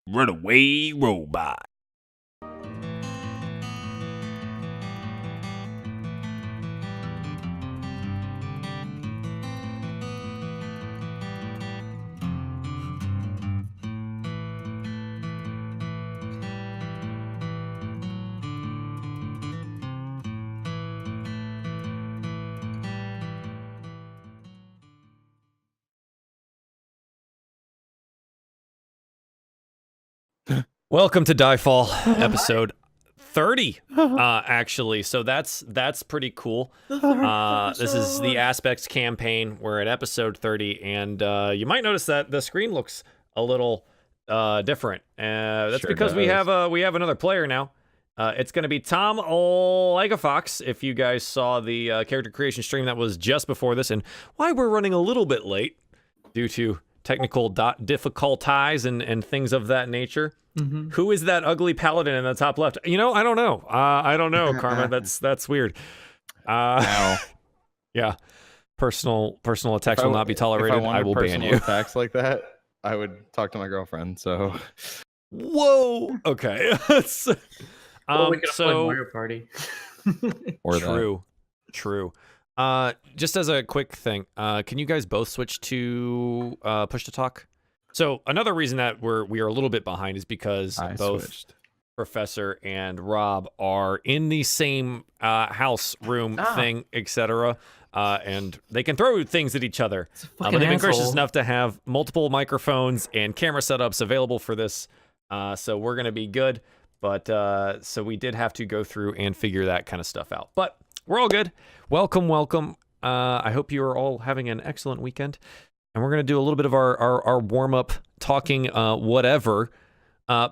Runaway robot. Welcome to DieFall, episode 30, actually. So that's pretty cool. This is the Aspects campaign. We're at episode 30, and you might notice that the screen looks a little different. That's sure because we have another player now. It's going to be Tom Legafox, if you guys saw the character creation stream that was just before this, and why we're running a little bit late due to technical difficulties and things of that nature. Mm-hmm. Who is that ugly paladin in the top left? You know, I don't know. I don't know, Karma. That's weird. Yeah. Personal attacks will not be tolerated. I will ban you. Attacks like that, I would talk to my girlfriend. So. Whoa. Okay. Well, we could play Mario Party. Or True. Just as a quick thing, can you guys both switch to push to talk? So another reason that we are a little bit behind is because both Professor and Rob are in the same house room thing, etc. And they can throw things at each other. But they've been gracious enough to have multiple microphones and camera setups available for this. So we're gonna be good. But so we did have to go through and figure that kind of stuff out. But we're all good. Welcome. I hope you are all having an excellent weekend. And we're going to do a little bit of our warm-up, talking whatever.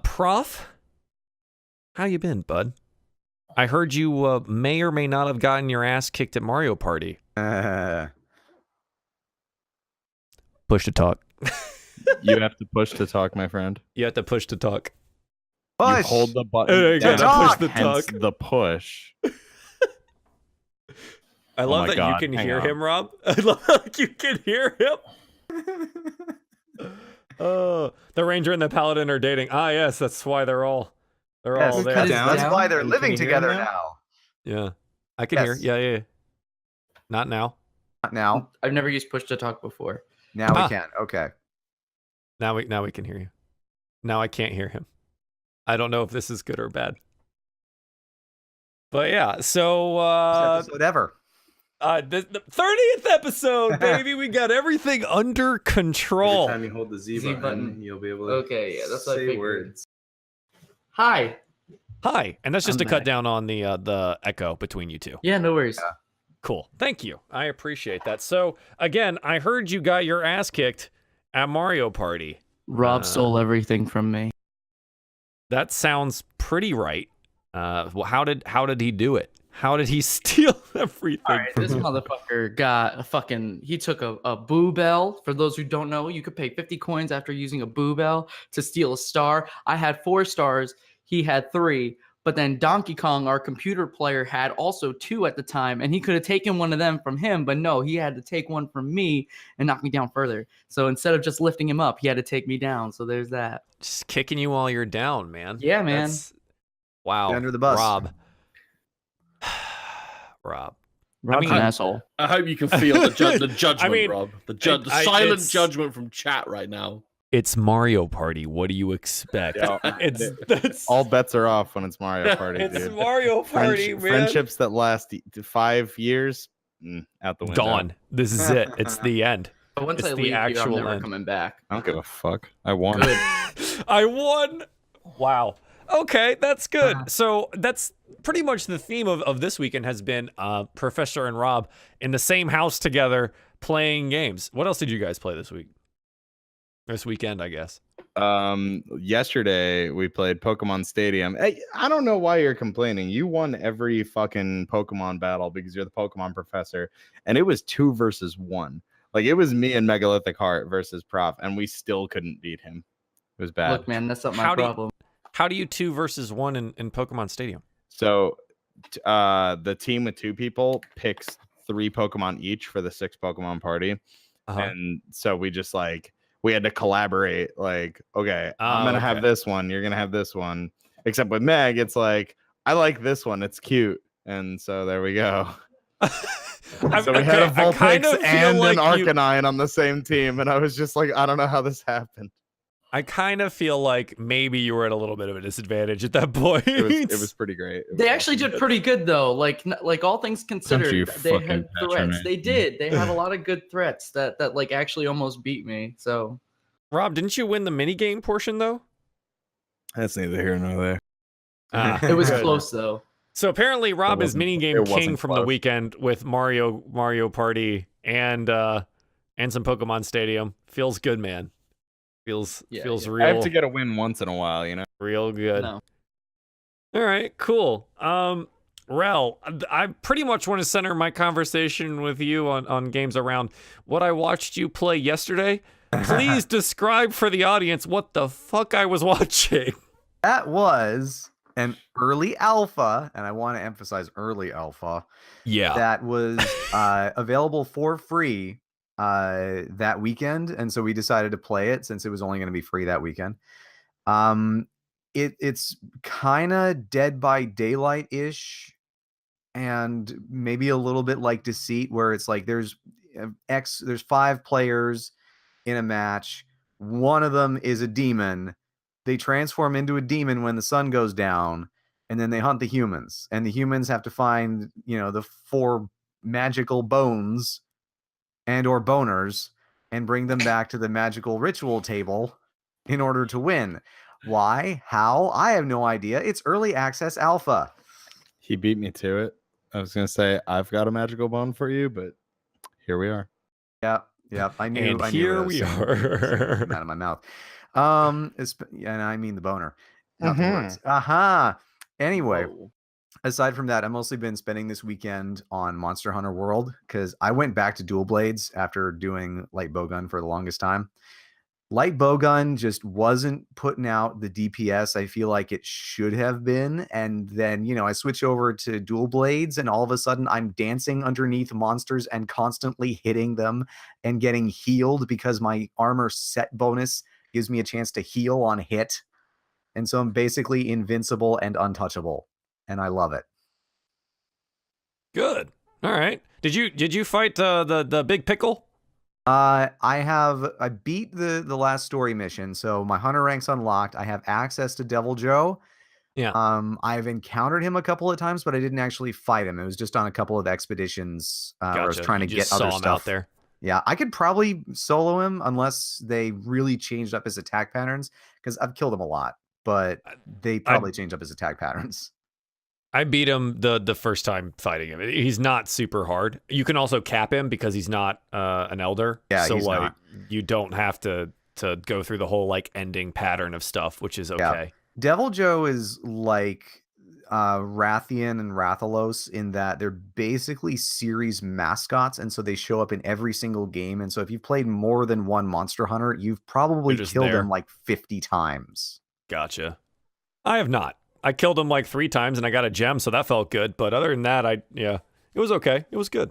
Prof, how you been, bud? I heard you may or may not have gotten your ass kicked at Mario Party. Push to talk. You have to push to talk, my friend. You have to push to talk. Push. You hold the button. Push the talk. The push. I love that you can hear him, Rob. I love that you can hear him. Oh, the Ranger and the Paladin are dating. Ah, yes, that's why they're all there. That's why they're living together now. Yeah, I can hear. Yeah. Not now. Not now. I've never used push to talk before. Now we can. Okay. Now we can hear you. Now I can't hear him. I don't know if this is good or bad. But yeah, so episode ever. The 30th episode, baby. We got everything under control. Every time you hold the Z button, you'll be able to okay, yeah, that's say words. Hi, and that's just to cut down on the echo between you two. Yeah, no worries. Yeah. Cool. Thank you. I appreciate that. So again, I heard you got your ass kicked at Mario Party. Rob stole everything from me. That sounds pretty right. Well, how did he do it? How did he steal everything? All right, this motherfucker got he took a boo bell. For those who don't know, you could pay 50 coins after using a boo bell to steal a star. I had 4 stars. He had 3. But then Donkey Kong, our computer player, had also 2 at the time. And he could have taken one of them from him. But no, he had to take one from me and knock me down further. So instead of just lifting him up, he had to take me down. So there's that. Just kicking you while you're down, man. Yeah, man. Wow. Get under the bus. Rob. Rob's an asshole. I hope you can feel the judgment, Rob. The silent judgment from chat right now. It's Mario Party. What do you expect? Yeah. That's all bets are off when it's Mario Party, it's dude. Mario Party, man. Friendships that last 5 years, out the window. Gone. This is it. It's the end. But once it's I leave the actual I'm never end. coming back. I don't give a fuck. I won. I won. Wow. Okay, that's good. So that's pretty much the theme of this weekend has been Professor and Rob in the same house together playing games. What else did you guys play this week? This weekend, I guess. Yesterday we played Pokemon Stadium. Hey, I don't know why you're complaining. You won every fucking Pokemon battle because you're the Pokemon professor, and it was 2 versus 1. Like, it was me and Megalithic Heart versus Prof, and we still couldn't beat him. It was bad. Look, man, that's not my problem. How do you 2 versus 1 in Pokemon Stadium? So the team with 2 people picks 3 Pokemon each for the 6 Pokemon party. And so we just we had to collaborate. Like, okay, I'm gonna have this one, you're gonna have this one. Except with Meg, it's like, I like this one, it's cute, and so there we go. So we had a Vulpix and an Arcanine on the same team, and I was just like, I don't know how this happened. I kind of feel like maybe you were at a little bit of a disadvantage at that point. It was pretty great. They actually did pretty good though. Like all things considered, they had threats. They did. They had a lot of good threats that like actually almost beat me. So, Rob, didn't you win the mini game portion though? That's neither here nor there. It was close though. So apparently Rob is minigame king from the weekend with Mario Party and some Pokemon Stadium. Feels good, man. Feels real. I have to get a win once in a while, you know. Real good. No. All right, cool. Rel, I pretty much want to center my conversation with you on games around what I watched you play yesterday. Please describe for the audience what the fuck I was watching. That was an early alpha, and I want to emphasize early alpha. Yeah. That was available for free that weekend, and so we decided to play it since it was only going to be free that weekend. It's kind of Dead by Daylight-ish, and maybe a little bit like Deceit, where it's like there's 5 players in a match. One of them is a demon. They transform into a demon when the sun goes down, and then they hunt the humans. And the humans have to find, the 4 magical bones and or boners and bring them back to the magical ritual table in order to win. Why? How? I have no idea. It's early access alpha. He beat me to it. I was going to say, I've got a magical bone for you, but here we are. Yeah. I knew. And here we are. Out of my mouth. And I mean the boner. Not the words. Anyway, aside from that, I've mostly been spending this weekend on Monster Hunter World because I went back to dual blades after doing light bowgun for the longest time. Light bowgun just wasn't putting out the DPS I feel like it should have been. And then, I switch over to dual blades, and all of a sudden I'm dancing underneath monsters and constantly hitting them and getting healed because my armor set bonus gives me a chance to heal on hit. And so I'm basically invincible and untouchable. And I love it. Good. All right. Did you fight the big pickle? I beat the last story mission, so my hunter rank's unlocked. I have access to Devil Joe. Yeah. I've encountered him a couple of times, but I didn't actually fight him. It was just on a couple of expeditions where I was trying to get other stuff out there. Yeah, I could probably solo him unless they really changed up his attack patterns, because I've killed him a lot, but they probably changed up his attack patterns. I beat him the first time fighting him. He's not super hard. You can also cap him because he's not an elder. Yeah, so he's not. You don't have to go through the whole ending pattern of stuff, which is okay. Yeah. Devil Joe is like Rathian and Rathalos in that they're basically series mascots, and so they show up in every single game. And so if you've played more than one Monster Hunter, you've probably killed them like 50 times. Gotcha. I have not. I killed him like 3 times and I got a gem, so that felt good. But other than that, it was okay. It was good.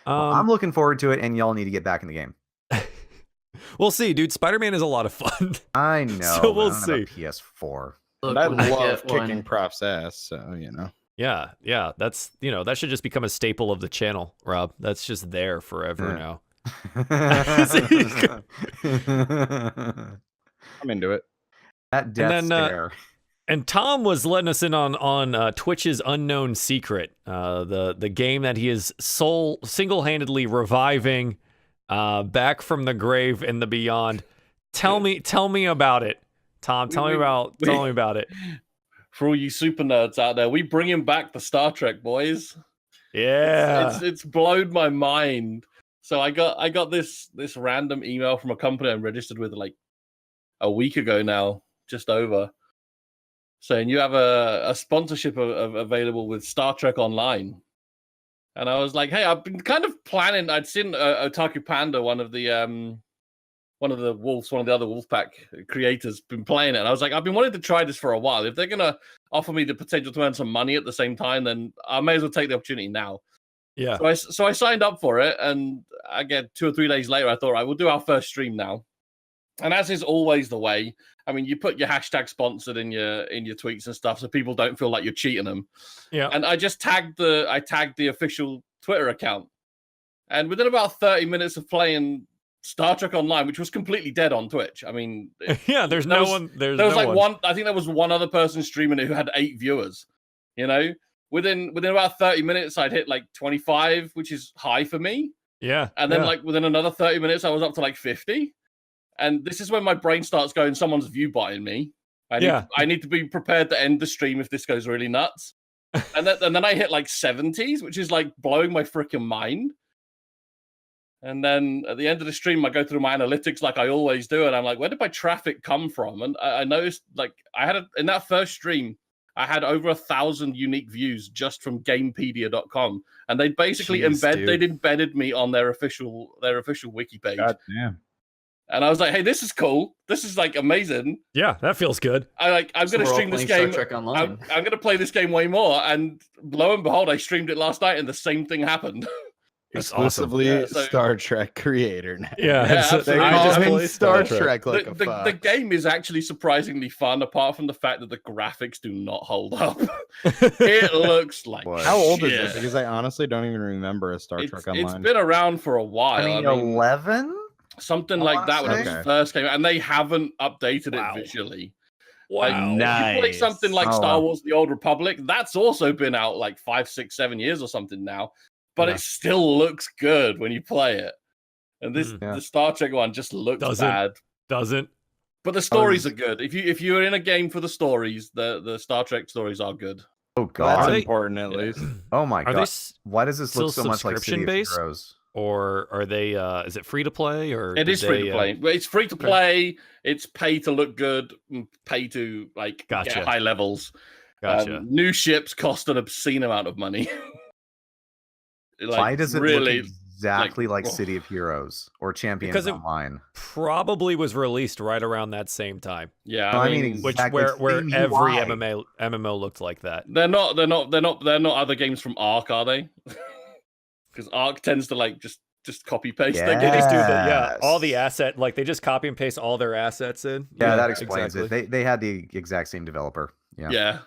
I'm looking forward to it, and y'all need to get back in the game. We'll see, dude. Spider-Man is a lot of fun. I know. So we'll see. PS4. And I love kicking Prof's ass, so Yeah. That's that should just become a staple of the channel, Rob. That's just there forever now. I'm into it. That death stare. And Tom was letting us in on Twitch's Unknown Secret, the game that he is single-handedly reviving back from the grave and the beyond. Tell me about it, Tom. Tell me about it. For all you super nerds out there, we bring him back the Star Trek, boys. Yeah, it's blown my mind. So I got this random email from a company I'm registered with like a week ago now, just over, saying you have a sponsorship available with Star Trek Online. And I was like, hey, I've been kind of planning. I'd seen Otaku Panda, one of the other Wolfpack creators, been playing it. And I was like, I've been wanting to try this for a while. If they're going to offer me the potential to earn some money at the same time, then I may as well take the opportunity now. Yeah. So I signed up for it. And again, 2 or 3 days later, I thought, right, we'll do our first stream now. And as is always the way, I mean, you put your hashtag sponsored in your tweets and stuff, so people don't feel like you're cheating them. Yeah. And I just tagged the official Twitter account, and within about 30 minutes of playing Star Trek Online, which was completely dead on Twitch. I mean, yeah, there was one. I think there was one other person streaming it who had 8 viewers. You know, within about 30 minutes, I'd hit like 25, which is high for me. Yeah. And then like within another 30 minutes, I was up to like 50. And this is when my brain starts going, someone's view buying me. I need to be prepared to end the stream if this goes really nuts. And then I hit like 70s, which is like blowing my freaking mind. And then at the end of the stream, I go through my analytics like I always do. And I'm like, where did my traffic come from? And I noticed like in that first stream, I had over 1,000 unique views just from Gamepedia.com. And they basically embedded me on their official wiki page. God damn. And I was like, hey, this is cool. This is like amazing. Yeah, that feels good. I'm going to stream this game. Star Trek Online. I'm going to play this game way more. And lo and behold, I streamed it last night and the same thing happened. Exclusively awesome. Star Trek creator now. Yeah, they call him Star Trek like the game is actually surprisingly fun, apart from the fact that the graphics do not hold up. It looks like How old is it? Because I honestly don't even remember a Star Trek Online. It's been around for a while. I mean 11? Something like that when it first came out, and they haven't updated it visually. Wow, nice. You play something like Star Wars: The Old Republic, that's also been out like 5, 6, 7 years or something now, but it still looks good when you play it. And the Star Trek one just looks bad. Doesn't. But the stories are good. If you're in a game for the stories, the Star Trek stories are good. Oh god, that's important at least. Oh my god, why does this look so much like City of Heroes? Or are they? Is it free to play? Or it is free to play. It's free to play. It's pay to look good. Pay to like get high levels. Gotcha. New ships cost an obscene amount of money. Why does it really look exactly like City of Heroes or Champions Online? Probably was released right around that same time. Yeah, I mean exactly where every MMO looked like that. They're not other games from Arc, are they? Because Arc tends to like just copy paste. Yes. They just do all the asset, like they just copy and paste all their assets in. Yeah, that explains it. They had the exact same developer. Yeah.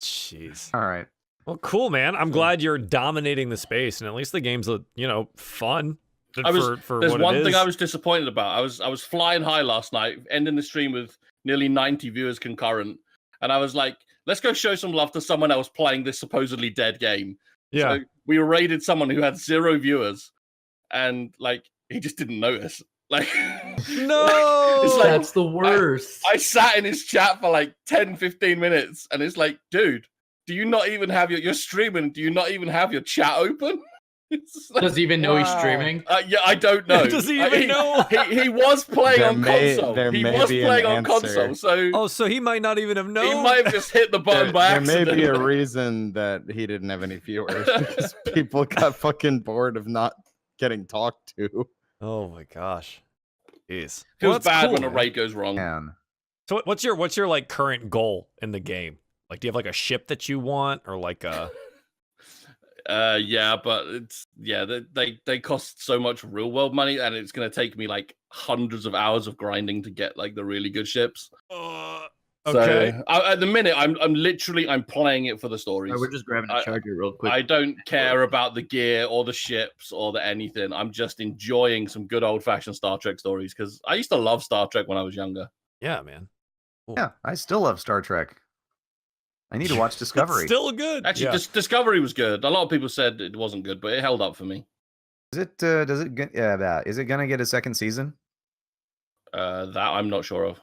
Jeez. All right. Well, cool, man. I'm glad you're dominating the space, and at least the game's fun. There's one thing I was disappointed about. I was flying high last night, ending the stream with nearly 90 viewers concurrent, and I was like, let's go show some love to someone else playing this supposedly dead game. Yeah. So we raided someone who had 0 viewers, and like he just didn't notice. Like, no, it's like, that's the worst. I sat in his chat for like 10, 15 minutes, and it's like, dude, do you not even have you're streaming? Do you not even have your chat open? Like, does he even know he's streaming? Yeah, I don't know. Does he even know? He was playing on console. He was playing on console. So he might not even have known. He might have just hit the button by accident. There may be a reason that he didn't have any viewers because people got fucking bored of not getting talked to. Oh my gosh, jeez. Feels bad when a raid goes wrong. Man. So what's your like current goal in the game? Like, do you have like a ship that you want, or like a? Yeah, but they cost so much real world money, and it's gonna take me like hundreds of hours of grinding to get like the really good ships. Okay. So, at the minute, I'm playing it for the stories. We're just grabbing a charger real quick. I don't care about the gear or the ships or the anything. I'm just enjoying some good old fashioned Star Trek stories because I used to love Star Trek when I was younger. Yeah, man. Cool. Yeah, I still love Star Trek. I need to watch Discovery. It's still good. Actually, Discovery was good. A lot of people said it wasn't good, but it held up for me. Is it gonna get a second season? That I'm not sure of.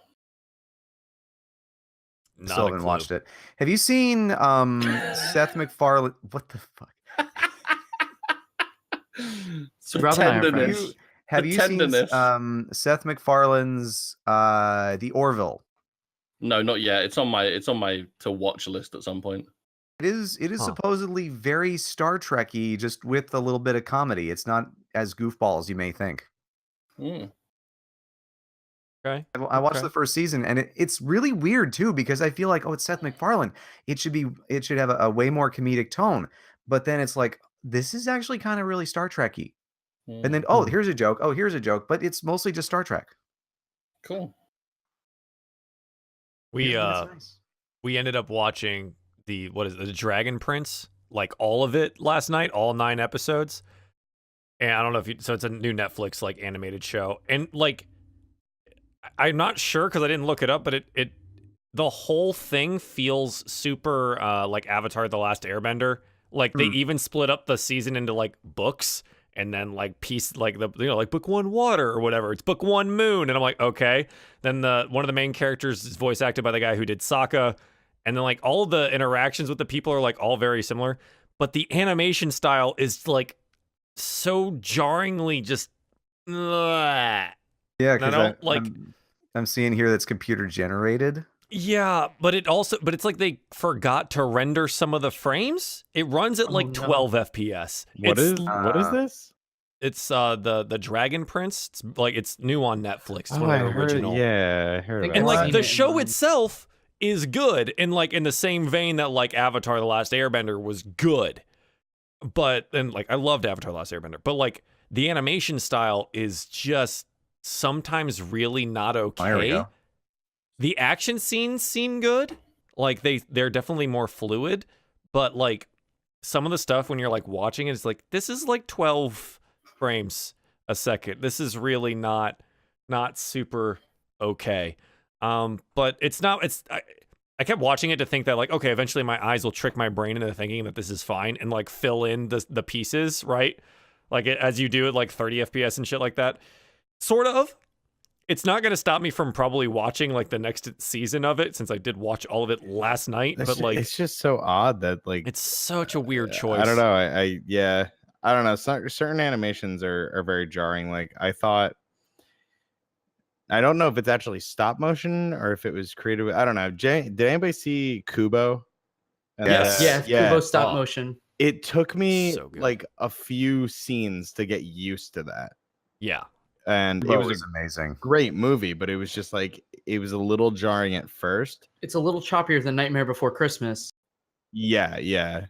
Still haven't watched it. Have you seen Seth MacFarlane? What the fuck? Have you seen Seth MacFarlane's The Orville? No, not yet. It's on my to watch list at some point. It is supposedly very Star Trek-y, just with a little bit of comedy. It's not as goofball as you may think. Mm. Okay. I watched the first season, and it's really weird too because I feel like, it's Seth MacFarlane. It should have a way more comedic tone, but then it's like this is actually kind of really Star Trek-y. And then here's a joke. Here's a joke, but it's mostly just Star Trek. Cool. We That's nice. we ended up watching the Dragon Prince, like all of it last night, all 9 episodes. And I don't know if you, so it's a new Netflix like animated show. And like I'm not sure because I didn't look it up, but it the whole thing feels super like Avatar The Last Airbender. Like they even split up the season into like books and then like like like book 1 water or whatever. It's book 1 moon. And I'm like, okay. Then one of the main characters is voice acted by the guy who did Sokka. And then like all of the interactions with the people are like all very similar. But the animation style is like so jarringly just yeah, because I'm seeing here that's computer generated. Yeah, but it's like they forgot to render some of the frames. It runs at like 12 FPS. What is this? It's the Dragon Prince. It's new on Netflix. It's one I of the original. Yeah, I heard about And like that. the show itself is good, and like in the same vein that like Avatar: The Last Airbender was good. But then like I loved Avatar: The Last Airbender, but like the animation style is just sometimes really not okay. There we go. The action scenes seem good. Like they're definitely more fluid, but like some of the stuff when you're like watching it, it's like this is like 12 frames a second. This is really not super okay. But it's not. I kept watching it to think that like, okay, eventually my eyes will trick my brain into thinking that this is fine and like fill in the pieces, right? Like as you do it like 30 FPS and shit like that. Sort of. It's not going to stop me from probably watching like the next season of it, since I did watch all of it last night. But like, it's just so odd that like it's such a weird choice. I don't know. I don't know. Certain animations are very jarring. Like I don't know if it's actually stop motion or if it was created. I don't know. Did anybody see Kubo? Yes. Kubo stop motion. It took me So good. like a few scenes to get used to that. Yeah. And Kubo it was amazing. Great movie, but it was just like it was a little jarring at first. It's a little choppier than Nightmare Before Christmas. Yeah.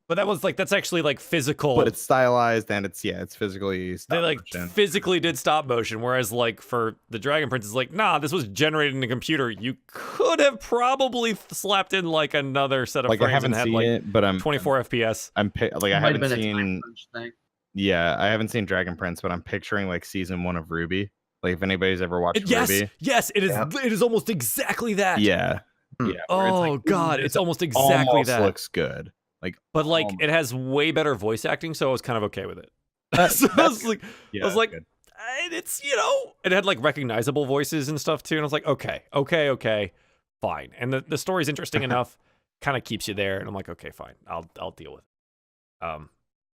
But that was like, that's actually like physical. But it's stylized and it's physically stop they like motion. physically did stop motion, whereas like for the Dragon Prince, it's like, nah, this was generated in a computer. You could have probably slapped in like another set of Like I frames haven't and had seen like it, but I'm 24 FPS. I Might have haven't been a seen. time crunch thing. Yeah, I haven't seen Dragon Prince, but I'm picturing like season 1 of Ruby. Like if anybody's ever watched Ruby. Yes, it is. Yep. It is almost exactly that. Yeah. Hmm. Yeah. where it's Oh like, god, this it's almost exactly almost that. looks good. Like, But like almost. it has way better voice acting, so I was kind of okay with it. That's- So I was like, yeah, I was like, good. and it's, it had like recognizable voices and stuff too, and I was like, okay, fine. And the story's interesting enough, kind of keeps you there, and I'm like, okay, fine, I'll deal with it.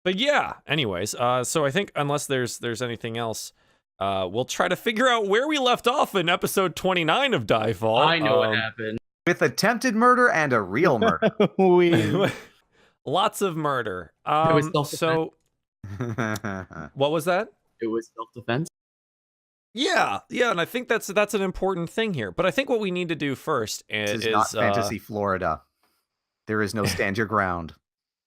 But yeah, anyways, so I think unless there's anything else, we'll try to figure out where we left off in episode 29 of DieFall. I know what happened. With attempted murder and a real murder. Lots of murder. was self-defense. So what was that? It was self-defense. Yeah, and I think that's an important thing here. But I think what we need to do first This is not Fantasy Florida. There is no stand your ground.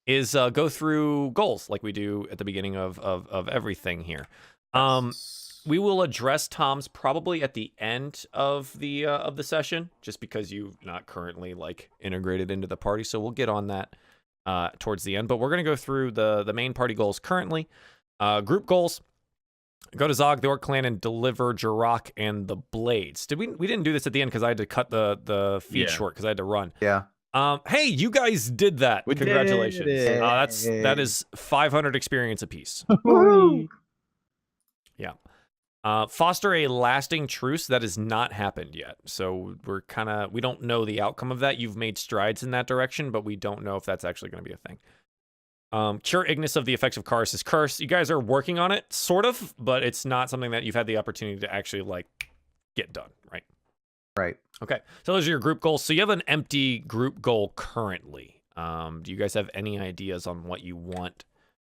Is go through goals like we do at the beginning of everything here. We will address Tom's probably at the end of the session, just because you've not currently like integrated into the party. So we'll get on that towards the end. But we're gonna go through the main party goals currently. Group goals: go to Zog, the Orc Clan, and deliver Jirok and the Blades. We didn't do this at the end because I had to cut the feed short because I had to run. Yeah. Hey, you guys did that. We did Congratulations. it. That is 500 experience apiece. Yeah. Foster a lasting truce. That has not happened yet. So we don't know the outcome of that. You've made strides in that direction, but we don't know if that's actually going to be a thing. Cure Ignis of the effects of Karis' curse. You guys are working on it, sort of, but it's not something that you've had the opportunity to actually like get done, right? Right. Okay, so those are your group goals. So you have an empty group goal currently. Do you guys have any ideas on what you want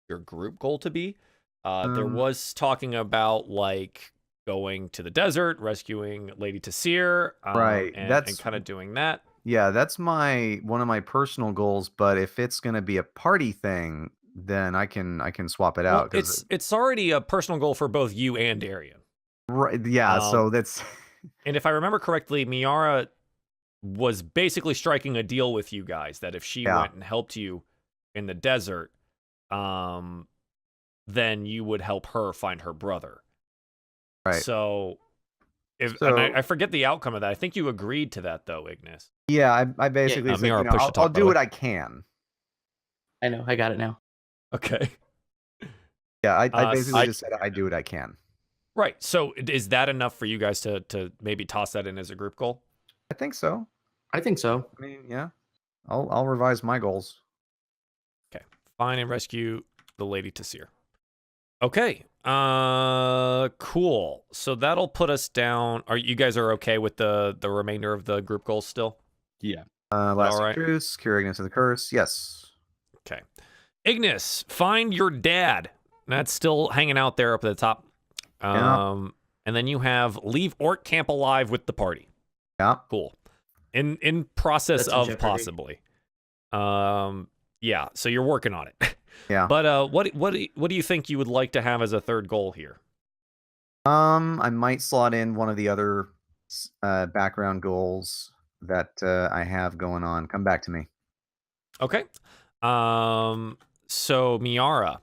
your group goal to be? There was talking about like going to the desert, rescuing Lady Tassir, right. and kind of doing that. Yeah, that's one of my personal goals. But if it's gonna be a party thing, then I can swap it out. Well, it's already a personal goal for both you and Darien. Right. Yeah. So that's. And if I remember correctly, Miera was basically striking a deal with you guys that if she went and helped you in the desert, then you would help her find her brother. Right. So, and I forget the outcome of that. I think you agreed to that, though, Ignas. Yeah, I basically said, I'll do what I can. I know. I got it now. Okay. Yeah, I basically just said I do what I can. Right. So is that enough for you guys to maybe toss that in as a group goal? I think so. I think so. I mean, yeah. I'll revise my goals. Okay. Find and rescue the Lady Tasir. Okay. Cool. So that'll put us down. Are you guys okay with the remainder of the group goals still? Yeah. Lasting truce, cure Ignis of the curse. Yes. Okay. Ignis, find your dad. That's still hanging out there up at the top. And then you have leave Orc camp alive with the party. Yeah. Cool. In process of possibly. Yeah. So you're working on it. Yeah. But what do you think you would like to have as a third goal here? I might slot in one of the other background goals that I have going on. Come back to me. Okay. So Miera,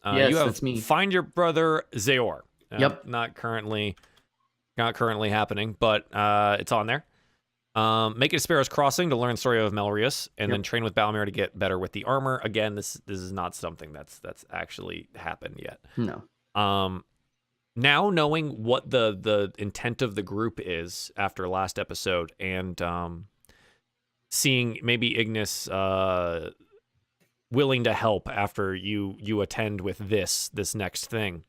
yes, you have that's me. Find your brother Zeor. Yep. Not currently happening, but it's on there. Make it a Sparrow's Crossing to learn the story of Melrius, and then train with Balmir to get better with the armor. Again, this is not something that's actually happened yet. No. Now knowing what the intent of the group is after last episode, and seeing maybe Ignis willing to help after you attend with this next thing.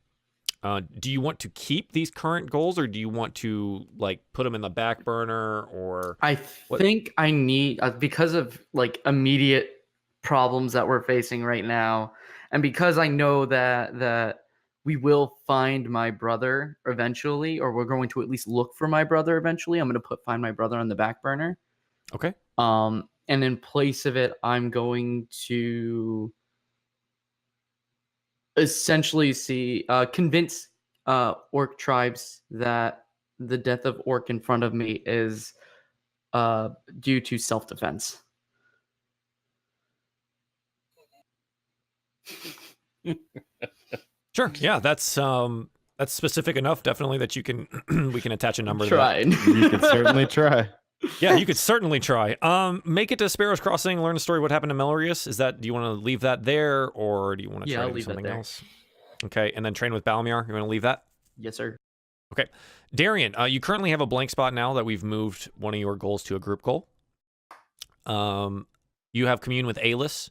Do you want to keep these current goals, or do you want to put them in the back burner? Or I think I need, because of immediate problems that we're facing right now, and because I know that we will find my brother eventually, or we're going to at least look for my brother eventually. I'm going to find my brother on the back burner. Okay. And in place of it, I'm going to essentially convince orc tribes that the death of orc in front of me is due to self-defense. Sure. Yeah, that's specific enough, definitely, that you can we can attach a number to that. You could certainly try. Yeah, you could certainly try. Make it to Sparrow's Crossing, learn the story what happened to Melrius. Do you want to leave that there, or do you want to try to do something else? Okay, and then train with Balmir. You want to leave that? Yes, sir. Okay. Darien, you currently have a blank spot now that we've moved one of your goals to a group goal. You have commune with Alis,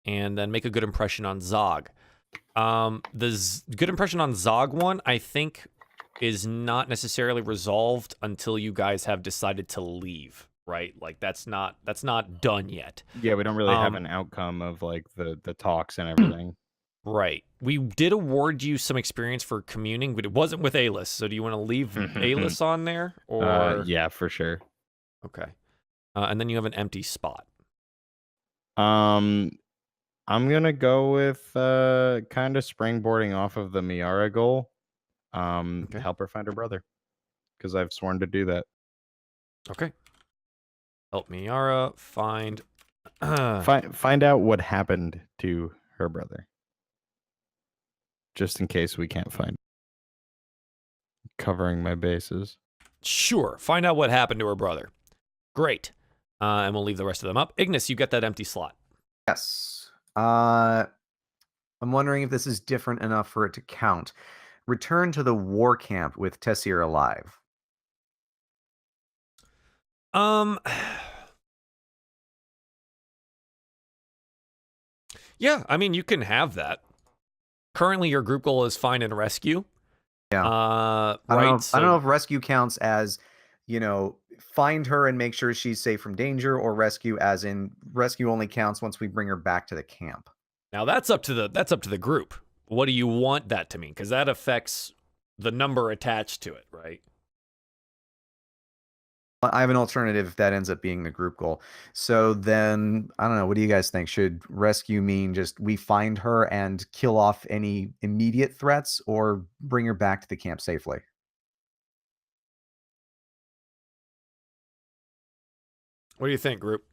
and then make a good impression on Zog. The good impression on Zog one, I think, is not necessarily resolved until you guys have decided to leave, right? That's not done yet. Yeah, we don't really have an outcome of the talks and everything. Right. We did award you some experience for communing, but it wasn't with Alis. So do you want to leave Alis on there, or yeah, for sure. Okay. And then you have an empty spot. I'm gonna go with kind of springboarding off of the Miera goal. Help her find her brother, because I've sworn to do that. Okay. Help Miera find out what happened to her brother, just in case we can't find. Covering my bases. Sure. Find out what happened to her brother. Great. And we'll leave the rest of them up. Ignis, you get that empty slot. Yes. I'm wondering if this is different enough for it to count. Return to the war camp with Tasir alive. Yeah, I mean, you can have that. Currently, your group goal is find and rescue. Yeah. Right. I don't know if rescue counts as, find her and make sure she's safe from danger, or rescue as in rescue only counts once we bring her back to the camp. Now that's up to the group. What do you want that to mean? Because that affects the number attached to it, right? I have an alternative if that ends up being the group goal. So then, I don't know. What do you guys think? Should rescue mean just we find her and kill off any immediate threats, or bring her back to the camp safely? What do you think, group?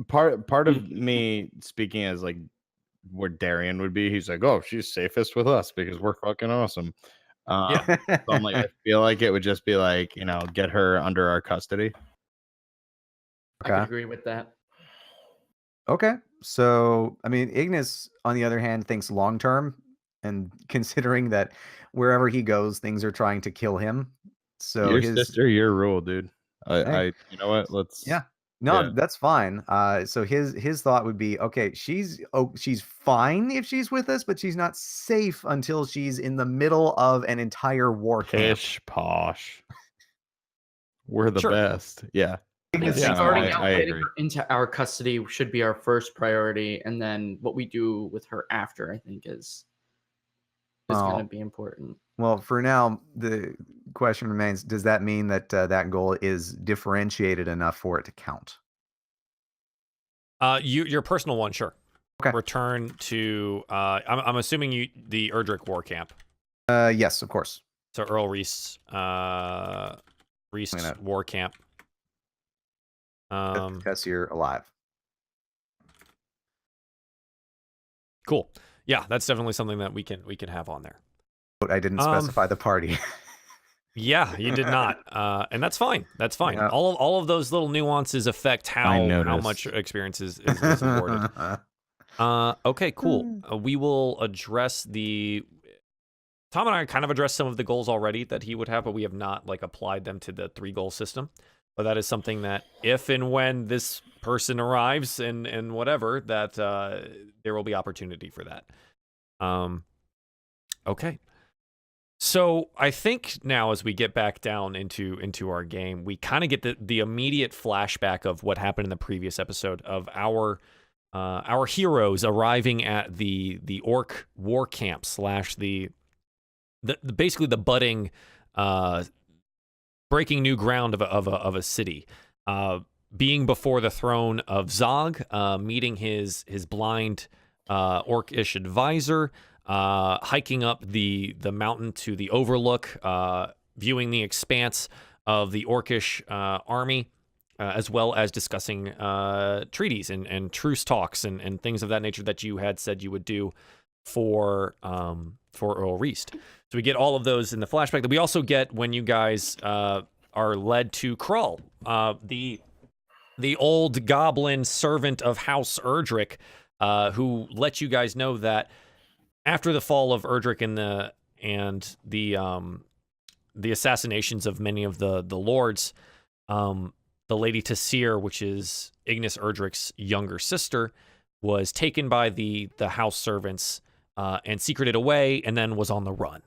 Part of me speaking as like where Darien would be, he's like, oh, she's safest with us because we're fucking awesome. Yeah. So I'm like, I feel like it would just be like, get her under our custody. I could agree with that. Okay. So, I mean, Ignis, on the other hand, thinks long term, and considering that wherever he goes, things are trying to kill him. So Your sister, your rule, dude. I you know what? Let's No, that's fine. So his thought would be, okay, she's fine if she's with us, but she's not safe until she's in the middle of an entire war camp. Pish posh. We're the Sure. best. Yeah. I think Yeah, starting out I getting agree. her into our custody should be our first priority, and then what we do with her after, I think, is going to be important. Well, for now, the question remains: does that mean that that goal is differentiated enough for it to count? Your personal one, sure. Okay. Return to. I'm assuming the Erdrick war camp. Yes, of course. So Earl Reese war camp. Because you're alive. Cool. Yeah, that's definitely something that we can have on there. But I didn't specify the party. Yeah, you did not, and that's fine. That's fine. Yeah. All of those little nuances affect how much experience is awarded. Okay, cool. We will address Tom and I kind of addressed some of the goals already that he would have, but we have not applied them to the 3-goal system. But that is something that if and when this person arrives and whatever, that there will be opportunity for that. Okay. So I think now as we get back down into our game, we kind of get the immediate flashback of what happened in the previous episode of our heroes arriving at the orc war camp / the basically the budding breaking new ground of a city, being before the throne of Zog, meeting his blind orcish advisor, hiking up the mountain to the overlook, viewing the expanse of the orcish army, as well as discussing treaties and truce talks and things of that nature that you had said you would do for Earl Reese. So we get all of those in the flashback. That we also get when you guys are led to Krull, the old goblin servant of House Erdrick, who let you guys know that after the fall of Erdrick and the assassinations of many of the lords, the Lady Tassir, which is Ignas Erdrick's younger sister, was taken by the house servants and secreted away, and then was on the run.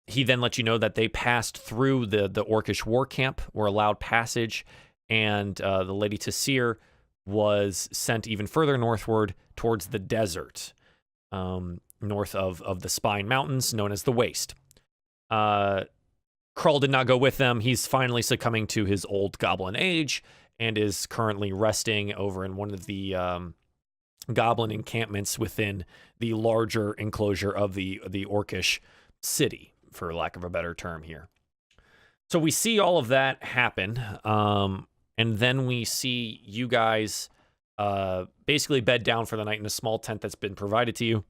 He then let you know that they passed through the orcish war camp, were allowed passage, and the Lady Tassir was sent even further northward towards the desert, north of the Spine Mountains, known as the Waste. Krull did not go with them. He's finally succumbing to his old goblin age and is currently resting over in one of the goblin encampments within the larger enclosure of the orcish city, for lack of a better term here. So we see all of that happen, and then we see you guys basically bed down for the night in a small tent that's been provided to you.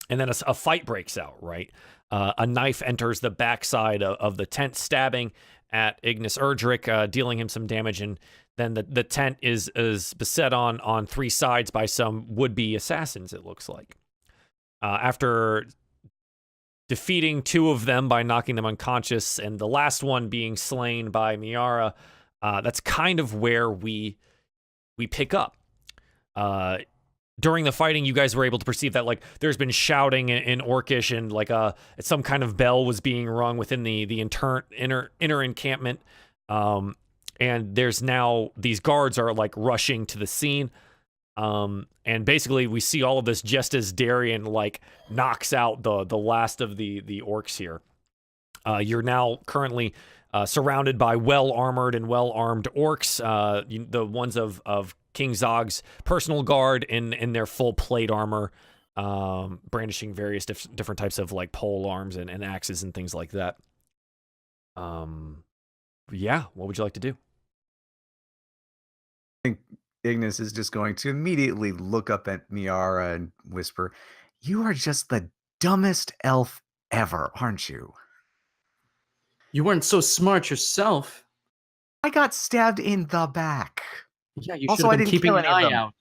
And then a fight breaks out, right? A knife enters the backside of the tent, stabbing at Ignas Erdrick, dealing him some damage, and then the tent is beset on 3 sides by some would-be assassins, it looks like. After defeating 2 of them by knocking them unconscious, and the last one being slain by Miera, that's kind of where we pick up. During the fighting, you guys were able to perceive that there's been shouting in Orcish, and some kind of bell was being rung within the inner encampment. And there's now these guards are rushing to the scene. And basically we see all of this just as Darien knocks out the last of the orcs here. You're now currently surrounded by well-armored and well-armed orcs, the ones of King Zog's personal guard in their full plate armor, brandishing various different types of pole arms and axes and things like that. Yeah, what would you like to do? I think Ignis is just going to immediately look up at Miera and whisper, "You are just the dumbest elf ever, aren't you? You weren't so smart yourself. I got stabbed in the back. Yeah, you should Also, have I been didn't keeping kill an any of eye them. out.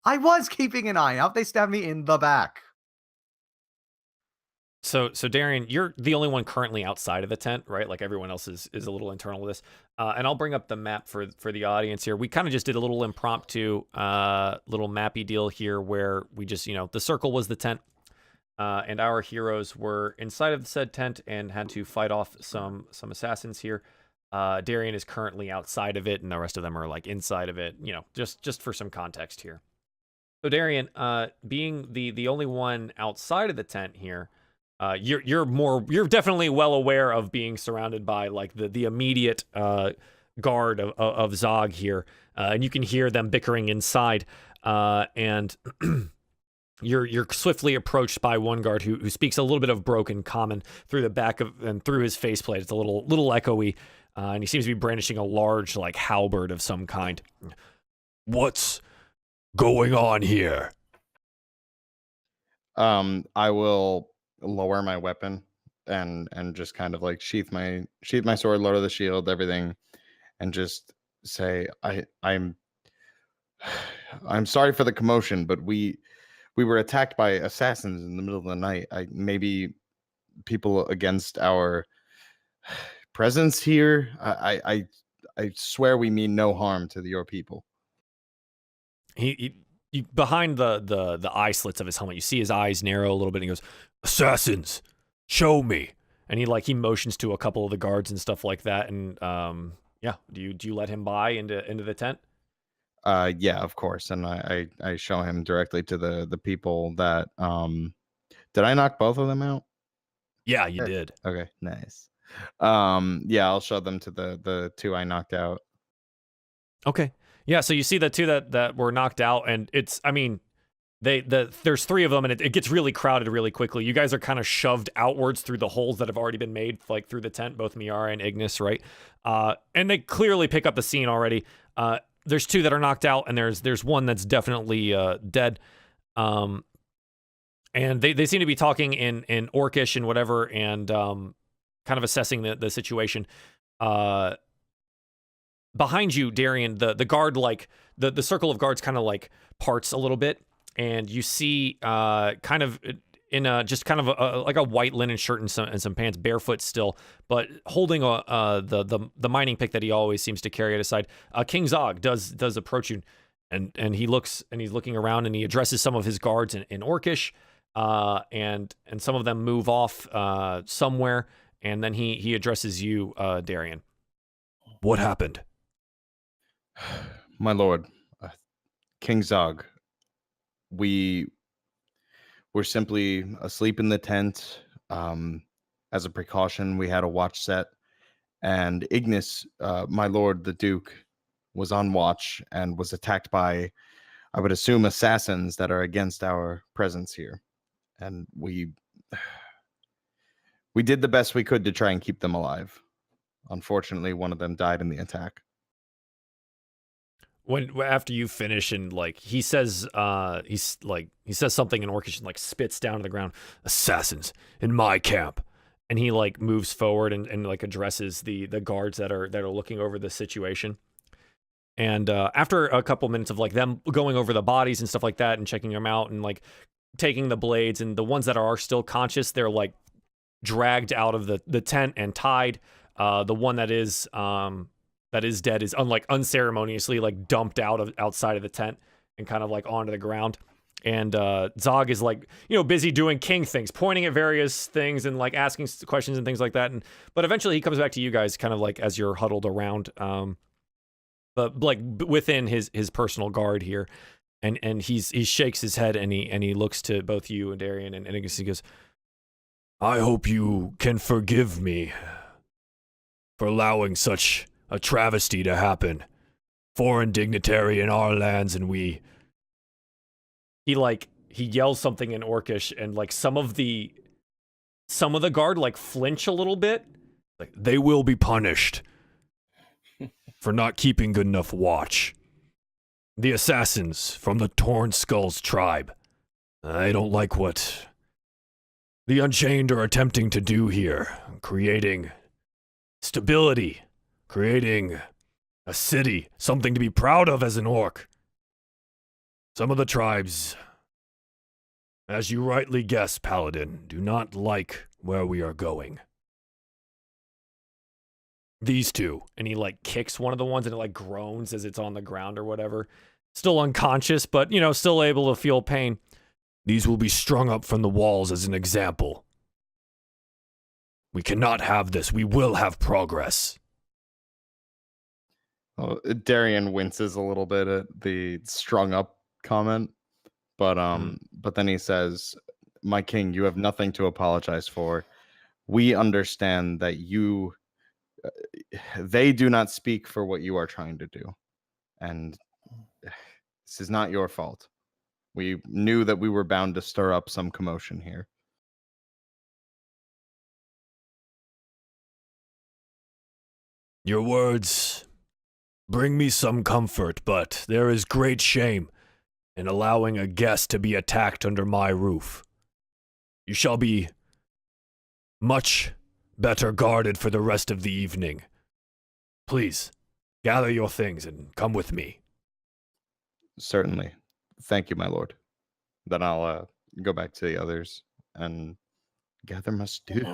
I was keeping an eye out. They stabbed me in the back." So Darien, you're the only one currently outside of the tent, right? Like everyone else is a little internal with this. And I'll bring up the map for the audience here. We kind of just did a little impromptu, little mappy deal here where we just, the circle was the tent, and our heroes were inside of the said tent and had to fight off some assassins here. Darien is currently outside of it, and the rest of them are like inside of it. Just for some context here. So Darien, being the only one outside of the tent here. You're definitely well aware of being surrounded by like the immediate guard of Zog here, and you can hear them bickering inside. And you're swiftly approached by one guard who speaks a little bit of broken common through the back of and through his faceplate. It's a little echoey, and he seems to be brandishing a large like halberd of some kind. What's going on here? I will lower my weapon and just kind of like sheath my sword, lower the shield, everything, and just say, I'm sorry for the commotion, but we were attacked by assassins in the middle of the night. Maybe people against our presence here. I swear we mean no harm to your people. He behind the eye slits of his helmet, you see his eyes narrow a little bit, and he goes, "Assassins, show me." And he motions to a couple of the guards and stuff like that. And yeah, do you let him by into the tent? Yeah, of course. And I show him directly to the people that did I knock both of them out? Yeah, you did. Okay, nice. Yeah, I'll show them to the two I knocked out. Okay. Yeah, so you see the two that were knocked out, and it's, I mean, there's three of them, and it gets really crowded really quickly. You guys are kind of shoved outwards through the holes that have already been made, like through the tent, both Miera and Ignis, right? And they clearly pick up the scene already. There's two that are knocked out, and there's one that's definitely dead. And they seem to be talking in Orcish and whatever, and kind of assessing the situation. Behind you, Darien, the guard, like the circle of guards kind of like parts a little bit, and you see kind of in just kind of like a white linen shirt and some pants, barefoot still, but holding the mining pick that he always seems to carry at his side. King Zog does approach you, and he looks, and he's looking around, and he addresses some of his guards in Orcish, and some of them move off somewhere, and then he addresses you, Darien. What happened? My lord, King Zog, we were simply asleep in the tent. As a precaution, we had a watch set, and Ignis, my lord, the Duke, was on watch and was attacked by, I would assume, assassins that are against our presence here. And we did the best we could to try and keep them alive. Unfortunately, one of them died in the attack. When after you finish, and like he says something in Orcish and like spits down to the ground, "Assassins in my camp," and he like moves forward and like addresses the guards that are looking over the situation. And after a couple minutes of like them going over the bodies and stuff like that and checking them out and like taking the blades, and the ones that are still conscious, they're like dragged out of the tent and tied. The one that is dead is unceremoniously like dumped outside of the tent and kind of like onto the ground. And Zog is like, busy doing king things, pointing at various things and like asking questions and things like that. But eventually he comes back to you guys kind of like as you're huddled around, but like within his personal guard here. And he shakes his head, and he looks to both you and Darien, and he goes, "I hope you can forgive me for allowing such a travesty to happen. Foreign dignitary in our lands, and we..." He yells something in Orcish, and like some of the guard like flinch a little bit. Like, "They will be punished. for not keeping good enough watch. The assassins from the Torn Skulls tribe. I don't like what the Unchained are attempting to do here, creating stability, creating a city, something to be proud of as an orc. Some of the tribes, as you rightly guess, Paladin, do not like where we are going. These two, and he like kicks one of the ones and it like groans as it's on the ground or whatever. Still unconscious, but you know, still able to feel pain. These will be strung up from the walls as an example. We cannot have this. We will have progress. Well, Darien winces a little bit at the strung up comment, but then he says, "My king, you have nothing to apologize for. We understand that they do not speak for what you are trying to do, and this is not your fault. We knew that we were bound to stir up some commotion here." Your words bring me some comfort, but there is great shame in allowing a guest to be attacked under my roof. You shall be much better guarded for the rest of the evening. Please, gather your things and come with me. Certainly. Thank you, my lord. Then I'll go back to the others and gather my stew.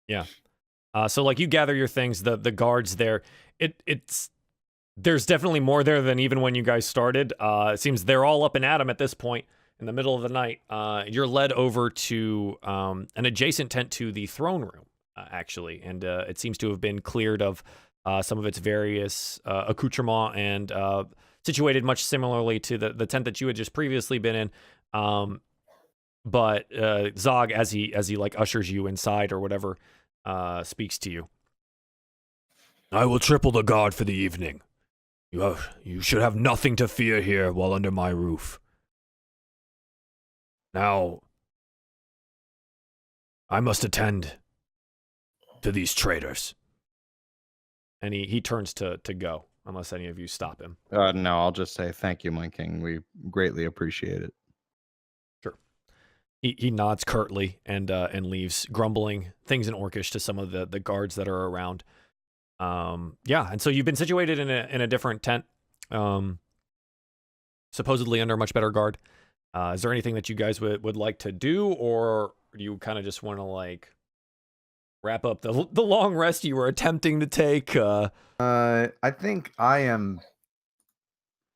Yeah. So like you gather your things, the guards there, there's definitely more there than even when you guys started. It seems they're all up and at 'em at this point in the middle of the night. You're led over to an adjacent tent to the throne room, actually, and it seems to have been cleared of some of its various accoutrement and situated much similarly to the tent that you had just previously been in. But Zog, as he like ushers you inside or whatever, speaks to you. I will triple the guard for the evening. You should have nothing to fear here while under my roof. Now, I must attend to these traitors. And he turns to go, unless any of you stop him. No, I'll just say thank you, my king. We greatly appreciate it. Sure. He nods curtly and leaves, grumbling things in Orcish to some of the guards that are around. Yeah, and so you've been situated in a different tent, supposedly under much better guard. Is there anything that you guys would like to do, or do you kind of just want to like wrap up the long rest you were attempting to take? I think I am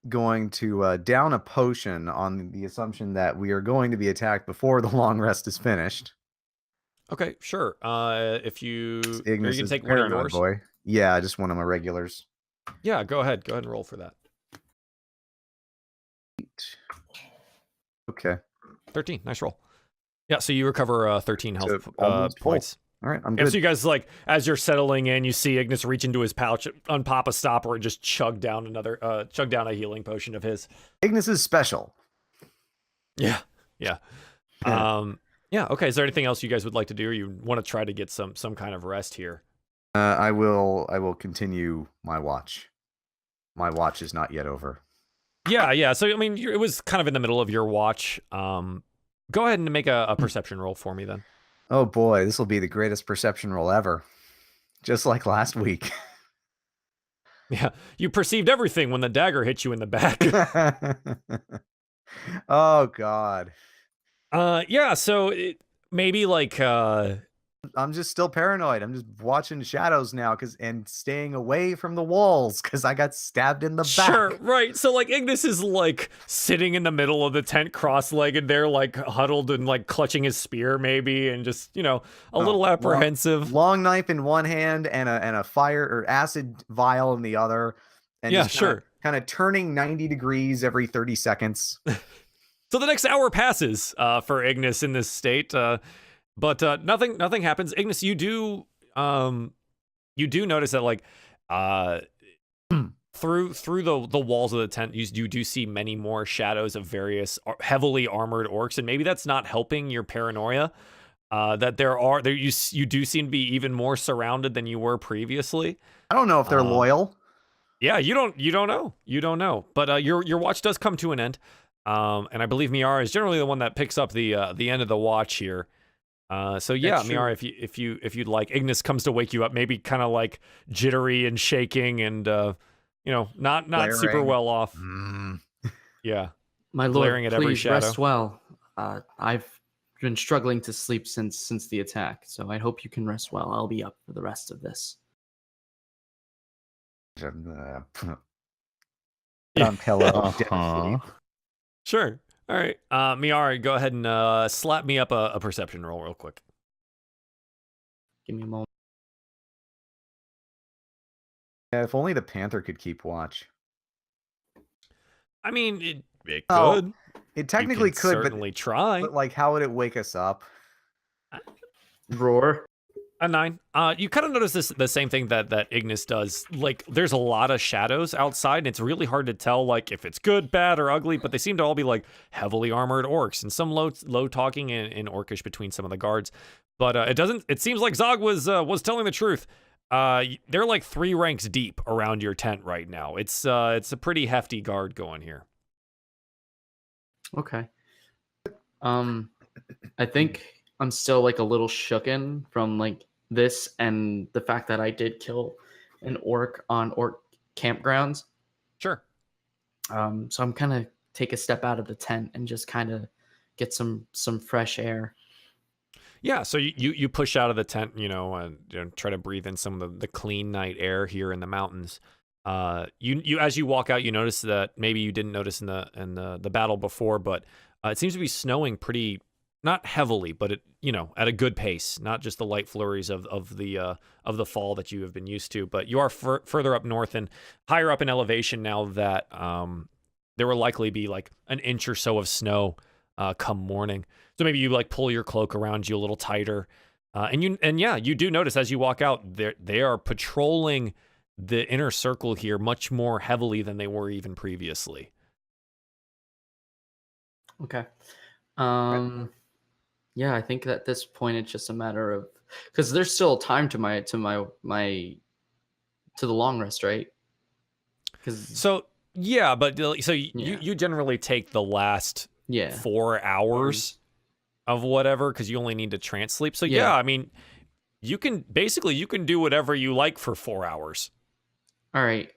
going to down a potion on the assumption that we are going to be attacked before the long rest is finished. Okay, sure. If you Ignis can is take one of paranoid, yours. boy. Yeah, just one of my regulars. Yeah, go ahead and roll for that. Okay. 13, nice roll. Yeah, so you recover 13 health So almost full. points. All right, I'm And good. so you guys, like, as you're settling in, you see Ignis reach into his pouch, unpop a stopper, and just chug down a healing potion of his. Ignis is special. Yeah. Yeah. Okay, is there anything else you guys would like to do, or you want to try to get some kind of rest here? I will continue my watch. My watch is not yet over. Yeah. So, I mean, it was kind of in the middle of your watch. Go ahead and make a perception roll for me, then. Oh boy, this will be the greatest perception roll ever. Just like last week. Yeah, you perceived everything when the dagger hit you in the back. Oh god. Yeah, so maybe like I'm just still paranoid. I'm just watching shadows now and staying away from the walls because I got stabbed in the back. Sure, right. So like Ignis is like sitting in the middle of the tent, cross-legged there, like huddled and like clutching his spear maybe, and just, you know, a little apprehensive. Long knife in one hand and a fire or acid vial in the other. And yeah, just sure. Kind of turning 90 degrees every 30 seconds. So the next hour passes for Ignis in this state. But nothing happens. Ignis, you do notice that like through the walls of the tent, you do see many more shadows of various heavily armored orcs, and maybe that's not helping your paranoia. that you do seem to be even more surrounded than you were previously. I don't know if they're loyal. Yeah, you don't know. But your watch does come to an end. And I believe Miara is generally the one that picks up the end of the watch here. So yeah, Miara, if you'd like, Ignis comes to wake you up, maybe kind of like jittery and shaking and not Blaring. super well off. Yeah. My Glaring lord, at every please shadow. rest well. I've been struggling to sleep since the attack, so I hope you can rest well. I'll be up for the rest of this. On pillow. dead asleep. Sure. All right. Miara, go ahead and slap me up a perception roll real quick. Give me a moment. Yeah, if only the Panther could keep watch. I mean, it Oh, could. It technically You can could, certainly try. but like, how would it wake us up? Roar. A 9. You kind of notice the same thing that Ignis does. Like, there's a lot of shadows outside, and it's really hard to tell, like, if it's good, bad, or ugly, but they seem to all be, like, heavily armored orcs, and some low talking in orcish between some of the guards. But it seems like Zog was telling the truth. They're like 3 ranks deep around your tent right now. It's a pretty hefty guard going here. Okay. I think I'm still like a little shooken from like this and the fact that I did kill an orc on orc campgrounds. Sure. So I'm kind of take a step out of the tent and just kind of get some fresh air. Yeah, so you push out of the tent, and try to breathe in some of the clean night air here in the mountains. You as you walk out, you notice that maybe you didn't notice in the battle before, but it seems to be snowing pretty, not heavily, but at a good pace, not just the light flurries of the fall that you have been used to. But you are further up north and higher up in elevation now that there will likely be like an inch or so of snow come morning. So maybe you like pull your cloak around you a little tighter, and you do notice as you walk out, they are patrolling the inner circle here much more heavily than they were even previously. Okay. Yeah, I think at this point it's just a matter of, because there's still time to the long rest, right? So yeah, but you generally take the last 4 hours of whatever, because you only need to trance sleep. So yeah, I mean, you can do whatever you like for 4 hours. All right.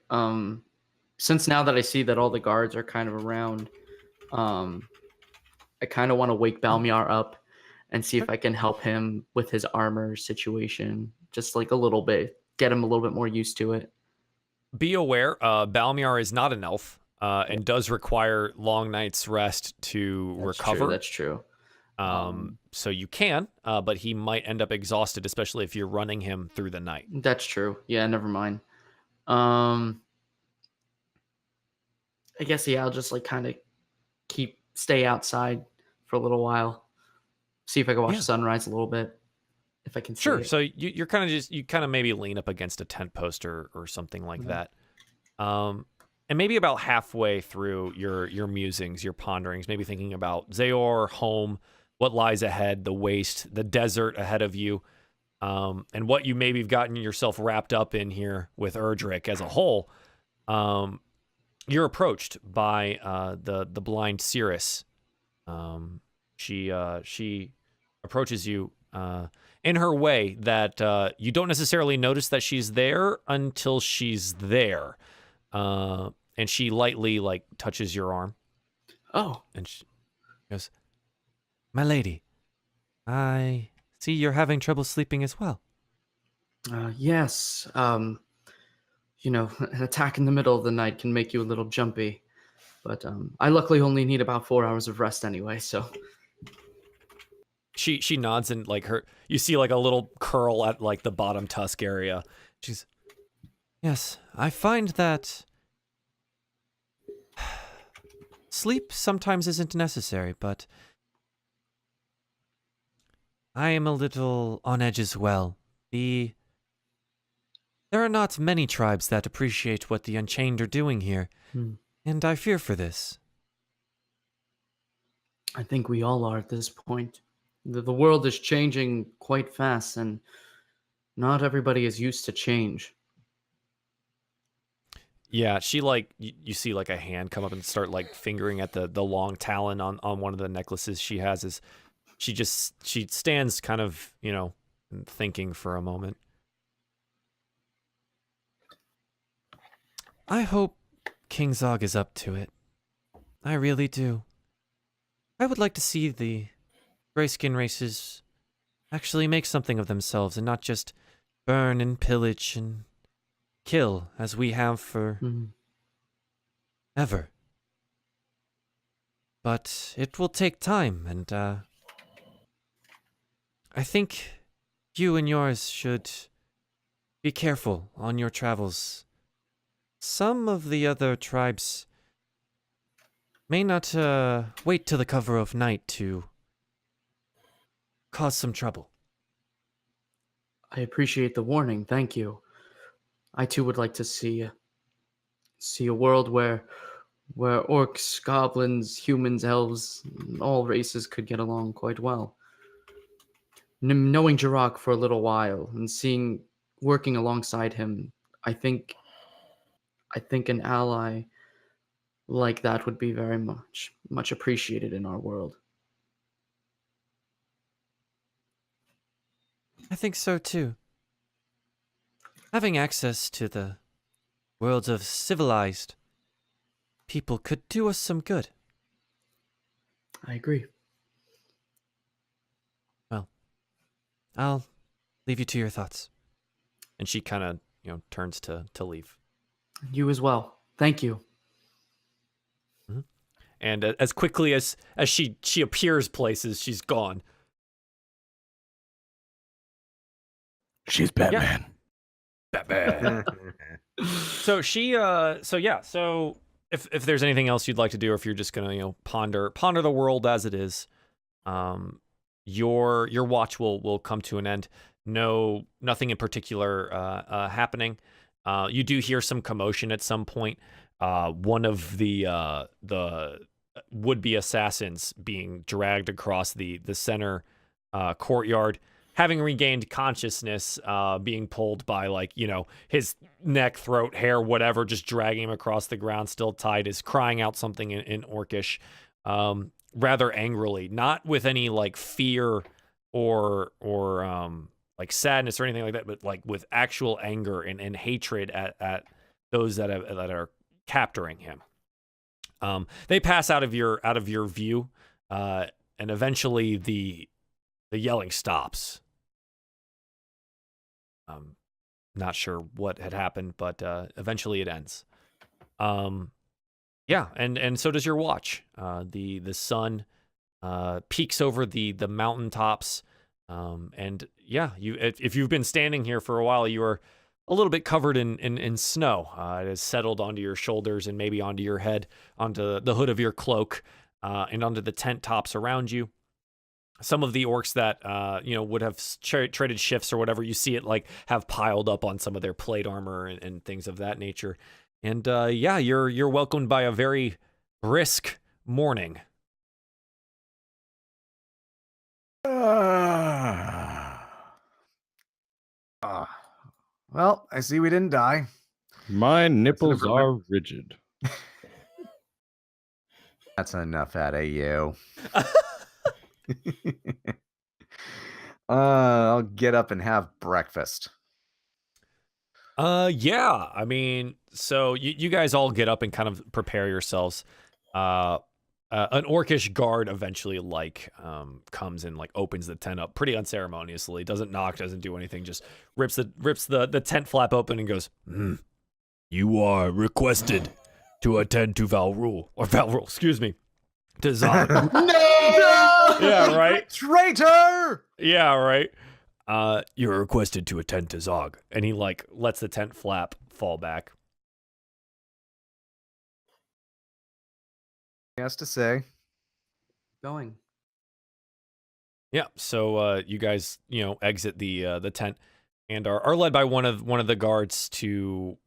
Since now that I see that all the guards are kind of around, I kind of want to wake Balmiar up and see if I can help him with his armor situation, just like a little bit, get him a little bit more used to it. Be aware, Balmiar is not an elf and does require long night's rest to recover. That's true. So you can, but he might end up exhausted, especially if you're running him through the night. That's true. Yeah, never mind. I guess I'll just like kind of stay outside for a little while, see if I can watch the sunrise a little bit, if I can see it. So you're kind of maybe lean up against a tent post or something like that, and maybe about halfway through your musings, your ponderings, maybe thinking about Zaor, home, what lies ahead, the waste, the desert ahead of you, and what you maybe have gotten yourself wrapped up in here with Erdrick as a whole. You're approached by the blind Cirrus. She approaches you in her way that you don't necessarily notice that she's there until she's there, and she lightly like touches your arm. Oh, and she goes, "My lady, I see you're having trouble sleeping as well." Yes. An attack in the middle of the night can make you a little jumpy, but I luckily only need about 4 hours of rest anyway, so. She nods and like you see like a little curl at like the bottom tusk area. She's, "Yes, I find that sleep sometimes isn't necessary, but I am a little on edge as well. There are not many tribes that appreciate what the Unchained are doing here, and I fear for this." I think we all are at this point. The world is changing quite fast, and not everybody is used to change. Yeah, she like you see like a hand come up and start like fingering at the long talon on one of the necklaces she has. Is she stands kind of, you know, thinking for a moment. I hope King Zog is up to it. I really do. I would like to see the Grayskin races actually make something of themselves and not just burn and pillage and kill as we have for ever. But it will take time, and I think you and yours should be careful on your travels. Some of the other tribes may not wait till the cover of night to cause some trouble. I appreciate the warning. Thank you. I too would like to see a world where orcs, goblins, humans, elves, all races could get along quite well. Knowing Jirok for a little while and working alongside him, I think an ally like that would be very much appreciated in our world. I think so too. Having access to the worlds of civilized people could do us some good. I agree. Well, I'll leave you to your thoughts. And she kind of, you know, turns to leave. You as well. Thank you. Mm-hmm. And as quickly as she appears places, she's gone. She's Batman. Yeah. Batman. So if there's anything else you'd like to do, or if you're just gonna, you know, ponder the world as it is, your watch will come to an end. Nothing in particular happening. You do hear some commotion at some point. One of the would-be assassins being dragged across the center courtyard, having regained consciousness, being pulled by, like, you know, his neck, throat, hair, whatever, just dragging him across the ground, still tied, is crying out something in Orcish, rather angrily, not with any like fear or like sadness or anything like that, but like with actual anger and hatred at those that are capturing him. They pass out of your view, and eventually the yelling stops. Not sure what had happened, but eventually it ends. Yeah, and so does your watch. The sun peaks over the mountaintops, and yeah, if you've been standing here for a while, you are a little bit covered in snow. It has settled onto your shoulders and maybe onto your head, onto the hood of your cloak, and onto the tent tops around you. Some of the orcs that you know, would have traded shifts or whatever, you see it like have piled up on some of their plate armor and things of that nature. And yeah, you're welcomed by a very brisk morning. Well, I see we didn't die. My nipples are rigid. That's enough out of you. I'll get up and have breakfast. Yeah, I mean, so you guys all get up and kind of prepare yourselves. An orcish guard eventually comes and like opens the tent up pretty unceremoniously. Doesn't knock, doesn't do anything. Just rips the tent flap open and goes, "You are requested to attend to Valrul, excuse me, to Zog." No! Yeah, right. Traitor! Yeah, right. You're requested to attend to Zog, and he like lets the tent flap fall back. He has to say. Going. Yeah, so you guys, you know, exit the tent and are led by one of the guards to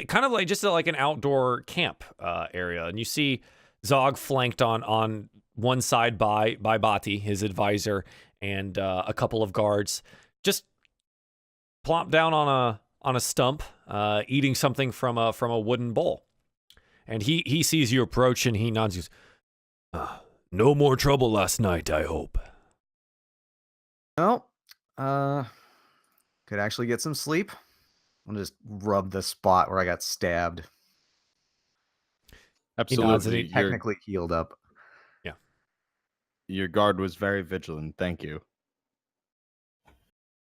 kind of like just like an outdoor camp area, and you see Zog flanked on one side by Bati, his advisor, and a couple of guards just plop down on a stump, eating something from a wooden bowl. And he sees you approach, and he nods. He goes, "No more trouble last night, I hope." Well, could actually get some sleep. I'll just rub the spot where I got stabbed. Absolutely. Technically healed up. Yeah. Your guard was very vigilant. Thank you.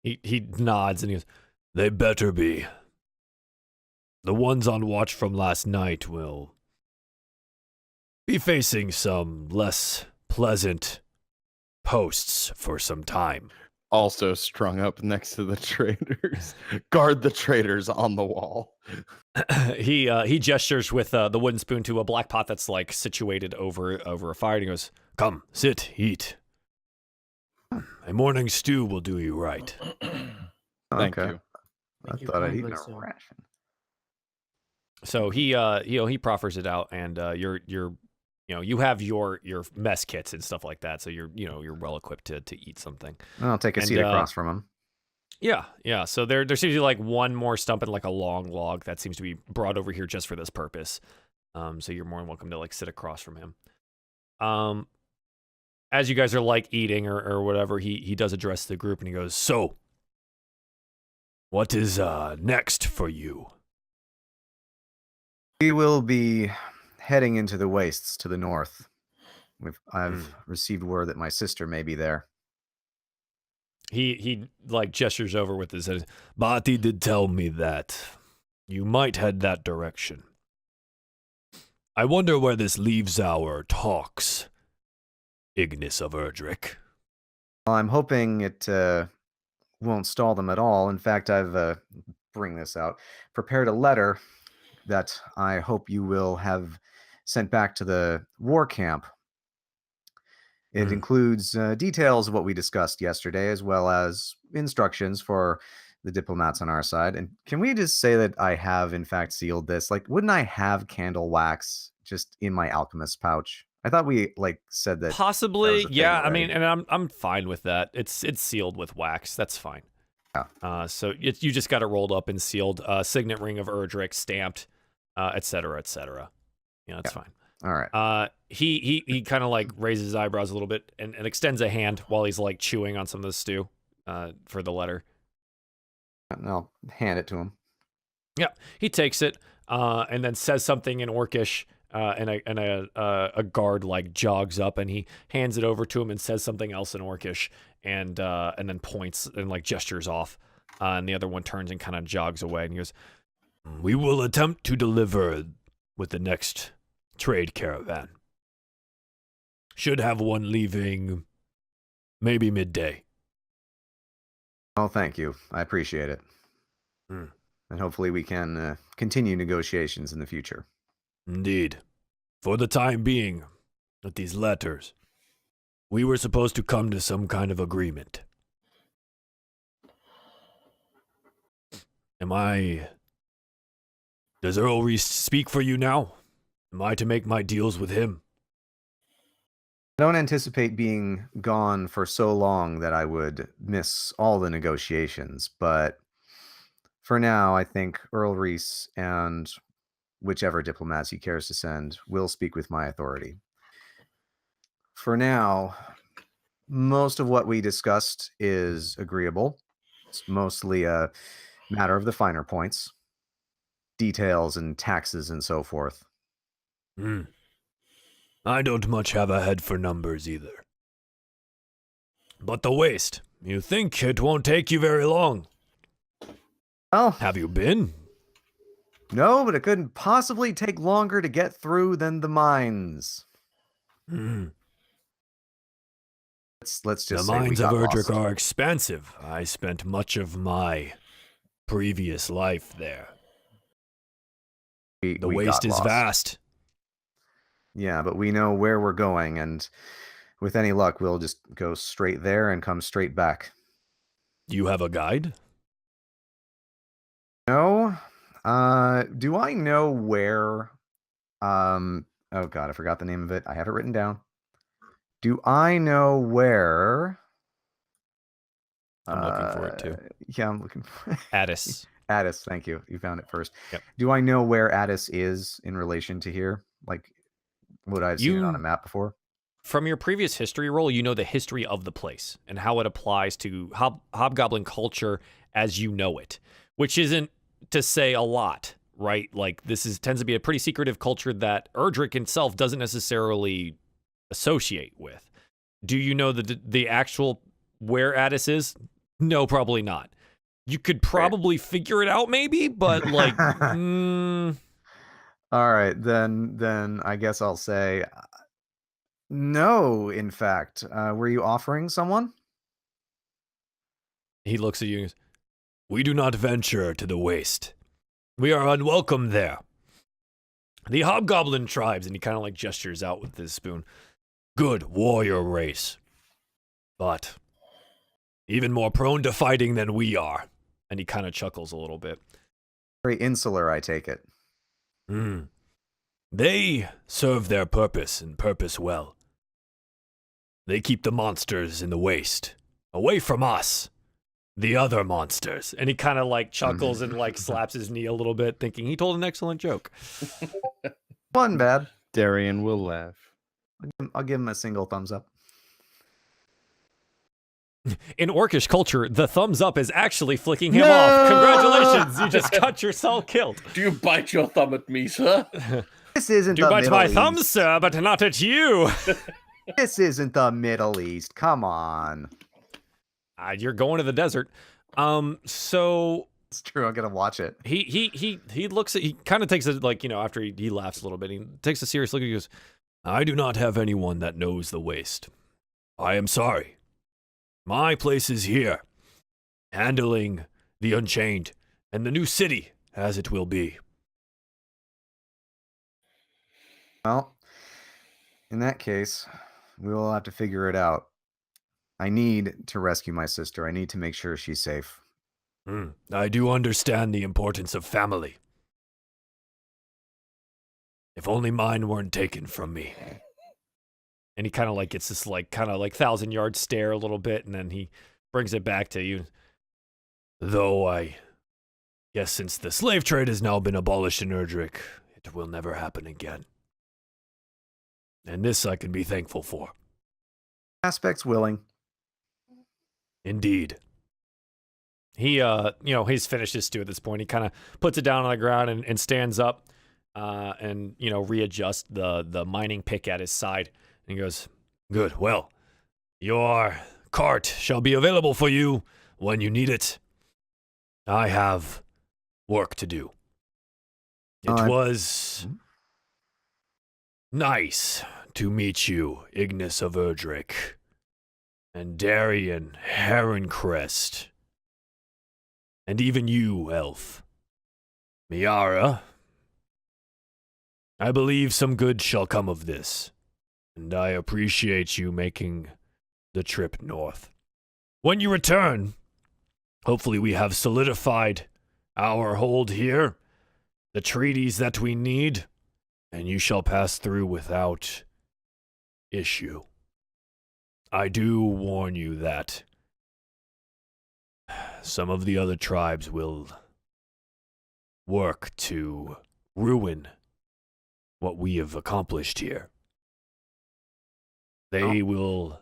He nods and he goes, "They better be. The ones on watch from last night will be facing some less pleasant posts for some time." Also strung up next to the traitors. Guard the traitors on the wall. He gestures with the wooden spoon to a black pot that's like situated over a fire, and he goes, "Come, sit, eat. A morning stew will do you right." Thank you. I thought I'd eaten a ration. So he proffers it out, and you have your mess kits and stuff like that, so you're well equipped to eat something. I'll take a seat across from him. Yeah. So there seems to be like one more stump and like a long log that seems to be brought over here just for this purpose. So you're more than welcome to like sit across from him. As you guys are like eating or whatever, he does address the group, and he goes, "So, what is next for you?" We will be heading into the wastes to the north. I've received word that my sister may be there. He like gestures over with his head. "Bati did tell me that you might head that direction. I wonder where this leaves our talks, Ignas of Erdrick." Well, I'm hoping it won't stall them at all. In fact, I've prepared a letter that I hope you will have sent back to the war camp. It includes details of what we discussed yesterday, as well as instructions for the diplomats on our side. And can we just say that I have, in fact, sealed this? Like, wouldn't I have candle wax just in my alchemist pouch? I thought we said that. Possibly, that yeah. I mean, and I'm fine with that. It's sealed with wax. That's fine. Yeah. So you just got it rolled up and sealed. Signet ring of Erdrick, stamped, et cetera, et cetera. That's fine. All right. He kind of like raises his eyebrows a little bit and extends a hand while he's like chewing on some of the stew, for the letter. And I'll hand it to him. Yeah, he takes it, and then says something in Orcish, and a guard like jogs up and he hands it over to him and says something else in Orcish, and then points and like gestures off, and the other one turns and kind of jogs away, and he goes, "We will attempt to deliver with the next trade caravan. Should have one leaving maybe midday." Oh, thank you. I appreciate it. And hopefully we can continue negotiations in the future. Indeed. For the time being, with these letters, we were supposed to come to some kind of agreement. Does Earl Reese speak for you now? Am I to make my deals with him? I don't anticipate being gone for so long that I would miss all the negotiations, but for now, I think Earl Reese and whichever diplomats he cares to send will speak with my authority. For now, most of what we discussed is agreeable. It's mostly a matter of the finer points, details and taxes and so forth. I don't much have a head for numbers either. But the waste, you think it won't take you very long? Well, have you been? No, but it couldn't possibly take longer to get through than the mines. Let's just the mines of Erdrick are expansive. I spent much of my previous life there. The waste is vast. Yeah, but we know where we're going, and with any luck, we'll just go straight there and come straight back. Do you have a guide? No. Do I know where? Oh God, I forgot the name of it. I have it written down. Do I know where I'm looking for it too. Yeah, I'm looking for Addis. Addis. Thank you. You found it first. Yep. Do I know where Addis is in relation to here? Like, would I have seen it on a map before? From your previous history roll, you know the history of the place and how it applies to hobgoblin culture as you know it, which isn't to say a lot, right? Like tends to be a pretty secretive culture that Erdrick himself doesn't necessarily associate with. Do you know the actual where Addis is? No, probably not. You could probably figure it out, maybe, but like, All right, then I guess I'll say no. In fact, were you offering someone? He looks at you and goes, "We do not venture to the waste. We are unwelcome there. The hobgoblin tribes," and he kind of like gestures out with his spoon, "good warrior race, but even more prone to fighting than we are." And he kind of chuckles a little bit. Very insular, I take it. They serve their purpose and purpose well. They keep the monsters in the waste away from us, the other monsters. And he kind of like chuckles and like slaps his knee a little bit, thinking he told an excellent joke. One bad. Darien will laugh. I'll give him a single thumbs up. In Orcish culture, the thumbs up is actually flicking him off. Congratulations, you just got yourself killed. Do you bite your thumb at me, sir? This isn't Do the bite Middle my East. thumbs, sir, but not at you. This isn't the Middle East. Come on. You're going to the desert. So It's true. I'm gonna watch it. he looks at, he kind of takes it like, you know, after he laughs a little bit, he takes a serious look and he goes, "I do not have anyone that knows the waste. I am sorry. My place is here, handling the Unchained and the new city as it will be." Well, in that case, we will have to figure it out. I need to rescue my sister. I need to make sure she's safe. I do understand the importance of family. If only mine weren't taken from me. And he kind of like gets this like kind of like 1,000-yard stare a little bit, and then he brings it back to you. Though I guess since the slave trade has now been abolished in Erdrick, it will never happen again. And this I can be thankful for. Aspects willing. Indeed. He, he's finished his stew at this point. He kind of puts it down on the ground and stands up, and, readjusts the mining pick at his side. And he goes, "Good, well, your cart shall be available for you when you need it. I have work to do." It was nice to meet you, Ignas of Erdrick, and Darien Heroncrest, and even you, elf. Miera, I believe some good shall come of this, and I appreciate you making the trip north. When you return, hopefully we have solidified our hold here, the treaties that we need, and you shall pass through without issue. I do warn you that some of the other tribes will work to ruin what we have accomplished here. They will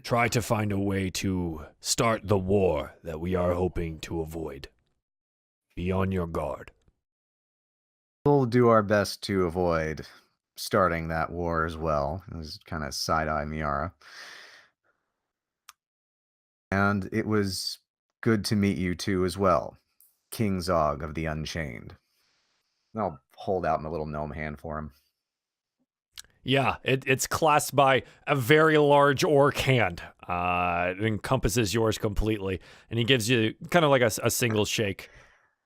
try to find a way to start the war that we are hoping to avoid. Be on your guard. We'll do our best to avoid starting that war as well. It was kind of side-eye Miara. And it was good to meet you too as well, King Zog of the Unchained. I'll hold out my little gnome hand for him. Yeah, it's clasped by a very large orc hand. It encompasses yours completely, and he gives you kind of like a single shake.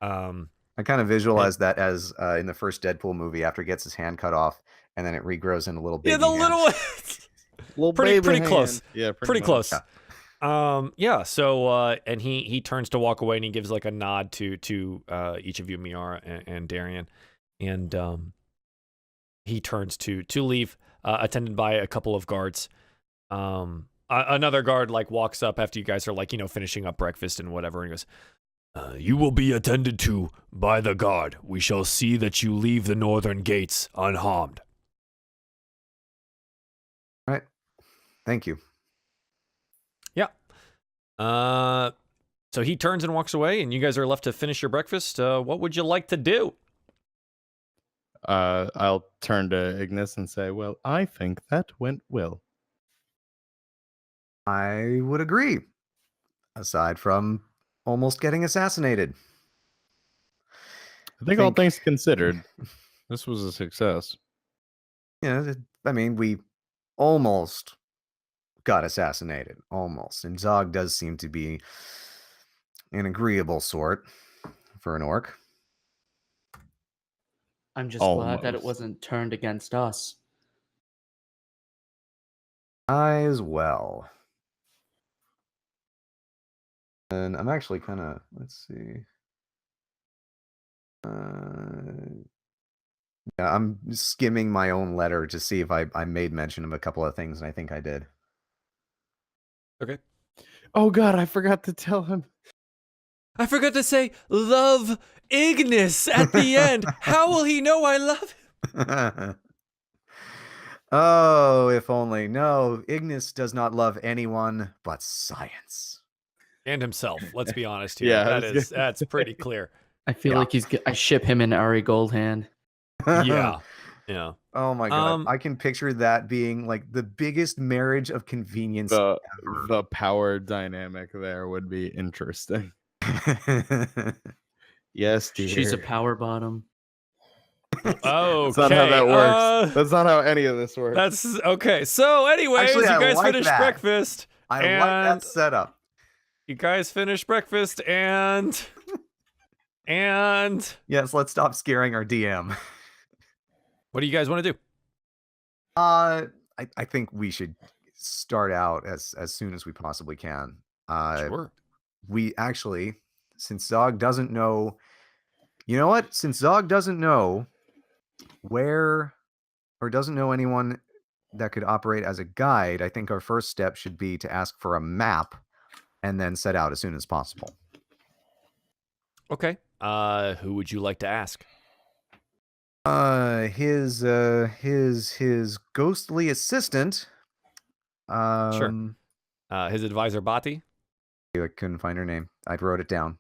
I kind of visualize that as in the first Deadpool movie after he gets his hand cut off, and then it regrows in a little baby Yeah, the hand. little pretty close. Yeah, pretty close. Yeah. So and he turns to walk away, and he gives like a nod to each of you, Miara and Darien, and he turns to leave, attended by a couple of guards. another guard like walks up after you guys are like, finishing up breakfast and whatever, and he goes, "You will be attended to by the guard. We shall see that you leave the northern gates unharmed." All right. Thank you. Yeah. So he turns and walks away, and you guys are left to finish your breakfast. What would you like to do? I'll turn to Ignis and say, well, I think that went well. I would agree. Aside from almost getting assassinated. I think all things considered, this was a success. Yeah, I mean, we almost got assassinated. Almost. And Zog does seem to be an agreeable sort for an orc. I'm just glad that it wasn't turned against us. I as well. And I'm actually kind of, let's see. Yeah, I'm skimming my own letter to see if I made mention of a couple of things, and I think I did. Okay. Oh God, I forgot to tell him. I forgot to say, love Ignis at the end. How will he know I love him? Oh, if only. No, Ignis does not love anyone but science. And himself, let's be honest here. Yeah, That's pretty clear. I feel like I ship him and Ari Goldhand. Yeah. Yeah. Oh my God. I can picture that being like the biggest marriage of convenience ever. The power dynamic there would be interesting. Yes, dear. She's a power bottom. Oh, That's not how that works. That's not how any of this works. That's okay. So, anyways, Actually, you guys like finished that. breakfast. I like that setup. You guys finished breakfast and yes, let's stop scaring our DM. What do you guys want to do? I think we should start out as soon as we possibly can. Sure. We actually, since Zog doesn't know, you know what? Since Zog doesn't know where, or doesn't know anyone that could operate as a guide, I think our first step should be to ask for a map and then set out as soon as possible. Okay. Who would you like to ask? His ghostly assistant. Sure. His advisor, Bati. I couldn't find her name. I wrote it down.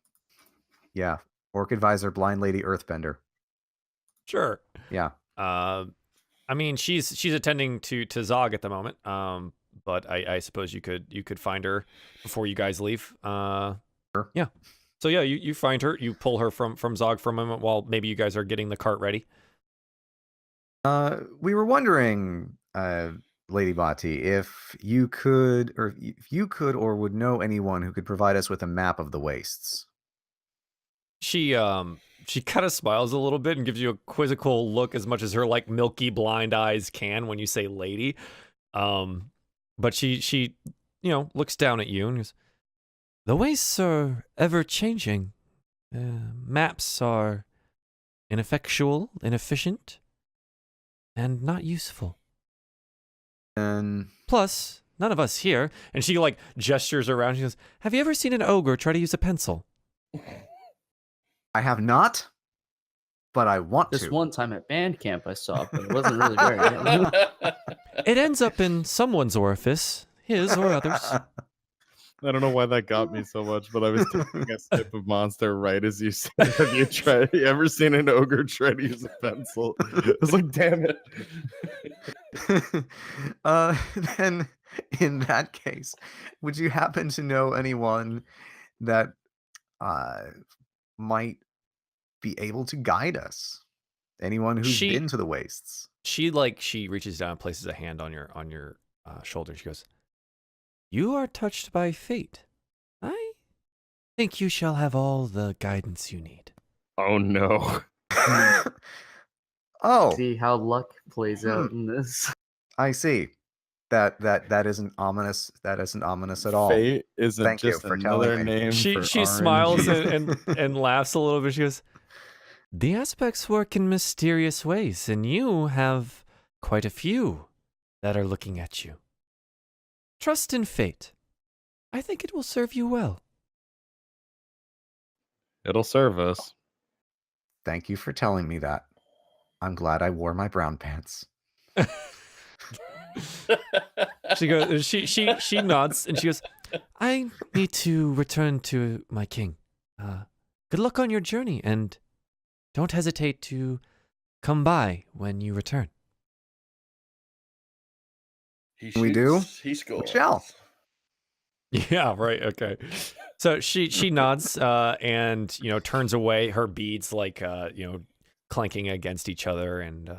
Yeah. Orc advisor, blind lady earthbender. Sure. Yeah. I mean, she's attending to Zog at the moment. But I suppose you could find her before you guys leave. Sure. Yeah. So yeah, you find her, you pull her from Zog for a moment while maybe you guys are getting the cart ready. We were wondering, Lady Bati, if you could or would know anyone who could provide us with a map of the wastes. She kind of smiles a little bit and gives you a quizzical look, as much as her like milky blind eyes can when you say lady. But she looks down at you and goes, "The wastes are ever changing. Maps are ineffectual, inefficient, and not useful. And Plus, none of us here," and she like gestures around. She goes, "Have you ever seen an ogre try to use a pencil?" I have not, but I want This to. one time at band camp I saw it, but it wasn't really very good. It ends up in someone's orifice, his or others. I don't know why that got me so much, but I was taking a sip of Monster right as you said, have you ever seen an ogre try to use a pencil? I was like, damn it. Then, in that case, would you happen to know anyone that might be able to guide us? Anyone who's been to the wastes? She reaches down and places a hand on your shoulder. She goes, "You are touched by fate. I think you shall have all the guidance you need." Oh no. Oh, See how luck plays out in this. I see. That isn't ominous. That isn't ominous at all. Fate isn't Thank you just for another telling me. name. She for smiles orange. and laughs a little bit. She goes, "The aspects work in mysterious ways, and you have quite a few that are looking at you." Trust in fate. I think it will serve you well. It'll serve us. Thank you for telling me that. I'm glad I wore my brown pants. She goes. She nods and she goes. I need to return to my king. Good luck on your journey, and don't hesitate to come by when you return. We do? He scores. We shall. Yeah. Right. Okay. So she nods and turns away. Her beads clanking against each other, and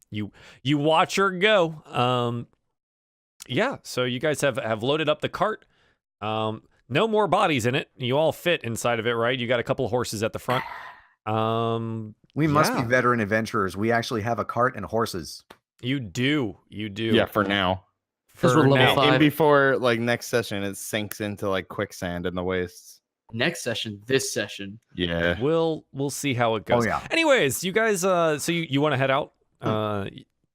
you watch her go. Yeah, so you guys have loaded up the cart. No more bodies in it. You all fit inside of it, right? You got a couple of horses at the front. We must be veteran adventurers. We actually have a cart and horses. You do. Yeah, for now. Because we're level 5. And before next session, it sinks into quicksand in the wastes. Next session, this session. Yeah. We'll see how it goes. Oh, yeah. Anyways, you guys so you want to head out?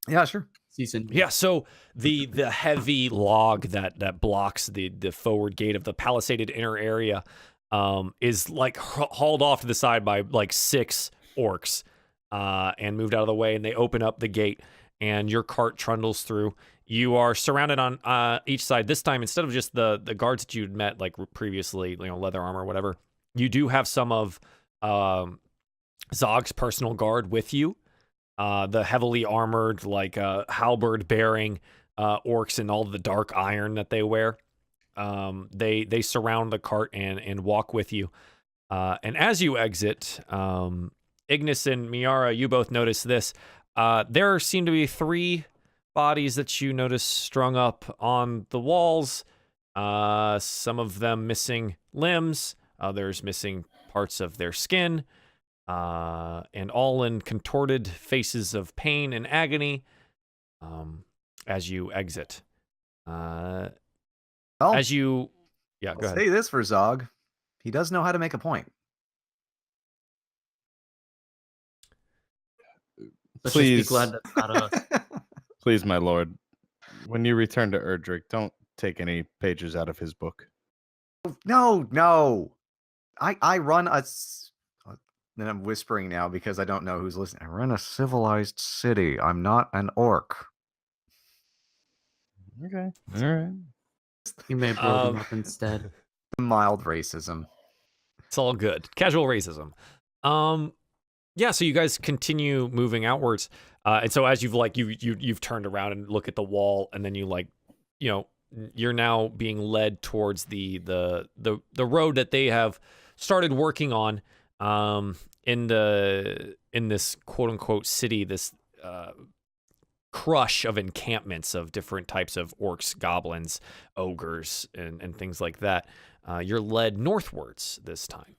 Yeah, sure. Season. Yeah, so the heavy log that blocks the forward gate of the palisaded inner area is hauled off to the side by 6 orcs and moved out of the way, and they open up the gate and your cart trundles through. You are surrounded on each side. This time, instead of just the guards that you'd met previously, leather armor or whatever, you do have some of Zog's personal guard with you. The heavily armored, halberd-bearing orcs and all the dark iron that they wear. They surround the cart and walk with you. And as you exit, Ignas and Miera, you both notice this. There seem to be 3 bodies that you notice strung up on the walls. Some of them missing limbs, others missing parts of their skin. And all in contorted faces of pain and agony as you exit. Go ahead. Say this for Zog. He does know how to make a point. Let's Please. just be glad that's not us. Please, my lord, when you return to Erdrick, don't take any pages out of his book. No. I run a... Then I'm whispering now because I don't know who's listening. I run a civilized city. I'm not an orc. Okay. All right. You may blow them up instead. Mild racism. It's all good. Casual racism. Yeah, so you guys continue moving outwards. And so as you've turned around and look at the wall, and then you're now being led towards the road that they have started working on. In this quote unquote city, this crush of encampments of different types of orcs, goblins, ogres, and things like that. You're led northwards this time.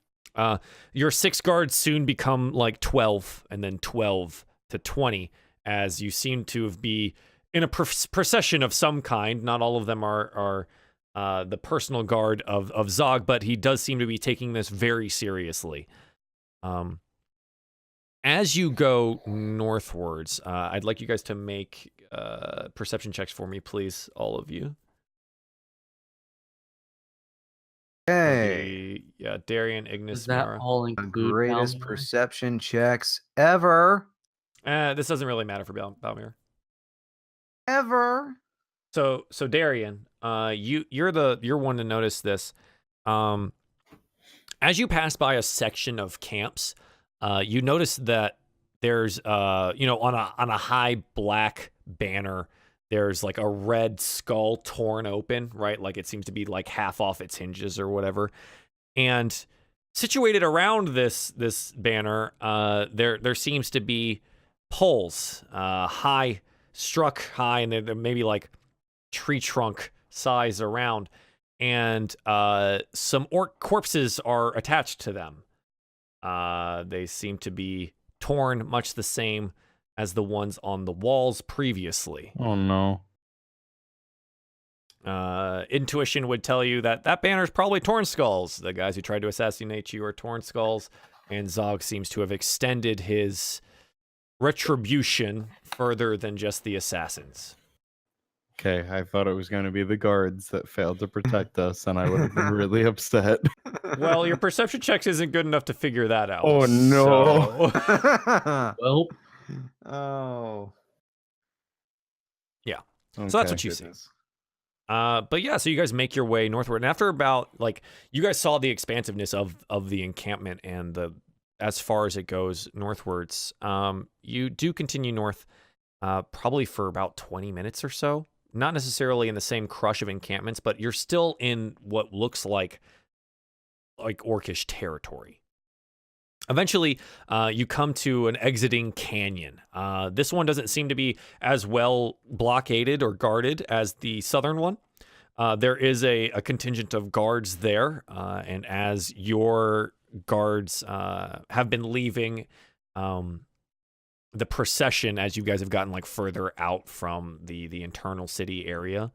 Your 6 guards soon become 12, and then 12 to 20, as you seem to be in a procession of some kind. Not all of them are the personal guard of Zog, but he does seem to be taking this very seriously. As you go northwards, I'd like you guys to make perception checks for me, please, all of you. Hey. Yeah, Darien, Ignas, Is that Miera. all The include greatest Balmor? perception checks ever. This doesn't really matter for Balmir. Ever. So Darien, you're one to notice this. As you pass by a section of camps, you notice that there's on a high black banner, there's a red skull torn open, right? It seems to be half off its hinges or whatever. And situated around this banner, there seems to be poles, struck high, and they're maybe tree trunk size around, and some orc corpses are attached to them. They seem to be torn, much the same as the ones on the walls previously. Oh no. Intuition would tell you that banner is probably Torn Skulls. The guys who tried to assassinate you are Torn Skulls, and Zog seems to have extended his retribution further than just the assassins. Okay, I thought it was going to be the guards that failed to protect us, and I would have been really upset. Well, your perception checks isn't good enough to figure that out. Oh, no. so- Well, Oh. Yeah. So that's what you see. But yeah, so you guys make your way northward, and after about you guys saw the expansiveness of the encampment and as far as it goes northwards. You do continue north, probably for about 20 minutes or so. Not necessarily in the same crush of encampments, but you're still in what looks like orcish territory. Eventually, you come to an exiting canyon. This one doesn't seem to be as well blockaded or guarded as the southern one. There is a contingent of guards there, and as your guards have been leaving the procession, as you guys have gotten further out from the internal city area,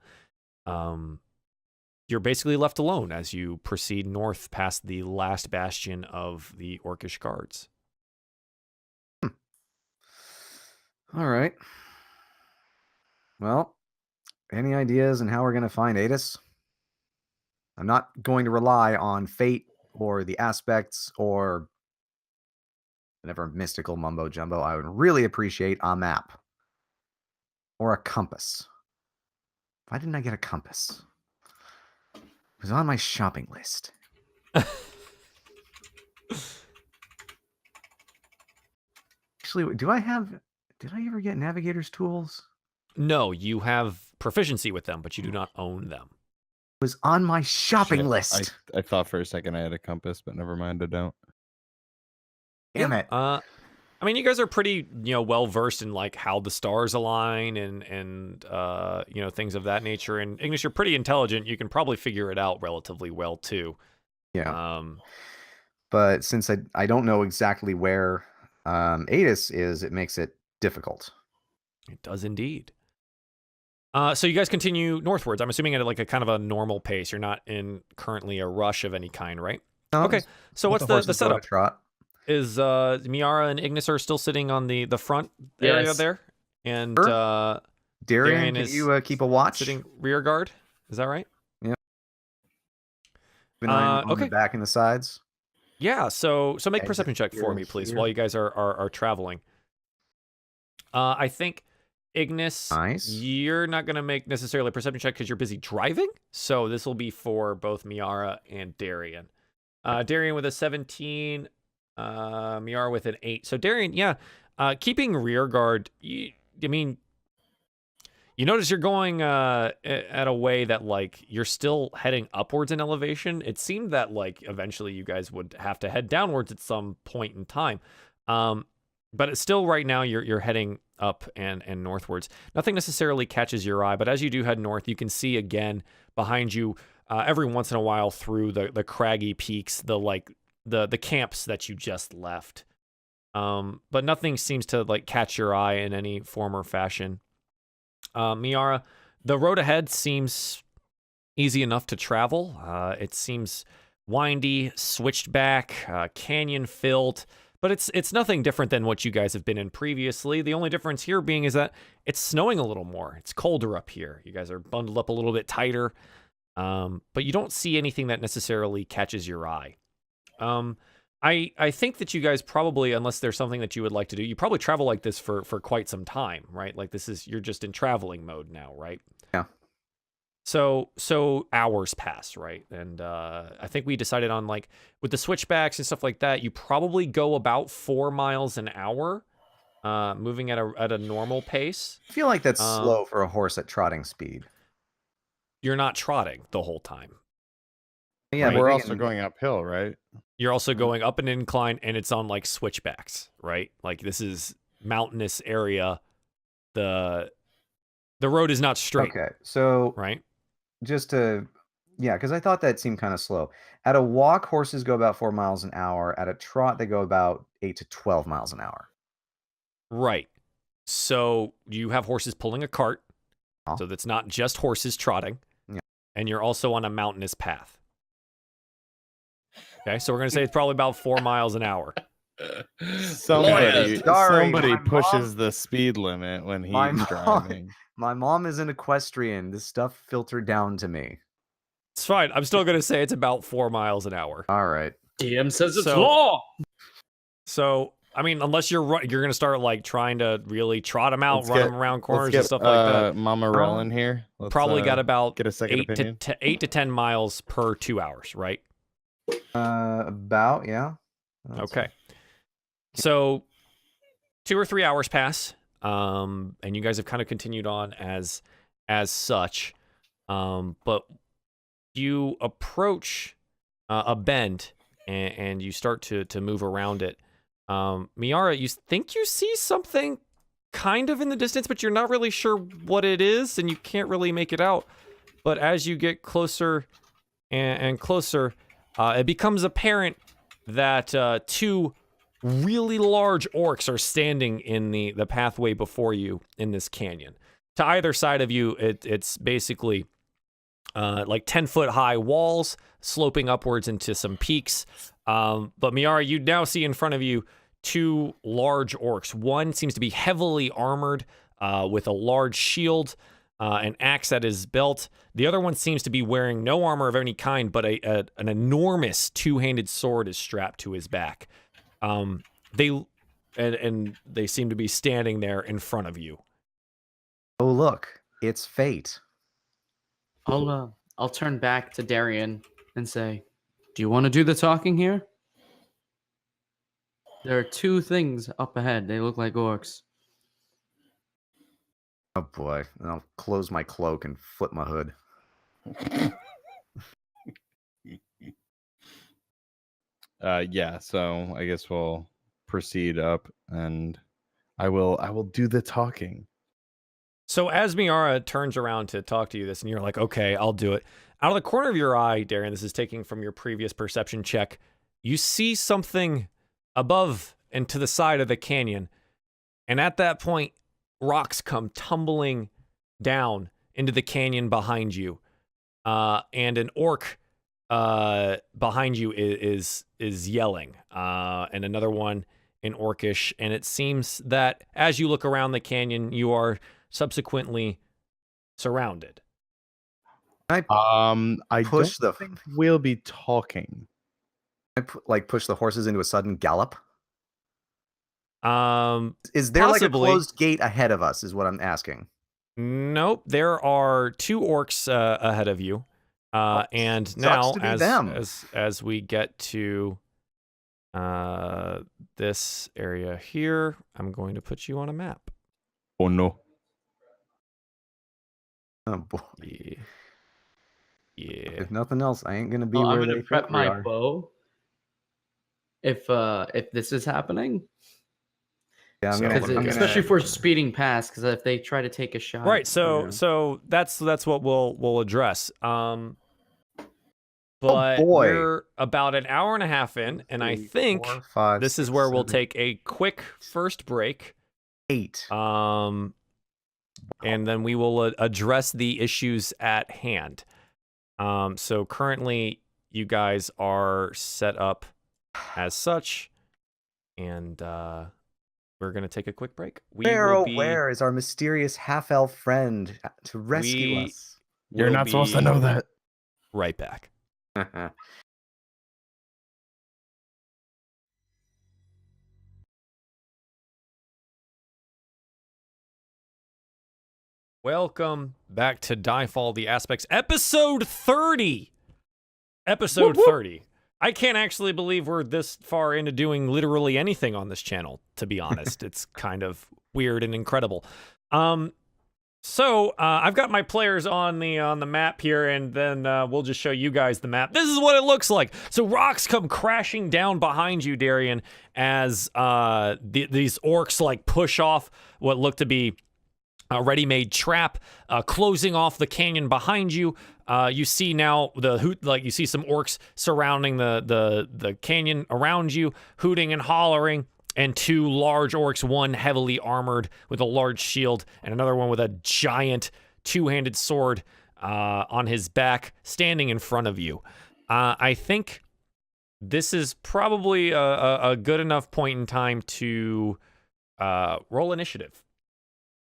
you're basically left alone as you proceed north past the last bastion of the Orcish guards. All right. Well, any ideas on how we're going to find Adis? I'm not going to rely on fate or the aspects or whatever mystical mumbo jumbo. I would really appreciate a map or a compass. Why didn't I get a compass? It was on my shopping list. Actually, did I ever get navigator's tools? No, you have proficiency with them, but you do not own them. It was on my shopping Shit, list. I thought for a second I had a compass, but never mind, I don't. Damn it. I mean, you guys are pretty, well versed in how the stars align and things of that nature. And Ignis, you're pretty intelligent. You can probably figure it out relatively well too. Yeah. But since I don't know exactly where Adis is, it makes it difficult. It does indeed. So you guys continue northwards. I'm assuming at a kind of a normal pace. You're not in currently a rush of any kind, right? No, Okay. So what's the horses go to setup? trot. Is Miera and Ignis are still sitting on the front area Yes. there, and Sure. Darien, can is you keep a watch? sitting rear guard? Is that right? Keep an eye on okay. the back and the sides. Yeah. So make Exit perception check here for and me, please, here. while you guys are traveling. I think Ignis, Nice. you're not gonna make necessarily a perception check because you're busy driving. So this will be for both Miera and Darien. Darien with a 17. Miara with an 8. So Darien, yeah, keeping rear guard. You notice you're going at a way that you're still heading upwards in elevation. It seemed that eventually you guys would have to head downwards at some point in time. But it's still right now you're heading up and northwards. Nothing necessarily catches your eye, but as you do head north, you can see again behind you every once in a while through the craggy peaks, the camps that you just left. But nothing seems to catch your eye in any form or fashion. Miara, the road ahead seems easy enough to travel. It seems windy, switched back, canyon filled, but it's nothing different than what you guys have been in previously. The only difference here being is that it's snowing a little more. It's colder up here. You guys are bundled up a little bit tighter. But you don't see anything that necessarily catches your eye. I think that you guys probably, unless there's something that you would like to do, you probably travel like this for quite some time, right? You're just in traveling mode now, right? Yeah. So hours pass, right? And I think we decided on with the switchbacks and stuff like that, you probably go about 4 miles an hour, moving at a normal pace. I feel like that's slow for a horse at trotting speed. You're not trotting the whole time. Yeah, Right. but We're also going uphill, right? You're also going up an incline, and it's on switchbacks, right? This is mountainous area. The road is not straight. Okay, so Right? because I thought that seemed kind of slow. At a walk, horses go about 4 miles an hour. At a trot, they go about 8 to 12 miles an hour. Right. So you have horses pulling a cart. Oh. So that's not just horses trotting. Yeah. And you're also on a mountainous path. Okay, so we're going to say it's probably about 4 miles an hour. Somebody, Sorry, somebody my pushes mom- the speed limit when he's My mom- driving. My mom is an equestrian. This stuff filtered down to me. It's fine. I'm still gonna say it's about 4 miles an hour. All right. DM says it's So- law. So, I mean, unless you're gonna start like trying to really trot them out, Let's run get- them around Let's corners get and stuff like that. Mama Rellin here. Let's, Probably got about get a second 8 opinion. to 8 to 10 miles per 2 hours, right? About, yeah. That's Okay. So 2 or 3 hours pass, and you guys have kind of continued on as such, but you approach a bend and you start to move around it. Miera, you think you see something kind of in the distance, but you're not really sure what it is, and you can't really make it out. But as you get closer and closer, it becomes apparent that 2 really large orcs are standing in the pathway before you in this canyon. To either side of you, it's basically like 10-foot high walls sloping upwards into some peaks. But Miera, you now see in front of you 2 large orcs. One seems to be heavily armored with a large shield, an axe at his belt. The other one seems to be wearing no armor of any kind, but an enormous 2-handed sword is strapped to his back. They seem to be standing there in front of you. Oh, look, it's fate. I'll turn back to Darien and say, "Do you want to do the talking here? There are 2 things up ahead. They look like orcs." Oh boy, and I'll close my cloak and flip my hood. Yeah, so I guess we'll proceed up, and I will do the talking. So as Miera turns around to talk to you this, and you're like, okay, I'll do it. Out of the corner of your eye, Darien, this is taking from your previous perception check, you see something above and to the side of the canyon. And at that point, rocks come tumbling down into the canyon behind you. And an orc behind you is yelling. And another one in Orcish. And it seems that as you look around the canyon, you are subsequently surrounded. I Push don't think we'll be talking. push the horses into a sudden gallop. Is there Possibly. like a closed gate ahead of us? Is what I'm asking. Nope, there are 2 orcs ahead of you. And now to be them. as we get to this area here, I'm going to put you on a map. Oh no. Oh boy. Yeah. If nothing else, I ain't gonna be I'm where gonna they prep think we my are. bow. If this is happening, Yeah, I'm So- gonna, because I'm gonna- especially if we're speeding past, because if they try to take a shot, Right, you know. so that's what we'll address. But boy. we're about an hour and a half in, and I 3, think 4, 5, this is 6, where we'll 7, take a quick first break. 8. And then we will address the issues at hand. So currently, you guys are set up as such, and we're gonna take a quick break. Where is our mysterious half-elf friend to rescue We- us? You're not supposed to know that. Right back. Welcome back to DieFall The Aspects, episode 30. Episode 30. I can't actually believe we're this far into doing literally anything on this channel, to be honest. It's kind of weird and incredible. So I've got my players on the map here, and then we'll just show you guys the map. This is what it looks like. So rocks come crashing down behind you, Darien, as these orcs like push off what look to be a ready-made trap, closing off the canyon behind you. You see now you see some orcs surrounding the canyon around you, hooting and hollering, and 2 large orcs, one heavily armored with a large shield, and another one with a giant 2-handed sword on his back, standing in front of you. I think this is probably a good enough point in time to roll initiative.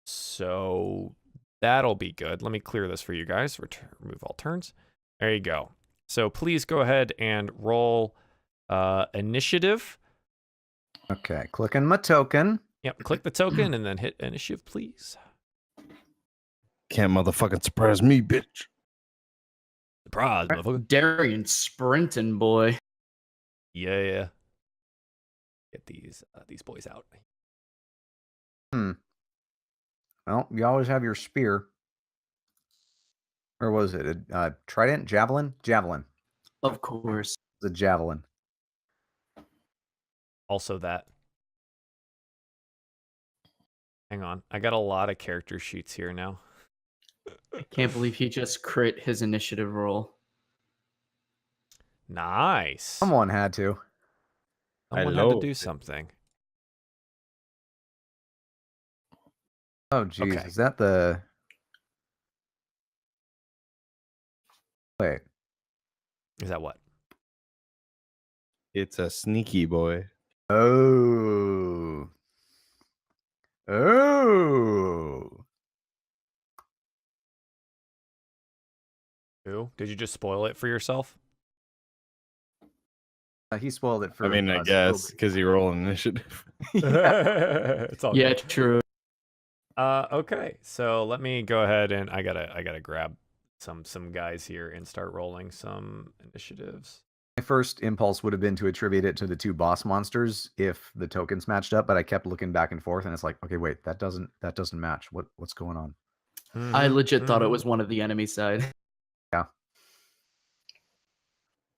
So that'll be good. Let me clear this for you guys. Remove all turns. There you go. So please go ahead and roll initiative. Okay, clicking my token. Yep, click the token and then hit initiative, please. Can't motherfucking surprise me, bitch. Surprise, motherfucker. Darien sprinting, boy. Yeah. Get these boys out. Well, you always have your spear. Or was it a trident? Javelin? Javelin. Of course. It's a javelin. Also that. Hang on. I got a lot of character sheets here now. I can't believe he just crit his initiative roll. Nice. Someone had to. Someone had to do something. Oh, geez. Okay. Is that the... Wait. Is that what? It's a sneaky boy. Oh. Oh. Who? Did you just spoil it for yourself? He spoiled it for I mean, I guess because he rolled initiative. It's all Yeah, good. true. Okay, so let me go ahead and I gotta grab some guys here and start rolling some initiatives. My first impulse would have been to attribute it to the two boss monsters if the tokens matched up, but I kept looking back and forth, and it's like, okay, wait, that doesn't match. What's going on? I legit thought it was one of the enemy side. Yeah.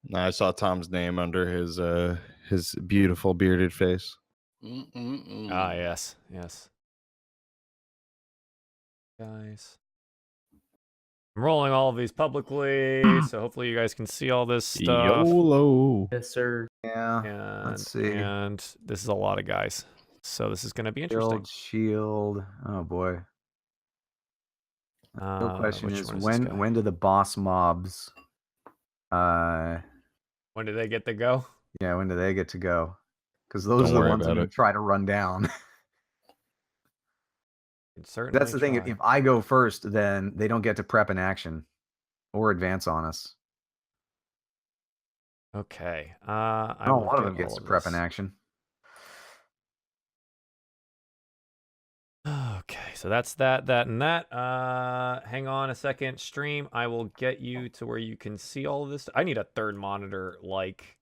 No, I saw Tom's name under his beautiful bearded face. Ah, yes. Guys. I'm rolling all of these publicly, so hopefully you guys can see all this stuff. YOLO. Yes, sir. Yeah. And, Let's see. And this is a lot of guys. So this is going to be interesting. Shield. Oh, boy. The real question which is, one this guy? when do the boss mobs... When do they get to go? Yeah, when do they get to go? Because those Don't are the worry ones I'm about going to it. try to run down. Certainly That's the thing. try. If I go first, then they don't get to prep an action or advance on us. Okay. One of them gets to prep an action. Okay, so that's that, and that. Hang on a second, stream. I will get you to where you can see all of this. I need a third monitor, like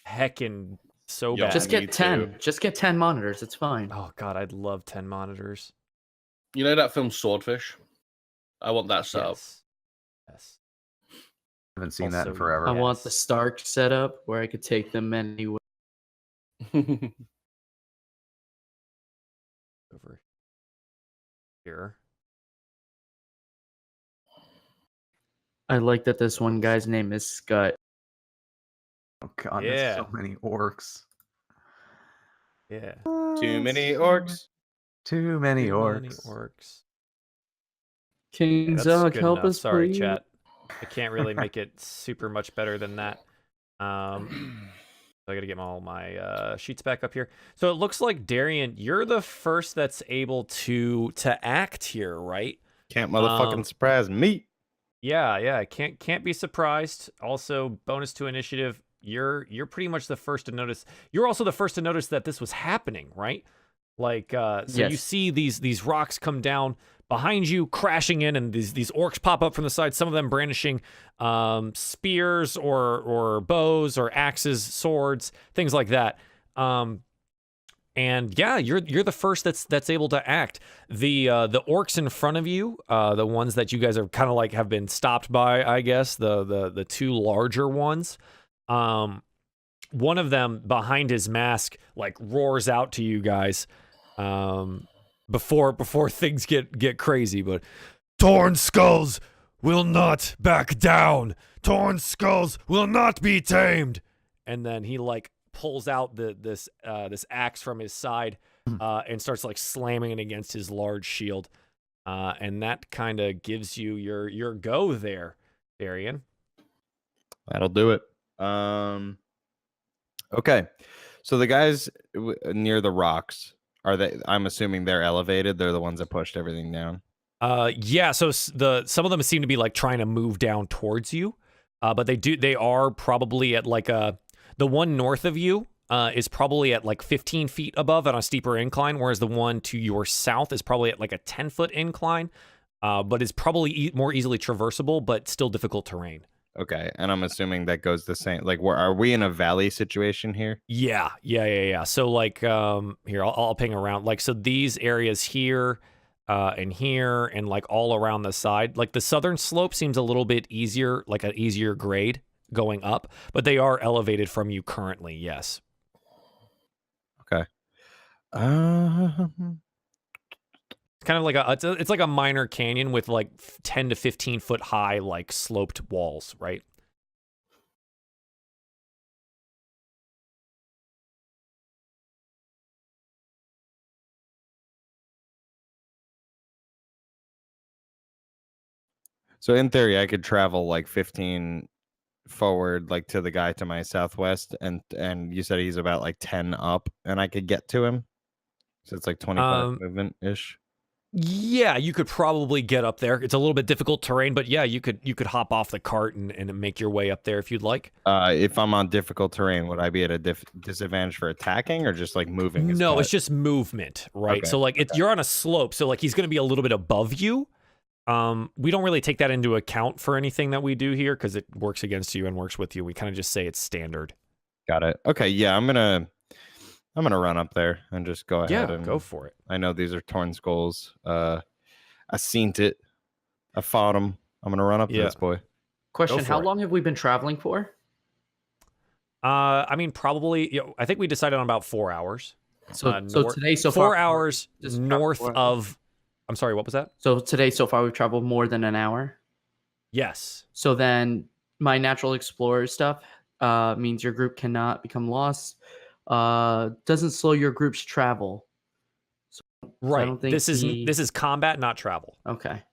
heckin' so bad. Just get 10. Just get 10 monitors. It's fine. Oh god, I'd love 10 monitors. You know that film Swordfish? I want that set up. Yes. I haven't seen that in Also, forever. I want the Stark setup where I could take them anywhere. Over here. I like that this one guy's name is Scott. Oh god, Yeah. there's so many orcs. Yeah. Too many orcs. Too many Too many orcs. orcs. King That's Zog, good help enough. us, Sorry, please. chat. I can't really make it super much better than that. I gotta get all my sheets back up here. So it looks like Darien, you're the first that's able to act here, right? Can't motherfucking surprise me. Yeah. Can't be surprised. Also, bonus to initiative. You're pretty much the first to notice. You're also the first to notice that this was happening, right? Like, so Yes. you see these rocks come down behind you, crashing in, and these orcs pop up from the side. Some of them brandishing spears or bows or axes, swords, things like that. And yeah, you're the first that's able to act. The orcs in front of you, the ones that you guys are kind of like have been stopped by, I guess, the two larger ones. One of them behind his mask like roars out to you guys before things get crazy, but Torn Skulls will not back down. Torn Skulls will not be tamed. And then he like pulls out this axe from his side and starts like slamming it against his large shield. And that kind of gives you your go there, Darien. That'll do it. Okay, so the guys near the rocks, are they? I'm assuming they're elevated. They're the ones that pushed everything down. Yeah. So some of them seem to be like trying to move down towards you, but they are probably at like the one north of you is probably at like 15 feet above on a steeper incline, whereas the one to your south is probably at like a 10-foot incline, but is probably more easily traversable, but still difficult terrain. Okay, and I'm assuming that goes the same. Like, where are we in a valley situation here? Yeah. So like, here I'll ping around. Like, so these areas here, and like all around the side, like the southern slope seems a little bit easier, like an easier grade going up, but they are elevated from you currently. Yes. Okay. Kind of like it's like a minor canyon with like 10 to 15 foot high, like sloped walls, right? So in theory, I could travel like 15 forward, like to the guy to my southwest, and you said he's about like 10 up, and I could get to him. So it's like 25 movement ish. Yeah, you could probably get up there. It's a little bit difficult terrain, but yeah, you could hop off the cart and make your way up there if you'd like. If I'm on difficult terrain, would I be at a disadvantage for attacking or just like moving? No, it's just movement, right? Okay, So like you're on a slope, so like he's going to be a little bit above you. We don't really take that into account for anything that we do here because it works against you and works with you. We kind of just say it's standard. Got it. Okay, yeah, I'm gonna run up there and just go ahead and go for it. I know these are torn skulls. I seen it. I fought them. I'm gonna run up to this boy. Question: how long have we been traveling for? I mean, probably. I think we decided on about 4 hours. So today, so 4 far, hours north of. I'm sorry, what was that? So today, so far, we've traveled more than an hour. Yes. So then, my natural explorer stuff means your group cannot become lost. Doesn't slow your group's travel. So right. I don't think this is combat, not travel. Okay.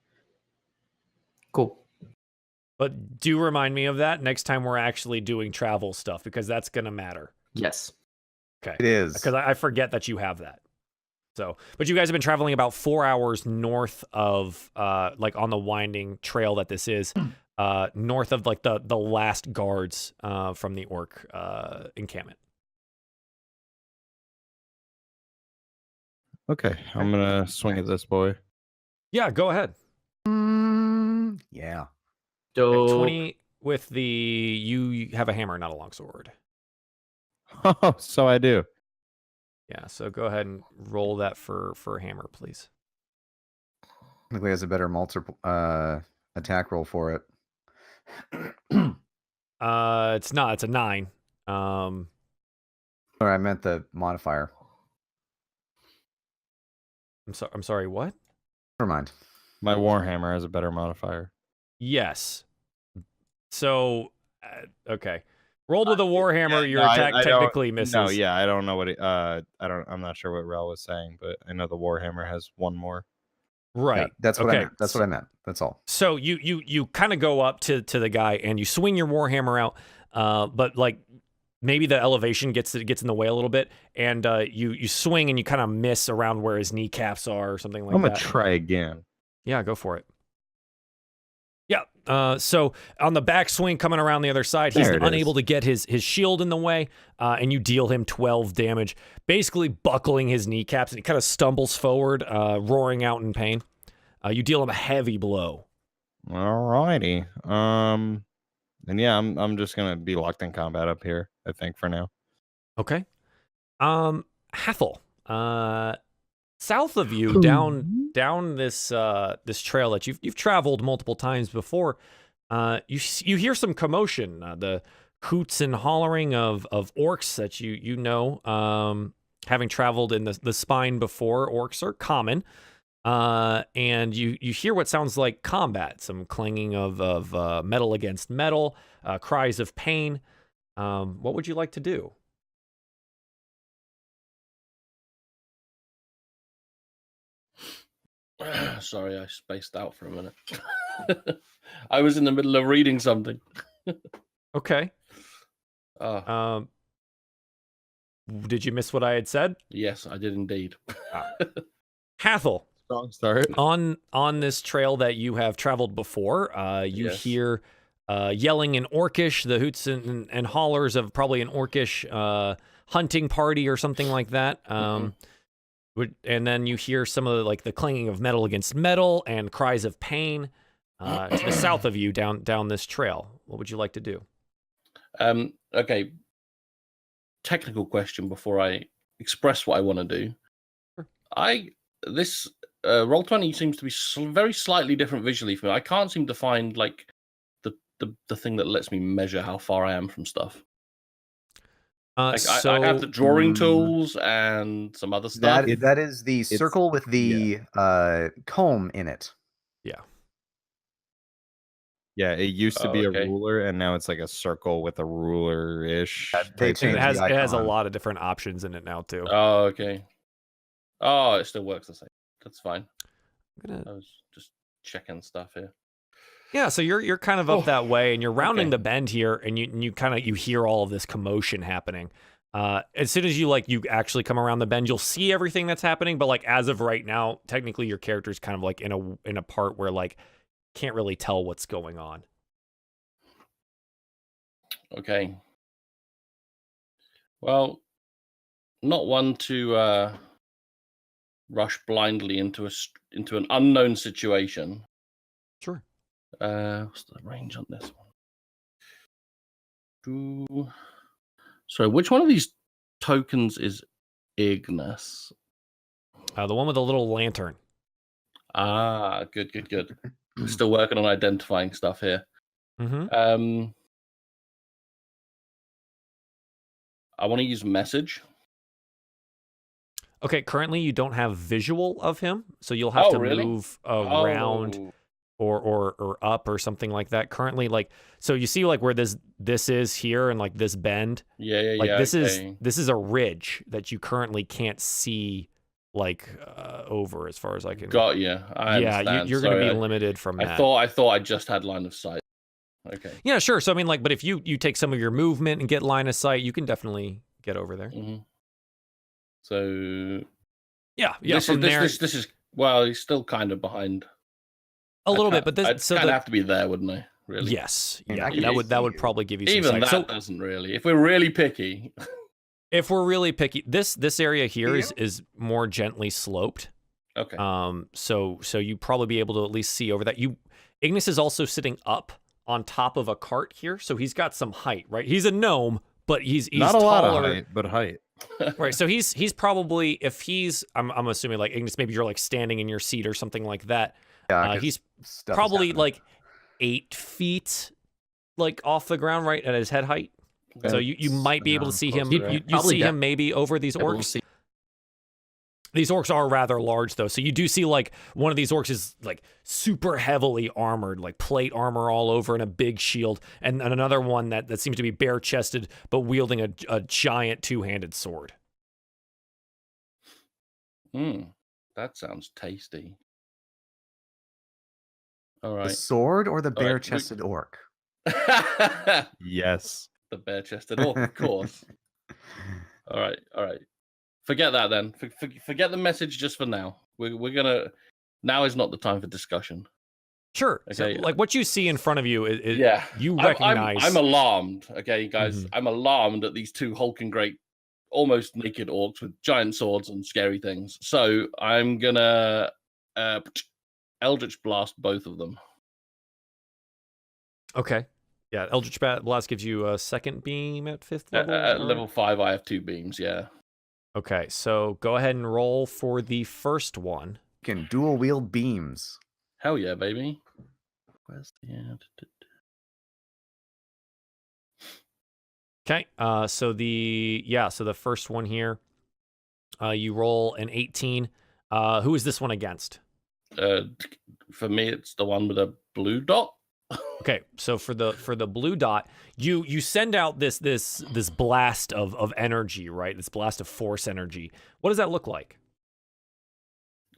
Cool. But do remind me of that next time we're actually doing travel stuff because that's gonna matter. Yes. Okay. It is. Because I forget that you have that. So, but you guys have been traveling about 4 hours north of, like on the winding trail that this is, north of like the last guards from the orc encampment. Okay, I'm gonna swing at this boy. Yeah, go ahead. Yeah. So 20 with the you have a hammer, not a longsword. Oh, so I do. Yeah, so go ahead and roll that for a hammer, please. Technically has a better multiple attack roll for it. It's not. It's a 9. Or I meant the modifier. I'm sorry. What? Never mind. My warhammer has a better modifier. Yes. So, okay. Rolled with a warhammer, your attack technically misses. No, yeah, I don't know what I'm not sure what Rel was saying, but I know the warhammer has one more. Right. Yeah, that's what I meant. That's what I meant. That's all. So you kind of go up to the guy and you swing your warhammer out, but like maybe the elevation gets in the way a little bit, and you swing and you kind of miss around where his kneecaps are or something like that. I'm gonna try again. Yeah, go for it. Yeah. So on the backswing coming around the other side, he's unable to get his shield in the way, and you deal him 12 damage, basically buckling his kneecaps, and he kind of stumbles forward, roaring out in pain. You deal him a heavy blow. Alrighty. And yeah, I'm just gonna be locked in combat up here, I think, for now. Okay. Hathol. South of you, down this trail that you've traveled multiple times before, you hear some commotion. The hoots and hollering of orcs that you know, having traveled in the spine before. Orcs are common, and you hear what sounds like combat. Some clanging of metal against metal, cries of pain. What would you like to do? Sorry, I spaced out for a minute. I was in the middle of reading something. Okay. Did you miss what I had said? Yes, I did indeed. Hathol, Strong start. on this trail that you have traveled before, you Yes. hear yelling in Orcish, the hoots and hollers of probably an Orcish hunting party or something like that. And then you hear some of the clanging of metal against metal and cries of pain to the south of you down this trail. What would you like to do? Okay. Technical question before I express what I want to do. Sure. This Roll20 seems to be very slightly different visually for me. I can't seem to find like the thing that lets me measure how far I am from stuff. I have the drawing tools and some other stuff. That is the circle with the comb in it. Yeah, it used to be a ruler, and now it's like a circle with a ruler-ish. It has a lot of different options in it now too. Oh, okay. Oh, it still works the same. That's fine. I was just checking stuff here. Yeah, so you're kind of up that way, and you're rounding the bend here, and you hear all of this commotion happening. As soon as you actually come around the bend, you'll see everything that's happening. But like as of right now, technically your character's kind of like in a part where like can't really tell what's going on. Okay. Well, not one to rush blindly into an unknown situation. Sure. What's the range on this one? So, which one of these tokens is Ignas? The one with the little lantern. Ah, good. We're still working on identifying stuff here. Mm-hmm. I want to use message. Okay, currently you don't have visual of him, so you'll have to move around or up or something like that. Currently, so you see where this is here and like this bend. Yeah. This is a ridge that you currently can't see over as far as I can. Got you. You're going to be limited from that. I thought I just had line of sight. Okay. Yeah, sure. So I mean, but if you take some of your movement and get line of sight, you can definitely get over there. Mm-hmm. So yeah. This is well, he's still kind of behind a little bit, but I'd kind of have to be there, wouldn't I? Really? Yes. Yeah. That would probably give you some even sight. That doesn't really. If we're really picky. If we're really picky, this area here is more gently sloped. Okay. So you probably be able to at least see over that. Ignis is also sitting up on top of a cart here, so he's got some height, right? He's a gnome, but he's not a taller. lot of height, but height. Right. So he's probably, if he's, I'm assuming like Ignis, maybe you're like standing in your seat or something like that. Yeah. He's probably like 8 feet off the ground, right at his head height. Okay. So you might be able to see him. You see him maybe over these orcs. These orcs are rather large, though. So you do see one of these orcs is super heavily armored, plate armor all over and a big shield, and another one that seems to be bare chested but wielding a giant 2-handed sword. That sounds tasty. All right. The sword or the bare chested orc? Yes. The bare-chested orc, of course. All right. Forget that then. Forget the message just for now. We're gonna. Now is not the time for discussion. Sure. Okay. So, what you see in front of you is you recognize. I'm alarmed. Okay, guys. Mm-hmm. I'm alarmed at these 2 hulking great, almost naked orcs with giant swords and scary things. So I'm gonna Eldritch Blast both of them. Okay. Yeah, Eldritch Blast gives you a second beam at 5th level. At level 5, I have 2 beams, yeah. Okay, so go ahead and roll for the first one. You can dual wield beams. Hell yeah, baby. Where's the... Okay, so the first one here, you roll an 18. Who is this one against? For me, it's the one with a blue dot. Okay, so for the blue dot, you send out this blast of energy, right? This blast of force energy. What does that look like?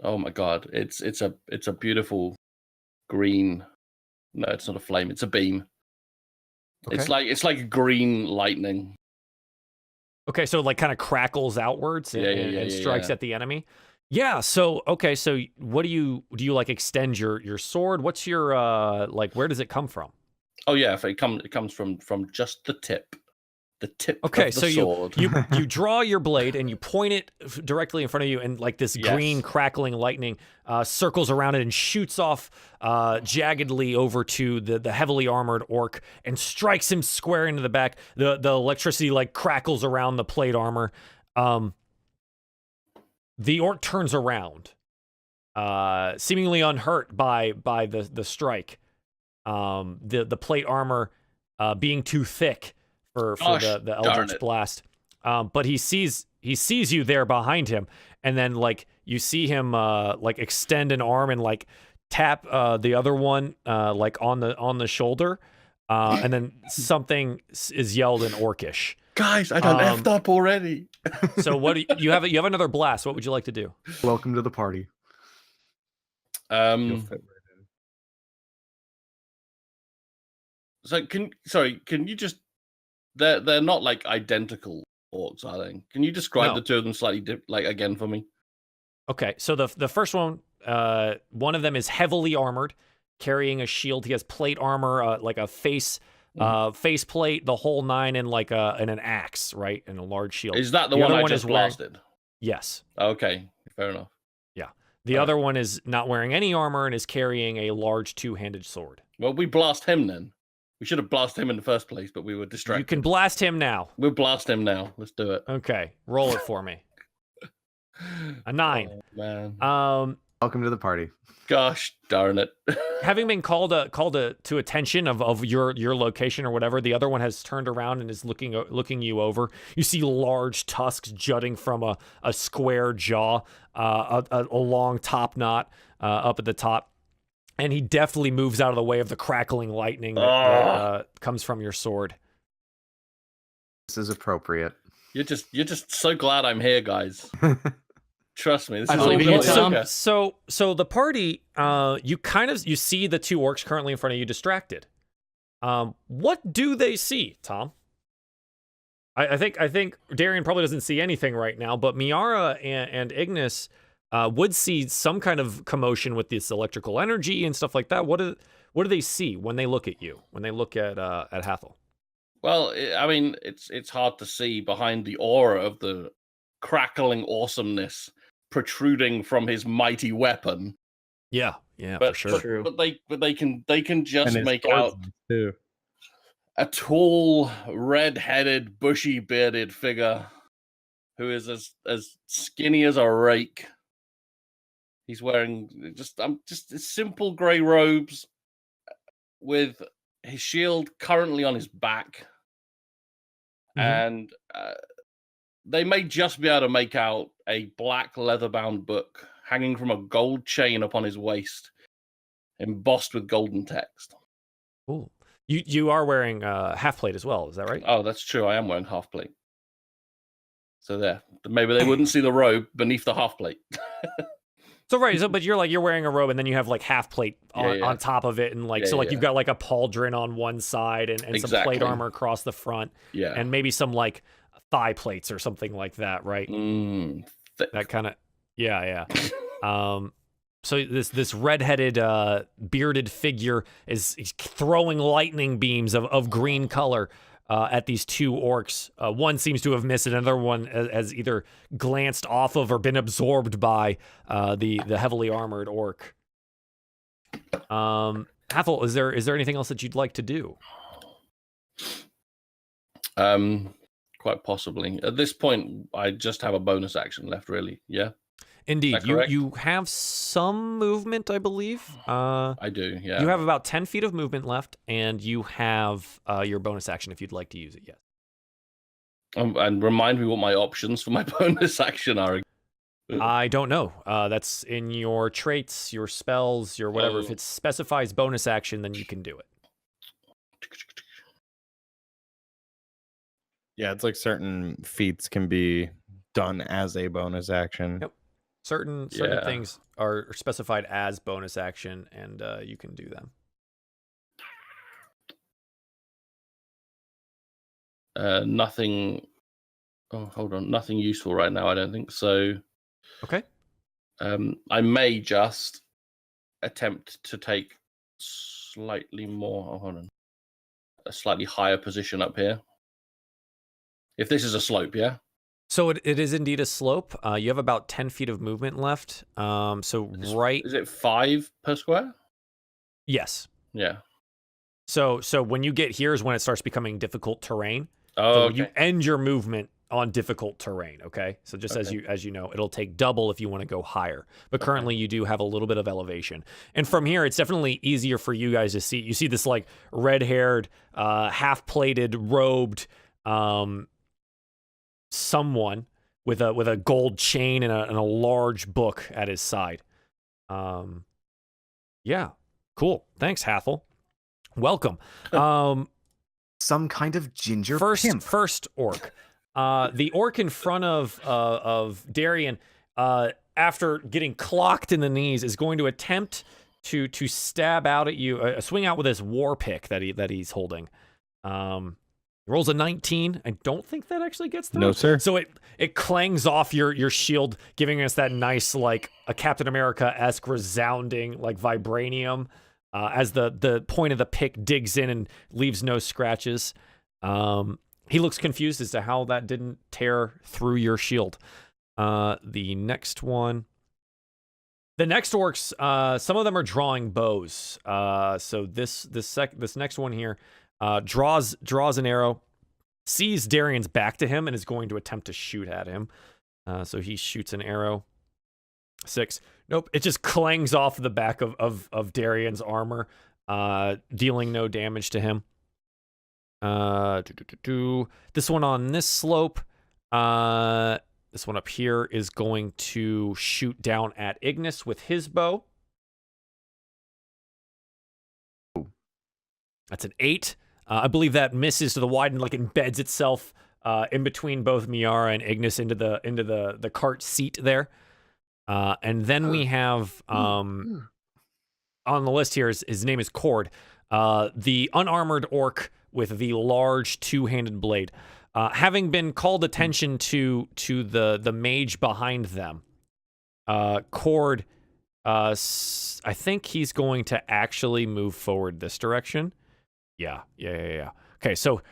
Oh my god, it's a beautiful green. No, it's not a flame. It's a beam. Okay. It's like green lightning. Okay, so like kind of crackles outwards and strikes at the enemy. Yeah. So okay. So what do you like extend your sword? What's your like? Where does it come from? Oh yeah, it comes from just the tip. The tip okay, of the so sword. you draw your blade and you point it directly in front of you, and like this green crackling lightning circles around it and shoots off jaggedly over to the heavily armored orc and strikes him square into the back. The electricity like crackles around the plate armor. The orc turns around, seemingly unhurt by the strike. The plate armor being too thick for the Eldritch Blast. But he sees you there behind him, and then like you see him like extend an arm and like tap the other one like on the shoulder, and then something is yelled in Orcish. Guys, I done effed up already. So what do you have another blast? What would you like to do? Welcome to the party. So can you just they're not like identical orcs, are they? Can you describe the two of them slightly like again for me? Okay, so the first one of them is heavily armored, carrying a shield. He has plate armor, like a face plate, the whole nine, and like and an axe, right, and a large shield. Is that the one I just blasted? Yes. Okay, fair enough. Yeah. The other one is not wearing any armor and is carrying a large two-handed sword. Well, we blast him then. We should have blasted him in the first place, but we were distracted. You can blast him now. We'll blast him now. Let's do it. Okay, roll it for me. A 9. Oh, man. Welcome to the party. Gosh darn it. Having been called to attention of your location or whatever, the other one has turned around and is looking you over. You see large tusks jutting from a square jaw, a long top knot up at the top. And he definitely moves out of the way of the crackling lightning that comes from your sword. This is appropriate. You're just so glad I'm here, guys. Trust me. This is believe all you, Tom. okay. So the party, you see the two orcs currently in front of you distracted. What do they see, Tom? I think Darien probably doesn't see anything right now, but Miera and Ignas would see some kind of commotion with this electrical energy and stuff like that. What do they see when they look at you? When they look at Hathol? Well, I mean, it's hard to see behind the aura of the crackling awesomeness protruding from his mighty weapon. Yeah, for sure. But they can just make out too. A tall, red-headed, bushy-bearded figure who is as skinny as a rake. He's wearing just simple grey robes with his shield currently on his back. And they may just be able to make out a black leather-bound book hanging from a gold chain upon his waist, embossed with golden text. Ooh. You are wearing half plate as well, is that right? Oh, that's true. I am wearing half plate. So there, maybe they wouldn't see the robe beneath the half plate. But you're wearing a robe and then you have like half plate on top of it, and like you've got like a pauldron on one side and some plate armor across the front, and maybe some like thigh plates or something like that, right? That kind of so this red-headed bearded figure is throwing lightning beams of green color at these two orcs. One seems to have missed it. Another one has either glanced off of or been absorbed by the heavily armored orc. Hathol, is there anything else that you'd like to do? Quite possibly. At this point, I just have a bonus action left, really. Yeah. Indeed. You have some movement, I believe. I do, yeah. You have about 10 feet of movement left, and you have your bonus action if you'd like to use it yet. And remind me what my options for my bonus action are. I don't know. That's in your traits, your spells, your whatever. If it specifies bonus action, then you can do it. Yeah, it's like certain feats can be done as a bonus action. Yep. Certain things are specified as bonus action, and you can do them. Nothing Oh, hold on. Nothing useful right now, I don't think. So, Okay. I may just attempt to take slightly more. Oh, hold on. A slightly higher position up here. If this is a slope, yeah? So it is indeed a slope. You have about 10 feet of movement left. Is it 5 per square? Yes. Yeah. So when you get here is when it starts becoming difficult terrain. Oh, so okay. you end your movement on difficult terrain, okay? So just Okay. as you know, it'll take double if you want to go higher. But currently you do have a little bit of elevation. And from here, it's definitely easier for you guys to see. You see this like red-haired, half-plated, robed someone with a gold chain and a large book at his side. Yeah. Cool. Thanks, Hathol. Welcome. Some kind of ginger pimp. First orc. The orc in front of Darien, after getting clocked in the knees, is going to attempt to stab out at you, swing out with his war pick that he's holding. He rolls a 19. I don't think that actually gets through. No, sir. So it clangs off your shield, giving us that nice like a Captain America-esque resounding like vibranium. As the point of the pick digs in and leaves no scratches. He looks confused as to how that didn't tear through your shield. The next orcs, some of them are drawing bows. So this next one here draws an arrow, sees Darien's back to him, and is going to attempt to shoot at him. So he shoots an arrow. 6. Nope, it just clangs off the back of Darien's armor, dealing no damage to him. This one on this slope, this one up here is going to shoot down at Ignis with his bow. That's an 8. I believe that misses to the wide and like embeds itself in between both Miera and Ignis into the cart seat there. And then we have on the list here, his name is Cord, the unarmored orc with the large two-handed blade. Having been called attention to the mage behind them, Cord, I think he's going to actually move forward this direction. Yeah. Okay, so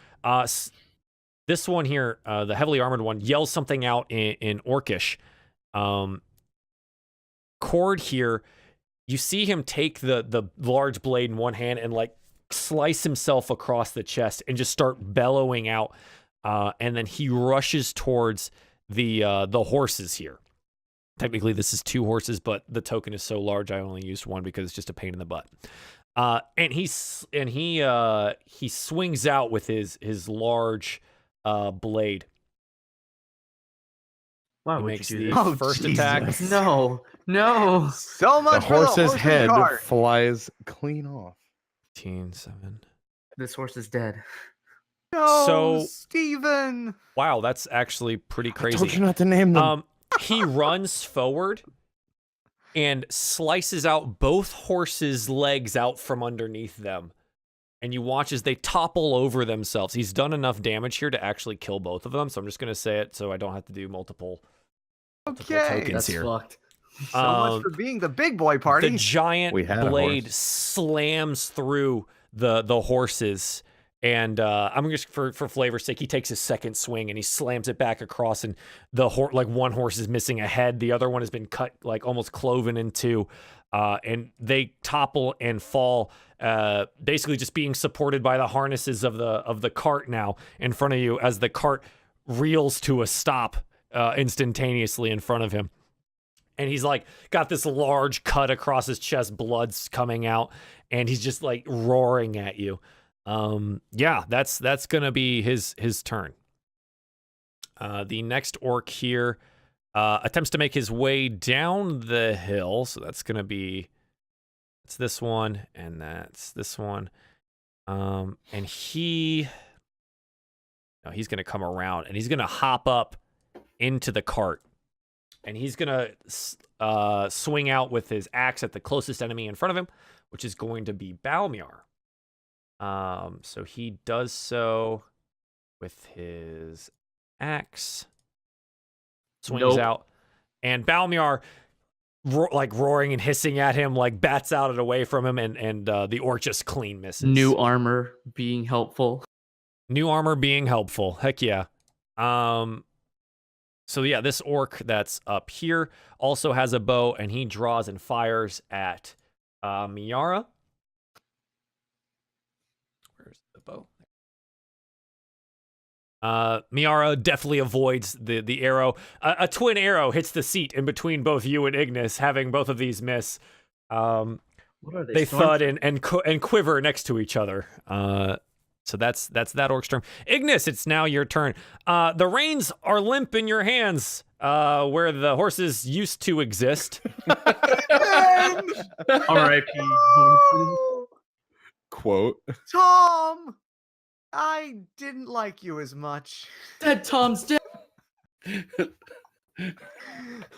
this one here, the heavily armored one, yells something out in Orcish. Cord here, you see him take the large blade in one hand and like slice himself across the chest and just start bellowing out, and then he rushes towards the horses here. Technically this is 2 horses, but the token is so large I only used 1 because it's just a pain in the butt. And he swings out with his large blade. Why He would makes you the do this? first Jesus. attack. No. So The much for the horse's head cart. flies clean off. 7. This horse is dead. No, So- Steven. Wow, that's actually pretty I told you crazy. not to name them. He runs forward and slices out both horses' legs out from underneath them. And you watch as they topple over themselves. He's done enough damage here to actually kill both of them, so I'm just going to say it so I don't have to do multiple Okay. tokens That's here. fucked. So much for being the big boy party. The giant We had a blade horse. slams through the horses, and I'm just for flavor's sake, he takes his second swing and he slams it back across, and like one horse is missing a head, the other one has been cut like almost cloven in 2, and they topple and fall, basically just being supported by the harnesses of the cart now in front of you as the cart reels to a stop instantaneously in front of him. And he's like got this large cut across his chest, blood's coming out, and he's just like roaring at you. Yeah, that's gonna be his turn. The next orc here attempts to make his way down the hill, so that's gonna be this one and that's this one. And he's gonna come around and he's gonna hop up into the cart. And he's going to swing out with his axe at the closest enemy in front of him, which is going to be Balmiar. So he does so with his axe. swings out, and Balmiar, roaring and hissing at him, like bats out it away from him, and the orc just clean misses. New armor being helpful. New armor being helpful. Heck yeah. So yeah, this orc that's up here also has a bow, and he draws and fires at Miera. Where's the bow? Miera definitely avoids the arrow. A twin arrow hits the seat in between both you and Ignis, having both of these miss. What are they thud and quiver next to each other. So that's that orc's turn. Ignis, it's now your turn. The reins are limp in your hands, where the horses used to exist. R.I.P. Quote. Tom, I didn't like you as much. Dead Tom's dead.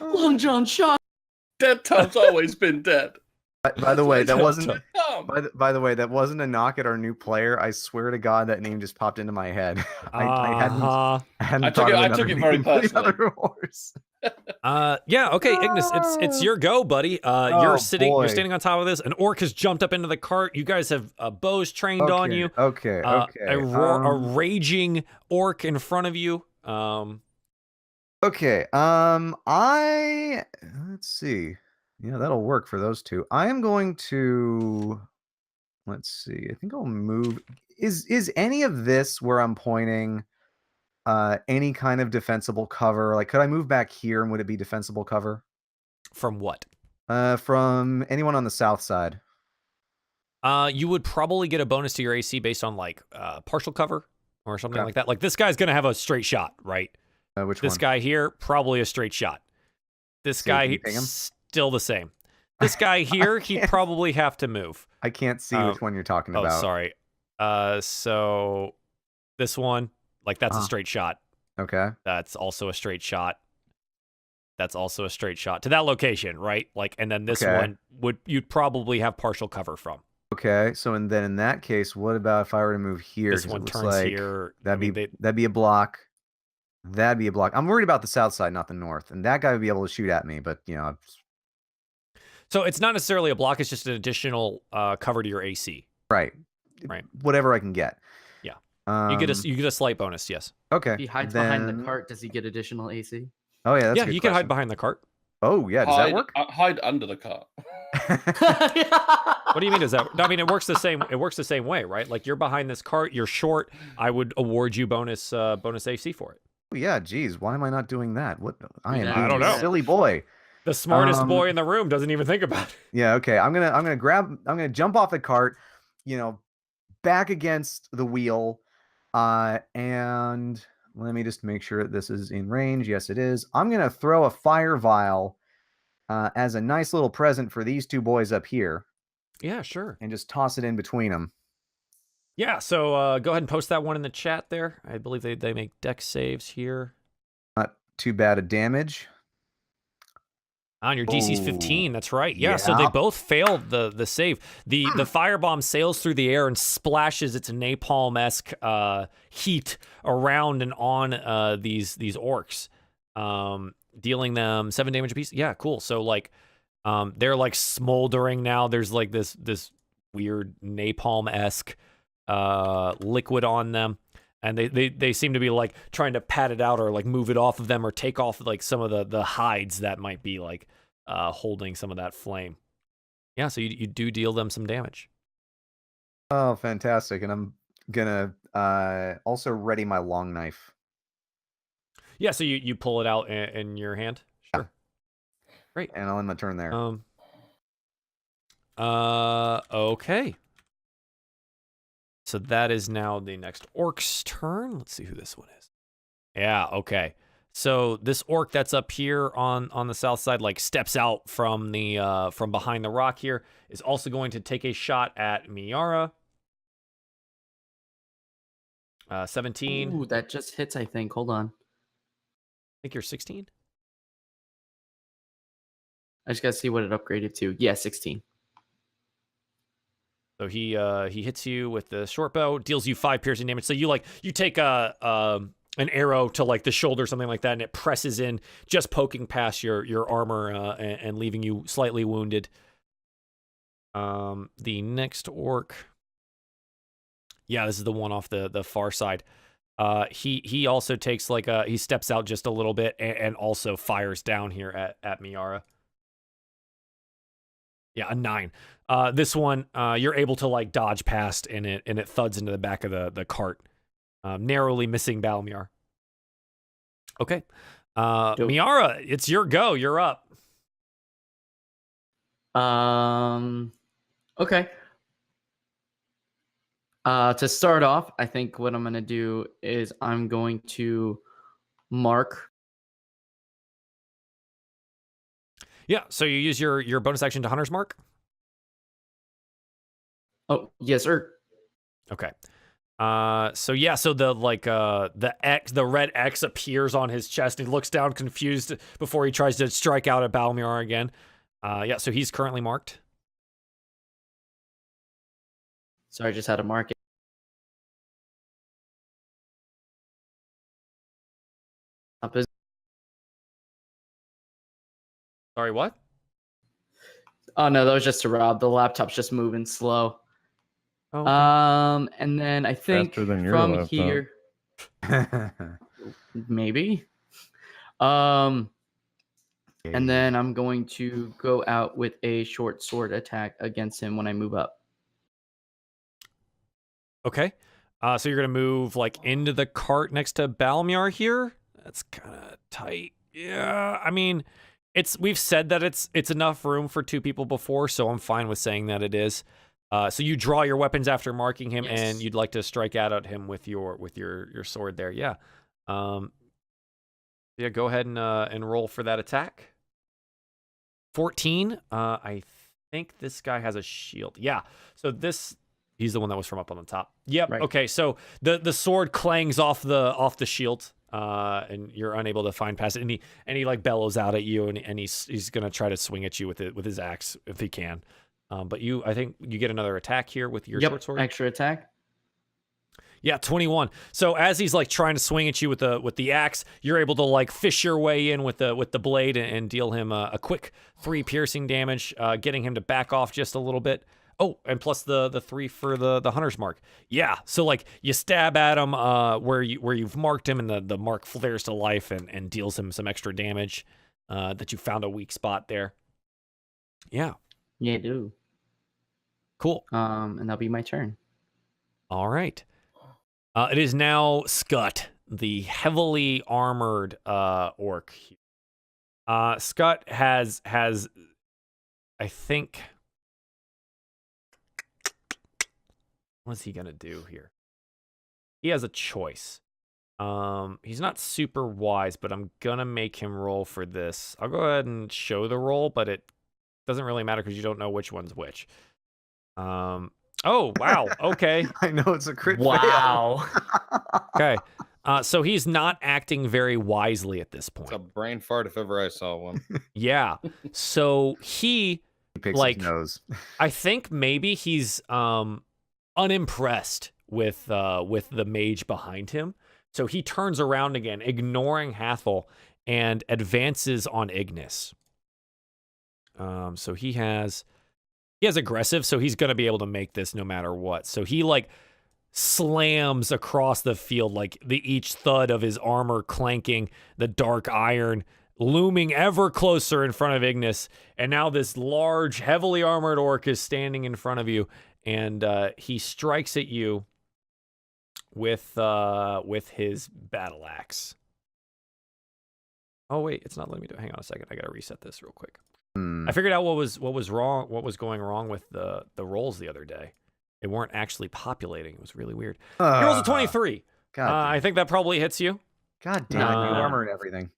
Long John shot. Dead Tom's always been dead. By the way, that wasn't. By the way, that wasn't a knock at our new player. I swear to God, that name just popped into my head. I took it very personally. Yeah. Okay, Ignis, it's your go, buddy. You're standing on top of this. An orc has jumped up into the cart. You guys have bows trained on you. Okay. A raging orc in front of you. Okay. Let's see. Yeah, that'll work for those two. I am going to, let's see. I think I'll move. Is any of this where I'm pointing any kind of defensible cover? Like, could I move back here and would it be defensible cover? From what? From anyone on the south side. You would probably get a bonus to your AC based on like partial cover or something like that. Like this guy's gonna have a straight shot, right? Which this one? guy here, probably a straight shot. This guy still the same. This guy here, he'd probably have to move. I can't see which one you're talking about. Oh, sorry. So this one, like that's a straight shot. Okay. That's also a straight shot. That's also a straight shot to that location, right? Like, and then this one you'd probably have partial cover from. Okay, so and then in that case, what about if I were to move here? This one turns here. That'd be a block. That'd be a block. I'm worried about the south side, not the north. And that guy would be able to shoot at me, but you know. So it's not necessarily a block. It's just an additional cover to your AC. Right. Whatever I can get. Yeah. You get a slight bonus. Yes. Okay. If he hides behind the cart, does he get additional AC? Oh yeah. That's yeah. You can hide behind the cart. Oh yeah. Does that work? Hide under the cart. What do you mean? Does that? I mean, it works the same. It works the same way, right? Like you're behind this cart. You're short. I would award you bonus AC for it. Oh, yeah. Geez. Why am I not doing that? What? I don't know. Silly boy. The smartest boy in the room doesn't even think about it. Yeah, okay. I'm gonna jump off the cart, back against the wheel, and let me just make sure this is in range. Yes, it is. I'm gonna throw a fire vial as a nice little present for these two boys up here. Yeah, sure. And just toss it in between them. Yeah, so go ahead and post that one in the chat there. I believe they make dex saves here. Not too bad a damage. On your DC's 15, that's right. Yeah, so they both failed the save. The firebomb sails through the air and splashes its napalm-esque heat around and on these orcs, dealing them 7 damage apiece. Yeah, cool. So like they're like smoldering now. There's like this weird napalm-esque liquid on them. And they seem to be like trying to pat it out or like move it off of them or take off like some of the hides that might be like holding some of that flame. Yeah, so you do deal them some damage. Oh, fantastic. And I'm gonna also ready my long knife. Yeah, so you pull it out in your hand? Sure. Great. And I'll end my turn there. Okay. So that is now the next orc's turn. Let's see who this one is. Yeah, okay. So this orc that's up here on the south side, like steps out from the from behind the rock here, is also going to take a shot at Miera. 17. Ooh, that just hits, I think. Hold on. I think you're 16. I just gotta see what it upgraded to. Yeah, 16. So he hits you with the short bow, deals you 5 piercing damage. So you take a an arrow to like the shoulder, something like that, and it presses in, just poking past your armor and leaving you slightly wounded. The next orc, yeah, this is the one off the far side. He also takes like he steps out just a little bit and also fires down here at Miera. Yeah, a 9. This one, you're able to like dodge past, and it thuds into the back of the cart, narrowly missing Balmiar. Okay, Miera, it's your go. You're up. Okay. To start off, I think what I'm going to do is I'm going to mark. Yeah, so you use your bonus action to Hunter's Mark? Oh, yes, sir. Okay. So the red X appears on his chest, and he looks down confused before he tries to strike out at Balmiar again. Yeah, so he's currently marked. Sorry, I just had to mark it. Sorry, what? Oh no, that was just to Rob. The laptop's just moving slow. Oh, okay. And then I think from here, maybe. And then I'm going to go out with a short sword attack against him when I move up. Okay. So you're gonna move like into the cart next to Balmiar here. That's kind of tight. Yeah, I mean, we've said that it's enough room for 2 people before, so I'm fine with saying that it is. So you draw your weapons after marking him, yes, and you'd like to strike out at him with your sword there. Yeah. Yeah. Go ahead and roll for that attack. 14. I think this guy has a shield. Yeah. So he's the one that was from up on the top. Yep. Right. Okay. So the sword clangs off the shield, and you're unable to find past it. And he like bellows out at you, and he's gonna try to swing at you with his axe if he can. But I think you get another attack here with your short sword. Extra attack. Yeah, 21. So as he's like trying to swing at you with the axe, you're able to like fish your way in with the blade and deal him a quick 3 piercing damage, getting him to back off just a little bit. Oh, and plus the 3 for the Hunter's Mark. Yeah, so like you stab at him where you've marked him, and the mark flares to life and deals him some extra damage that you found a weak spot there. Yeah. Yeah, I do. Cool. And that'll be my turn. All right. It is now Scut, the heavily armored orc. Scut has I think. What's he gonna do here? He has a choice. He's not super wise, but I'm gonna make him roll for this. I'll go ahead and show the roll, but it doesn't really matter because you don't know which one's which. Oh, wow. Okay. I know it's a crit. Wow. Okay. So he's not acting very wisely at this point. It's a brain fart if ever I saw one. Yeah. So he picks like his nose. I think maybe he's unimpressed with the mage behind him. So he turns around again, ignoring Hathol, and advances on Ignis. So he has aggressive, so he's gonna be able to make this no matter what. So he like slams across the field, like each thud of his armor clanking, the dark iron looming ever closer in front of Ignis. And now this large, heavily armored orc is standing in front of you, and he strikes at you with his battle axe. Oh wait, it's not letting me do it. Hang on a second. I gotta reset this real quick. I figured out what was going wrong with the rolls the other day. They weren't actually populating. It was really weird. He rolls a 23. I think that probably hits you. God damn it, new armor and everything.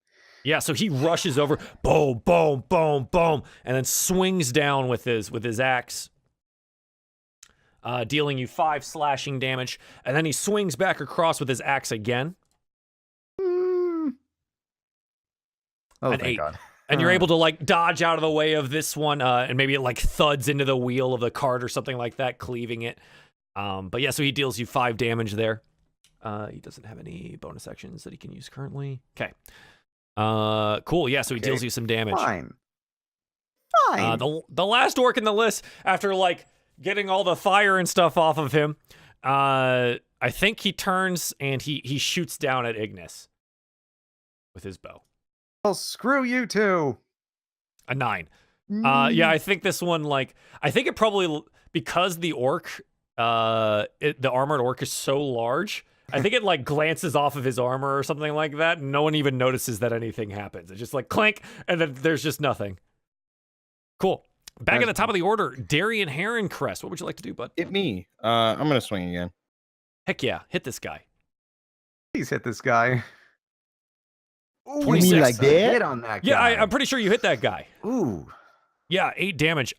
Yeah, so he rushes over, boom, boom, boom, boom, and then swings down with his axe, dealing you 5 slashing damage, and then he swings back across with his axe again. Oh, an thank 8. God. And you're able to like dodge out of the way of this one, and maybe it like thuds into the wheel of the cart or something like that, cleaving it. But yeah, so he deals you 5 damage there. He doesn't have any bonus actions that he can use currently. Okay. Cool. Yeah, so he deals you some damage. Fine. The last orc in the list, after like getting all the fire and stuff off of him, I think he turns and he shoots down at Ignis with his bow. Well, screw you two. A 9. Yeah, I think this one, like, I think it probably, because the orc, the armored orc is so large, I think it like glances off of his armor or something like that, and no one even notices that anything happens. It's just like clank, and then there's just nothing. Cool. Back at the top of the order, Darien Heroncrest. What would you like to do, bud? Hit me. I'm gonna swing again. Heck yeah, hit this guy. Please hit this guy. Ooh, 26. You mean like that? Hit on that guy. Yeah, I'm pretty sure you hit that guy. Ooh. Yeah, 8 damage.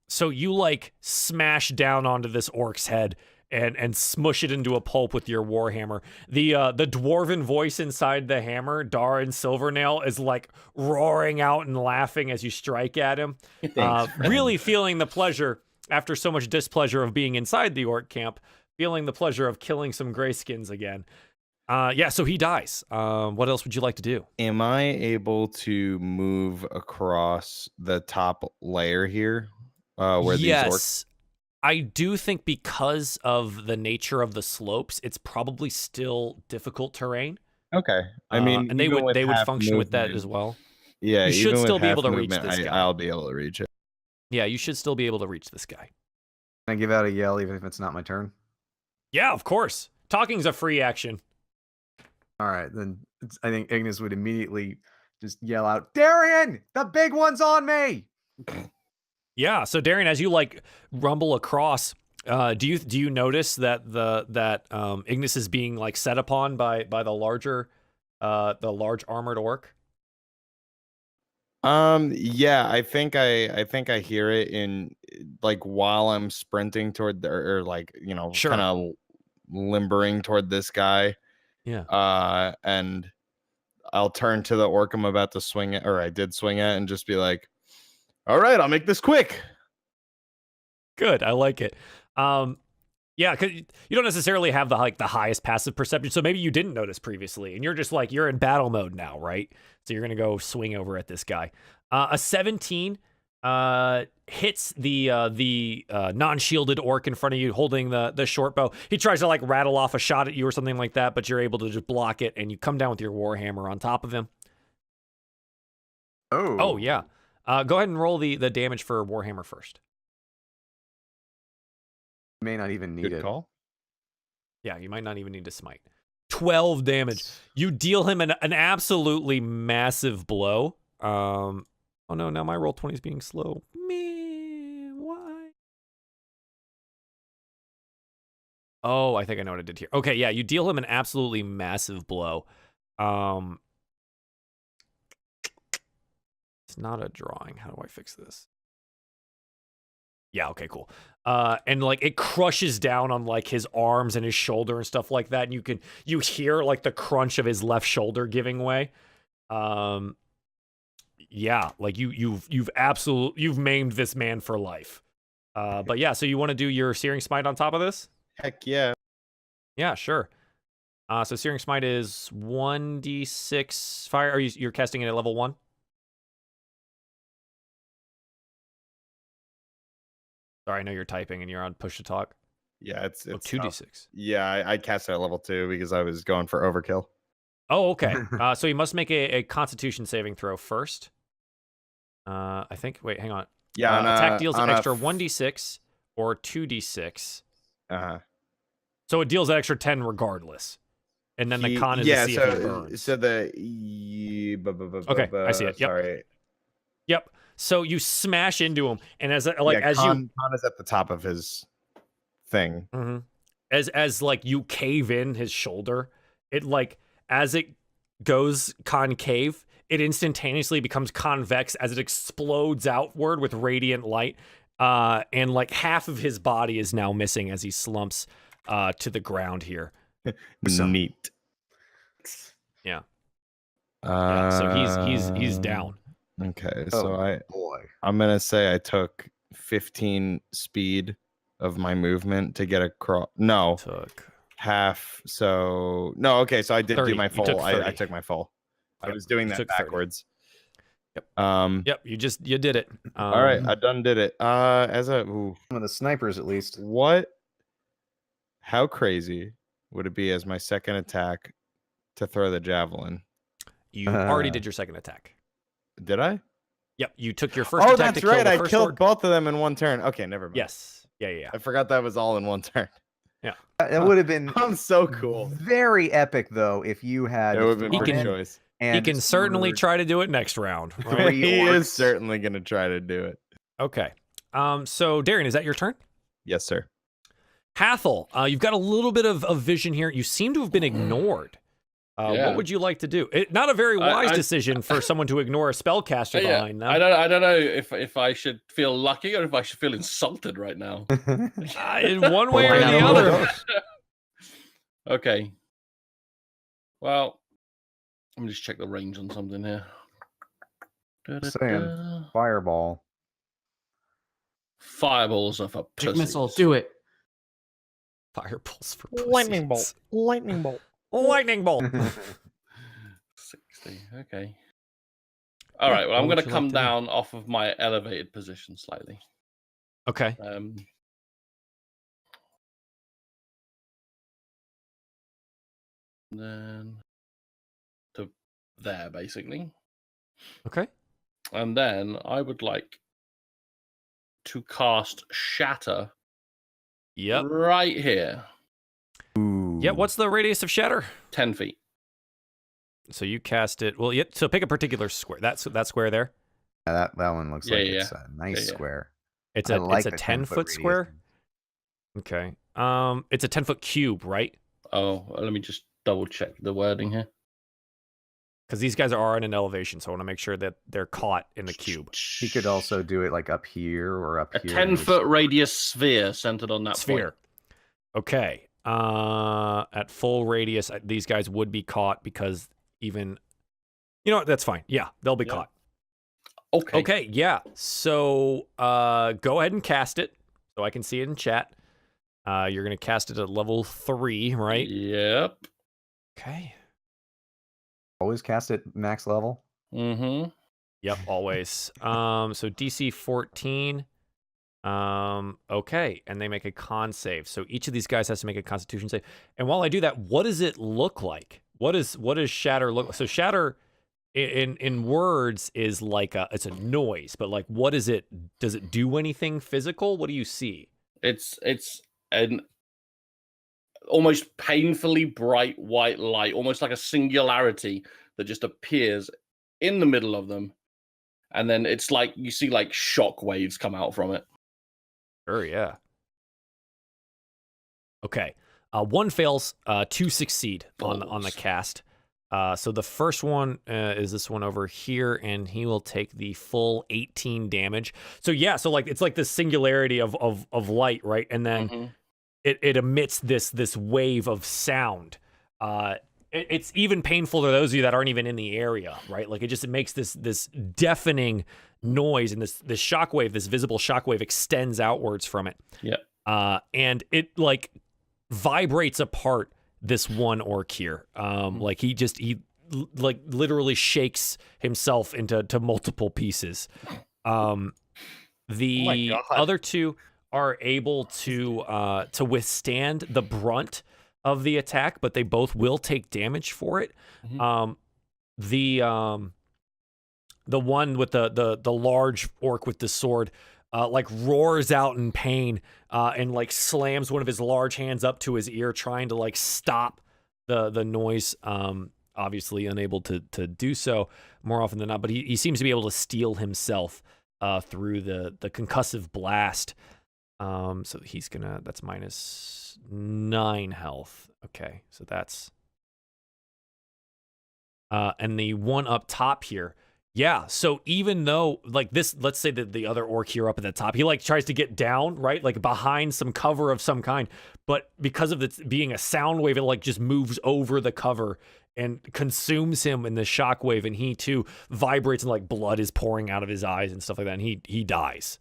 So you like smash down onto this orc's head and smush it into a pulp with your warhammer. The dwarven voice inside the hammer, Darien Silvernail, is like roaring out and laughing as you strike at him. Really feeling the pleasure after so much displeasure of being inside the orc camp, feeling the pleasure of killing some grayskins again. Yeah, so he dies. What else would you like to do? Am I able to move across the top layer here? Where these orcs? I do think because of the nature of the slopes, it's probably still difficult terrain. Okay. I mean, and they would function with that as well. Yeah, you should still be able to movement, reach this guy. I'll be able to reach it. Yeah, you should still be able to reach this guy. Can I give out a yell even if it's not my turn? Yeah, of course. Talking's a free action. All right, then I think Ignis would immediately just yell out, "Darien, the big one's on me!" Yeah, so Darien, as you like rumble across, do you notice that Ignis is being like set upon by the large armored orc? Yeah, I think I hear it in like while I'm sprinting toward or like, you know, Sure. kind of limbering toward this guy. Yeah. And I'll turn to the orc I'm about to swing at, or I did swing at, and just be like, all right, I'll make this quick. Good, I like it. Yeah, because you don't necessarily have the highest passive perception, so maybe you didn't notice previously, and you're just like, you're in battle mode now, right? So you're gonna go swing over at this guy. A 17 hits the non-shielded orc in front of you, holding the short bow. He tries to like rattle off a shot at you or something like that, but you're able to just block it, and you come down with your warhammer on top of him. Oh yeah. Go ahead and roll the damage for warhammer first. May not even need Good it. call. Yeah, you might not even need to smite. 12 damage. You deal him an absolutely massive blow. Oh no, now my roll 20 is being slow. Man, why? Oh, I think I know what I did here. Okay, yeah, you deal him an absolutely massive blow. It's not a drawing. How do I fix this? Yeah, okay, cool. And like it crushes down on like his arms and his shoulder and stuff like that. And you hear like the crunch of his left shoulder giving way. Yeah, like you've maimed this man for life. But yeah, so you want to do your Searing Smite on top of this? Heck yeah. Yeah, sure. So Searing Smite is 1d6 fire. Are you're casting it at level 1? Sorry, I know you're typing and you're on push to talk. Yeah, it's 2d6. Yeah, I cast it at level 2 because I was going for overkill. Oh, okay. So you must make a Constitution saving throw first. I think. Wait, hang on. Yeah, attack deals an extra 1d6 or 2d6. So it deals an extra 10 regardless. And then the con is to see if it burns. So the okay, I see it. Yep. Sorry. Yep. So you smash into him, and as con is at the top of his thing. Mm-hmm. As like you cave in his shoulder, it like as it goes concave, it instantaneously becomes convex as it explodes outward with radiant light. And like half of his body is now missing as he slumps to the ground here. Neat. Yeah. So he's down. Okay, so I'm gonna say I took 15 speed of my movement to get across. No, half. So no, okay. So I did 30. do my You full. took I 30. took my full. I Yep, was doing you that took 30. backwards. Yep. Yep. You did it. All right, I done did it. As a One of the snipers, at least. what? How crazy would it be as my second attack to throw the javelin? You already did your second attack. Did I? Yep. You took your first Oh, attack that's to kill right. the I first killed orc. both of them in one turn. Okay, never mind. Yes. Yeah. I forgot that was all in one turn. That would have been I'm so cool. very epic, though, if you had. It would have been He pretty can- choice. He can certainly try to do it next round. Right? He is certainly going to try to do it. Okay. So Darien, is that your turn? Yes, sir. Hathol, you've got a little bit of vision here. You seem to have been ignored. Yeah. What would you like to do? Not a very wise decision for someone to ignore a spellcaster behind them. I don't know if I should feel lucky or if I should feel insulted right now. In one way or the other. Okay. Well, let me just check the range on something here. Saying fireball. Fireballs are for Magic pussies. missile, do it. Fireballs for pussies. Lightning bolt. Lightning bolt. Lightning bolt. 60. Okay. All right. Well, I'm what going would to you come like to do? down off of my elevated position slightly. Okay. Then to there, basically. Okay. And then I would like to cast Shatter Yep. right here. Yeah. What's the radius of shatter? 10 feet. So you cast it. Well, yep. So pick a particular square. That square there. Yeah, that one looks Yeah, like yeah, it's a nice yeah. square. It's I a like it's a the 10-foot square. Okay. It's a 10-foot cube, right? Oh, let me just double check the wording here. Because these guys are in an elevation, so I want to make sure that they're caught in the cube. He could also do it like up here or up a here. 10-foot radius sphere centered on that Sphere. point. Okay. At full radius, these guys would be caught because even, you know what? That's fine. Yeah, they'll be caught. Okay. Okay. Yeah. So, go ahead and cast it, so I can see it in chat. You're gonna cast it at level 3, right? Yep. Okay. Always cast it max level. Mm-hmm. Yep. Always. So DC 14. Okay, and they make a con save. So each of these guys has to make a Constitution save. And while I do that, what does it look like? What does Shatter look? So Shatter, in words, is like it's a noise, but like, what is it? Does it do anything physical? What do you see? It's an almost painfully bright white light, almost like a singularity that just appears in the middle of them, and then it's like you see like shock waves come out from it. Sure, yeah. Okay. 1 fails, 2 succeed on the cast. So the first one is this one over here, and he will take the full 18 damage. So yeah, so like it's like this singularity of light, right? And then it emits this wave of sound. It's even painful to those of you that aren't even in the area, right? Like it makes this deafening noise, and this shockwave, this visible shockwave, extends outwards from it. Yeah. And it like vibrates apart this one orc here. Like he like literally shakes himself into multiple pieces. The other two are able to withstand the brunt of the attack, but they both will take damage for it. The one with the large orc with the sword like roars out in pain and like slams one of his large hands up to his ear, trying to like stop the noise. Obviously unable to do so more often than not, but he seems to be able to steel himself through the concussive blast. So he's gonna, that's -9 health. Okay, so that's and the one up top here. Yeah, so even though, like this, let's say that the other orc here up at the top, he like tries to get down, right? Like behind some cover of some kind, but because of it being a sound wave, it like just moves over the cover and consumes him in the shockwave, and he too vibrates and like blood is pouring out of his eyes and stuff like that, and he dies.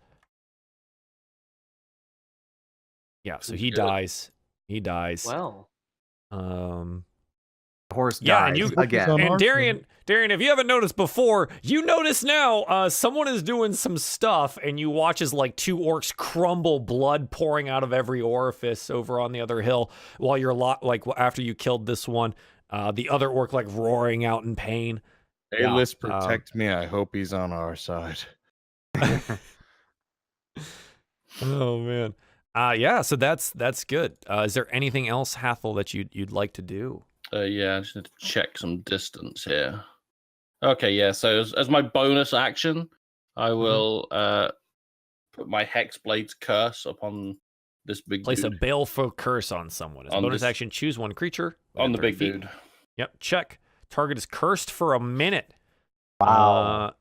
Yeah, so he dies. He dies. Well, Horse Yeah, dies and you again. and Darien, if you haven't noticed before, you notice now. Someone is doing some stuff, and you watch as like 2 orcs crumble, blood pouring out of every orifice over on the other hill. While you're like after you killed this one, the other orc like roaring out in pain. Alis, protect me. I hope he's on our side. Oh man. Yeah. So that's good. Is there anything else, Hathol, that you'd like to do? Yeah, I just need to check some distance here. Okay, yeah. So as my bonus action, I will put my Hexblade's curse upon this big Place dude. a baleful curse on someone. As a bonus action, choose one creature on the within big 30 feet. dude. Yep. Check. Target is cursed for a minute. Wow.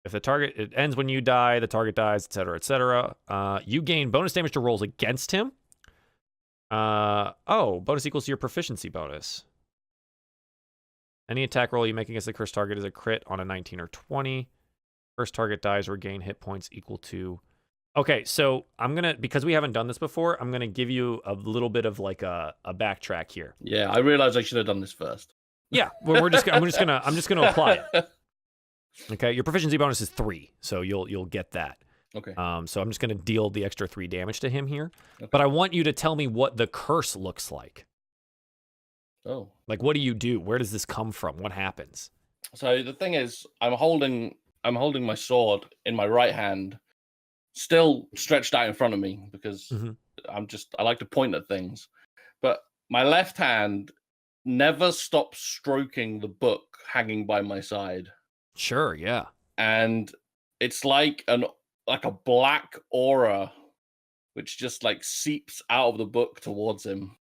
If the target it ends when you die, the target dies, etc., etc. You gain bonus damage to rolls against him. Bonus equals to your proficiency bonus. Any attack roll you make against the cursed target is a crit on a 19 or 20. First target dies or gain hit points equal to. Okay, so because we haven't done this before, I'm gonna give you a little bit of like a backtrack here. Yeah, I realized I should have done this first. Yeah, I'm just gonna apply it. Okay, your proficiency bonus is 3, so you'll get that. Okay. So I'm just gonna deal the extra 3 damage to him here. Okay. But I want you to tell me what the curse looks like. Oh. Like, what do you do? Where does this come from? What happens? So the thing is, I'm holding my sword in my right hand, still stretched out in front of me because I like to point at things. But my left hand never stops stroking the book hanging by my side. Sure, yeah. And it's like a black aura which just like seeps out of the book towards him.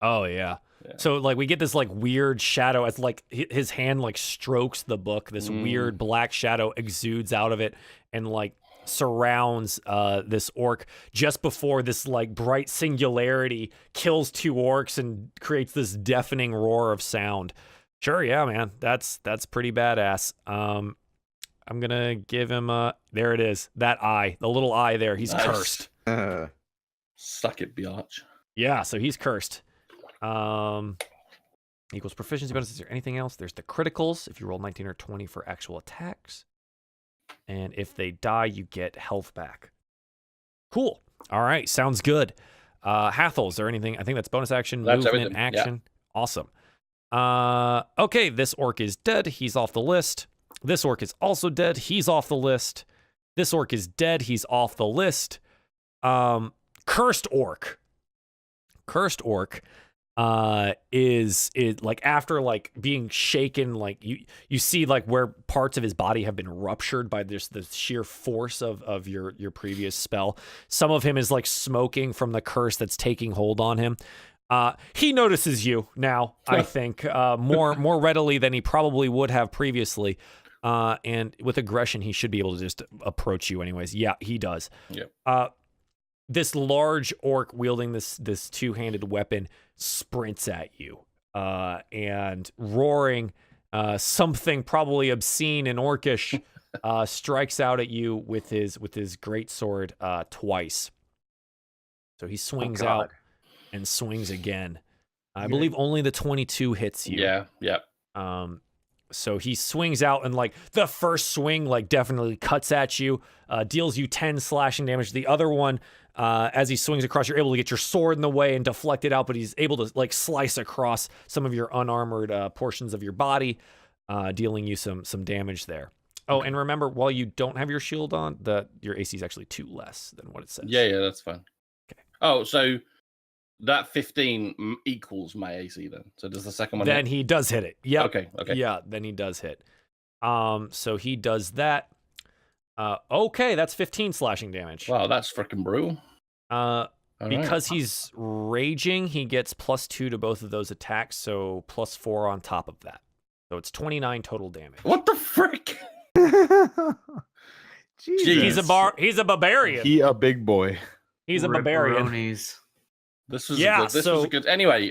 Oh yeah. So like we get this like weird shadow as like his hand like strokes the book. This weird black shadow exudes out of it and like surrounds this orc just before this like bright singularity kills 2 orcs and creates this deafening roar of sound. Sure, yeah, man. That's pretty badass. I'm gonna give him there it is. That eye. The little eye there. He's cursed. Suck it, biatch. Yeah, so he's cursed. Equals proficiency bonus. Is there anything else? There's the criticals. If you roll 19 or 20 for actual attacks. And if they die, you get health back. Cool. All right, sounds good. Hathol, is there anything? I think that's bonus action, movement, everything. action. Yeah. Awesome. Okay, this orc is dead. He's off the list. This orc is also dead. He's off the list. This orc is dead. He's off the list. Cursed orc. Cursed orc is like after like being shaken, like you see like where parts of his body have been ruptured by the sheer force of your previous spell. Some of him is like smoking from the curse that's taking hold on him. He notices you now, I think, more readily than he probably would have previously. And with aggression, he should be able to just approach you anyways. Yeah, he does. Yep. This large orc wielding this 2-handed weapon sprints at you, and roaring something probably obscene and orcish, strikes out at you with his greatsword twice. So he swings out and swings again. I believe only the 22 hits you. Yeah. So he swings out and like the first swing like definitely cuts at you, deals you 10 slashing damage. The other one, as he swings across, you're able to get your sword in the way and deflect it out, but he's able to like slice across some of your unarmored portions of your body, dealing you some damage there. Oh, and remember, while you don't have your shield on, your AC is actually 2 less than what it says. Yeah, that's fine. Okay. Oh, so that 15 equals my AC then. So does the second one Then hit? he does hit it. Yep. Okay. Yeah, then he does hit. So he does that. Okay, that's 15 slashing damage. Wow, that's freaking brutal. Because he's raging, he gets +2 to both of those attacks, so +4 on top of that. So it's 29 total damage. What the frick? He's a barbarian. He a big boy. He's a barbarian. Ripperonis. This was a good. Anyway,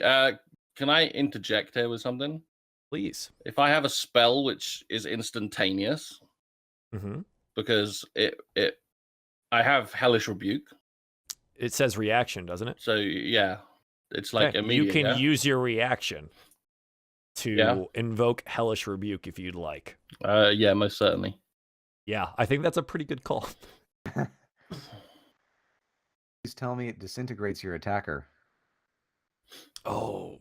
can I interject here with something? Please. If I have a spell which is instantaneous, because I have Hellish Rebuke. It says reaction, doesn't it? So yeah, It's like Okay, immediate. you can yeah? use your reaction to invoke Hellish Rebuke if you'd like. Yeah, most certainly. Yeah, I think that's a pretty good call. Please tell me it disintegrates your attacker. Oh.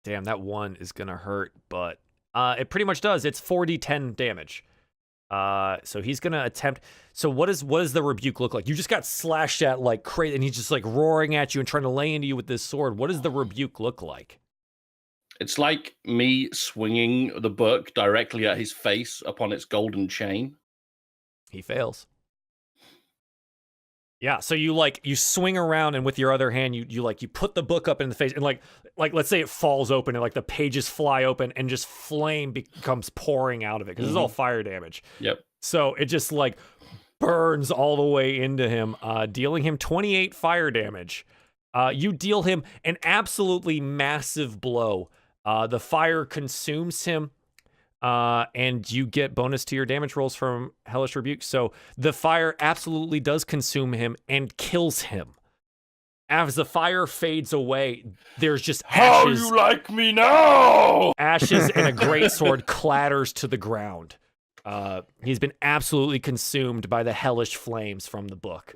Damn, that one is going to hurt, but it pretty much does. It's 4d10 damage. So he's going to attempt. So what does the rebuke look like? You just got slashed at like crazy, and he's just like roaring at you and trying to lay into you with this sword. What does the rebuke look like? It's like me swinging the book directly at his face upon its golden chain. He fails. Yeah, so you swing around, and with your other hand you put the book up in the face, and like let's say it falls open and like the pages fly open and just flame becomes pouring out of it because this is all fire damage. Yep. So it just like burns all the way into him, dealing him 28 fire damage. You deal him an absolutely massive blow. The fire consumes him. And you get bonus to your damage rolls from Hellish Rebuke. So the fire absolutely does consume him and kills him. As the fire fades away, there's just ashes. How you like me now? Ashes and a greatsword clatters to the ground. He's been absolutely consumed by the hellish flames from the book.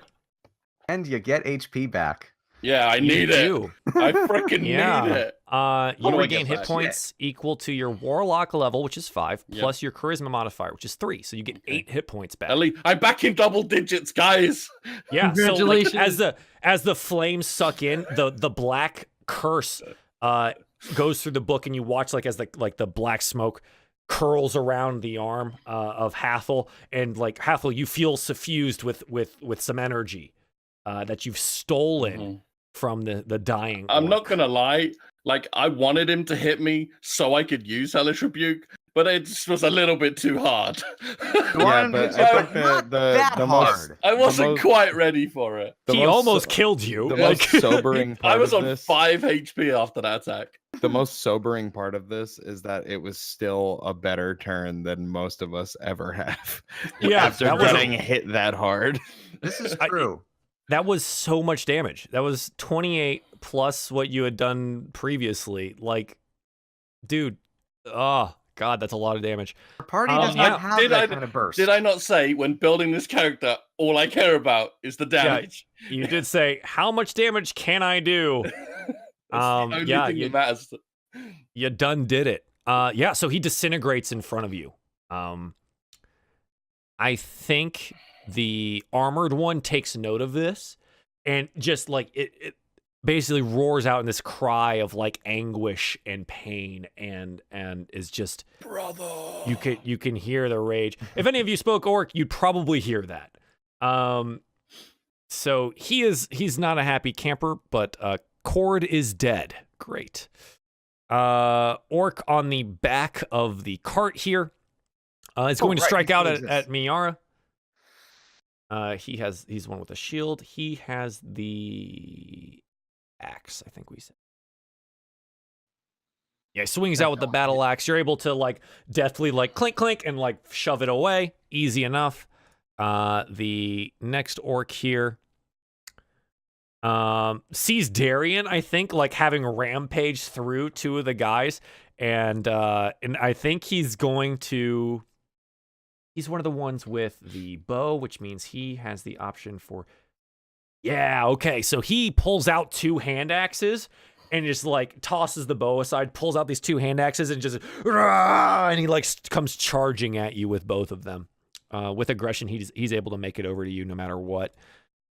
And you get HP back. Yeah, I need it. I freaking need it. You regain hit points equal to your warlock level, which is 5, plus your charisma modifier, which is 3. So you get 8 hit points back. I'm back in double digits, guys. Yeah, Congratulations. so like, as the flames suck in, the black curse goes through the book, and you watch as the black smoke curls around the arm of Hathol, and like Hathol, you feel suffused with some energy that you've stolen from the dying. I'm not gonna lie, like I wanted him to hit me so I could use Hellish Rebuke, but it just was a little bit too hard. Yeah, but I think the most I wasn't quite ready for it. He almost killed you. The most sobering part I was of on this, 5 HP after that attack. the most sobering part of this is that it was still a better turn than most of us ever have. Yeah, after getting hit that hard. This is true. That was so much damage. That was 28 plus what you had done previously. Like, dude, oh god, that's a lot of damage. The party does not have that kind of burst. Did I not say when building this character, all I care about is the damage? Yeah, you did say, how much damage can I do? That's the only thing that matters. You done did it. Yeah, so he disintegrates in front of you. I think the armored one takes note of this and just like it basically roars out in this cry of like anguish and pain and is just, brother. You can hear the rage. If any of you spoke Orc, you'd probably hear that. So he's not a happy camper, but Cord is dead. Great. Orc on the back of the cart here is going to strike out at Miera. He's one with a shield. He has the axe, I think we said. Yeah, he swings out with the battle axe. You're able to like deftly like clink clink and like shove it away. Easy enough. The next orc here sees Darien, I think, like having rampaged through 2 of the guys, and I think he's going to. He's one of the ones with the bow, which means he has the option for. Yeah, okay. So he pulls out 2 hand axes and just like tosses the bow aside, pulls out these 2 hand axes and just, and he like comes charging at you with both of them. With aggression, he's able to make it over to you no matter what.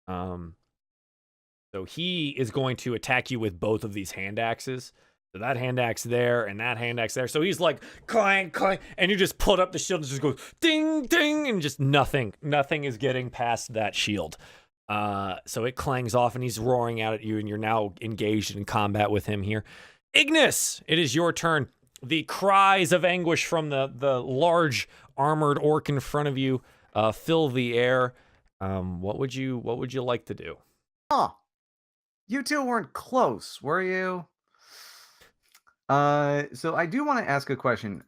So he is going to attack you with both of these hand axes. So that hand axe there and that hand axe there. So he's like clank, clank, and you just put up the shield and just goes ding, ding, and just nothing is getting past that shield. So it clangs off and he's roaring out at you, and you're now engaged in combat with him here. Ignis, it is your turn. The cries of anguish from the large armored orc in front of you fill the air. What would you like to do? Oh, you 2 weren't close, were you? So I do want to ask a question.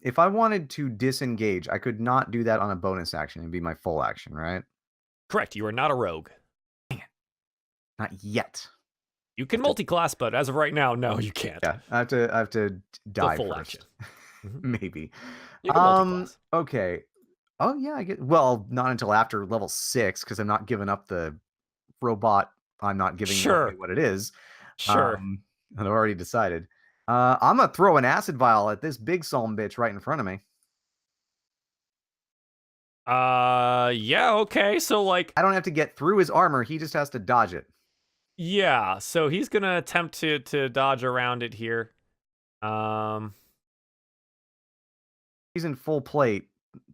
If I wanted to disengage, I could not do that on a bonus action. It'd be my full action, right? Correct. You are not a rogue. Dang it. Not yet. You can multi-class, but as of right now, no, you can't. Yeah, I have to die full first. action. Maybe. You can multi-class. Okay. Oh yeah, I get. Well, not until after level 6 because I'm not giving up the robot. I'm not giving away what it is. Sure. I've already decided. I'm gonna throw an acid vial at this big psalm bitch right in front of me. Yeah, okay. So like, I don't have to get through his armor. He just has to dodge it. yeah. So he's gonna attempt to dodge around it here. He's in full plate.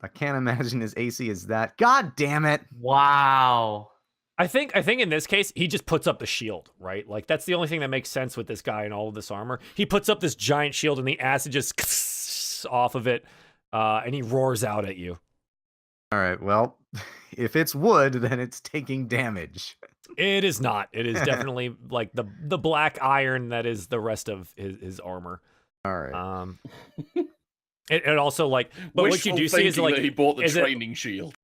I can't imagine his AC is that. God damn it! Wow. I think in this case, he just puts up the shield, right? Like, that's the only thing that makes sense with this guy and all of this armor. He puts up this giant shield, and the acid just off of it, and he roars out at you. All right, well, if it's wood, then it's taking damage. It is not. It is definitely, like, the black iron that is the rest of his armor. All right. It also, like... But what you do see is, like... He bought the training shield.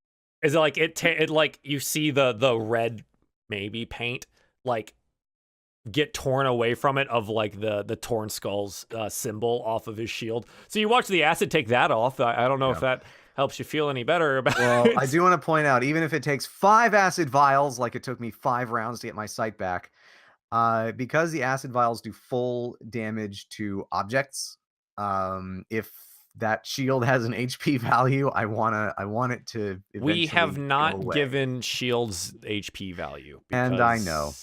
Is it like it like you see the red maybe paint like get torn away from it of like the torn skulls symbol off of his shield. So you watch the acid take that off. I don't know if that helps you feel any better about it. I do want to point out, even if it takes 5 acid vials, like it took me 5 rounds to get my sight back, because the acid vials do full damage to objects. If that shield has an HP value, I want it to eventually we have not go away. given shields HP value, and I know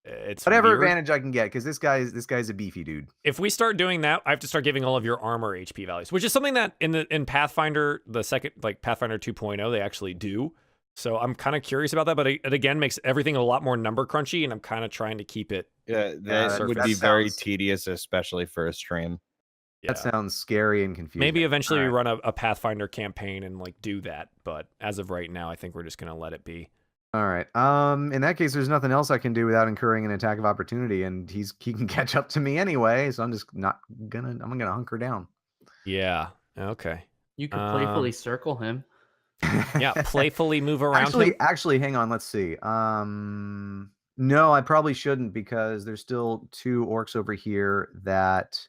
it's whatever weird. advantage I can get, because this guy's a beefy dude. If we start doing that, I have to start giving all of your armor HP values, which is something that in Pathfinder, the second, like Pathfinder 2.0, they actually do. So I'm kind of curious about that, but it again makes everything a lot more number crunchy, and I'm kind of trying to keep it. Yeah, that would be very tedious, especially for a stream. That sounds scary and confusing. Maybe eventually we run a Pathfinder campaign and like do that, but as of right now, I think we're just gonna let it be. All right. In that case, there's nothing else I can do without incurring an attack of opportunity, and he can catch up to me anyway. So I'm gonna hunker down. Yeah. Okay. You could playfully circle him. Yeah, playfully move around him. Actually, hang on. Let's see. No, I probably shouldn't, because there's still 2 orcs over here that.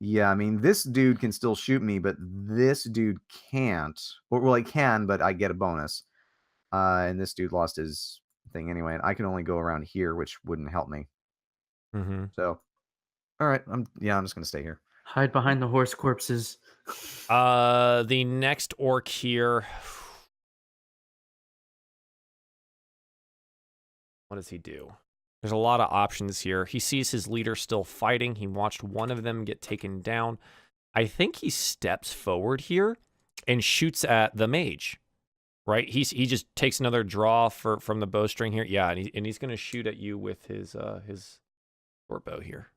Yeah, I mean, this dude can still shoot me, but this dude can't. Well, he can, but I get a bonus. And this dude lost his thing anyway, and I can only go around here, which wouldn't help me. Mm-hmm. So, all right, I'm just gonna stay here. Hide behind the horse corpses. The next orc here. What does he do? There's a lot of options here. He sees his leader still fighting. He watched one of them get taken down. I think he steps forward here and shoots at the mage. Right? He just takes another draw from the bowstring here. Yeah, and he's going to shoot at you with his short bow here.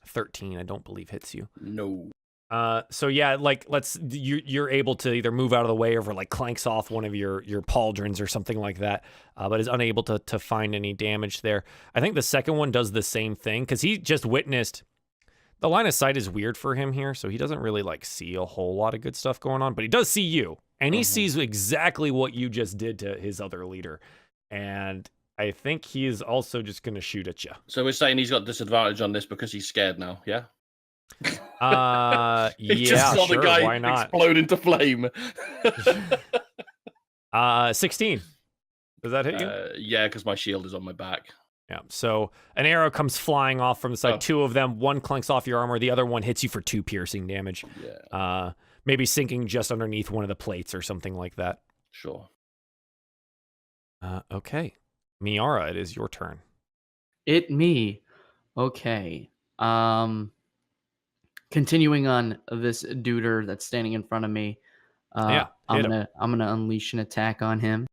13, I don't believe hits you. No. So yeah, like you're able to either move out of the way or like clanks off one of your pauldrons or something like that, but is unable to find any damage there. I think the second one does the same thing because he just witnessed. The line of sight is weird for him here, so he doesn't really like see a whole lot of good stuff going on, but he does see you, and he sees exactly what you just did to his other leader, and I think he is also just going to shoot at you. So we're saying he's got disadvantage on this because he's scared now, yeah? He just saw sure, the guy why not? explode into flame. 16. Does that hit you? Yeah, because my shield is on my back. Yeah, so an arrow comes flying off from the side. 2 of them, one clanks off your armor, the other one hits you for 2 piercing damage. Yeah. Maybe sinking just underneath one of the plates or something like that. Sure. Okay. Miara, it is your turn. Me. Okay. Continuing on this duder that's standing in front of me. I'm gonna unleash an attack on him.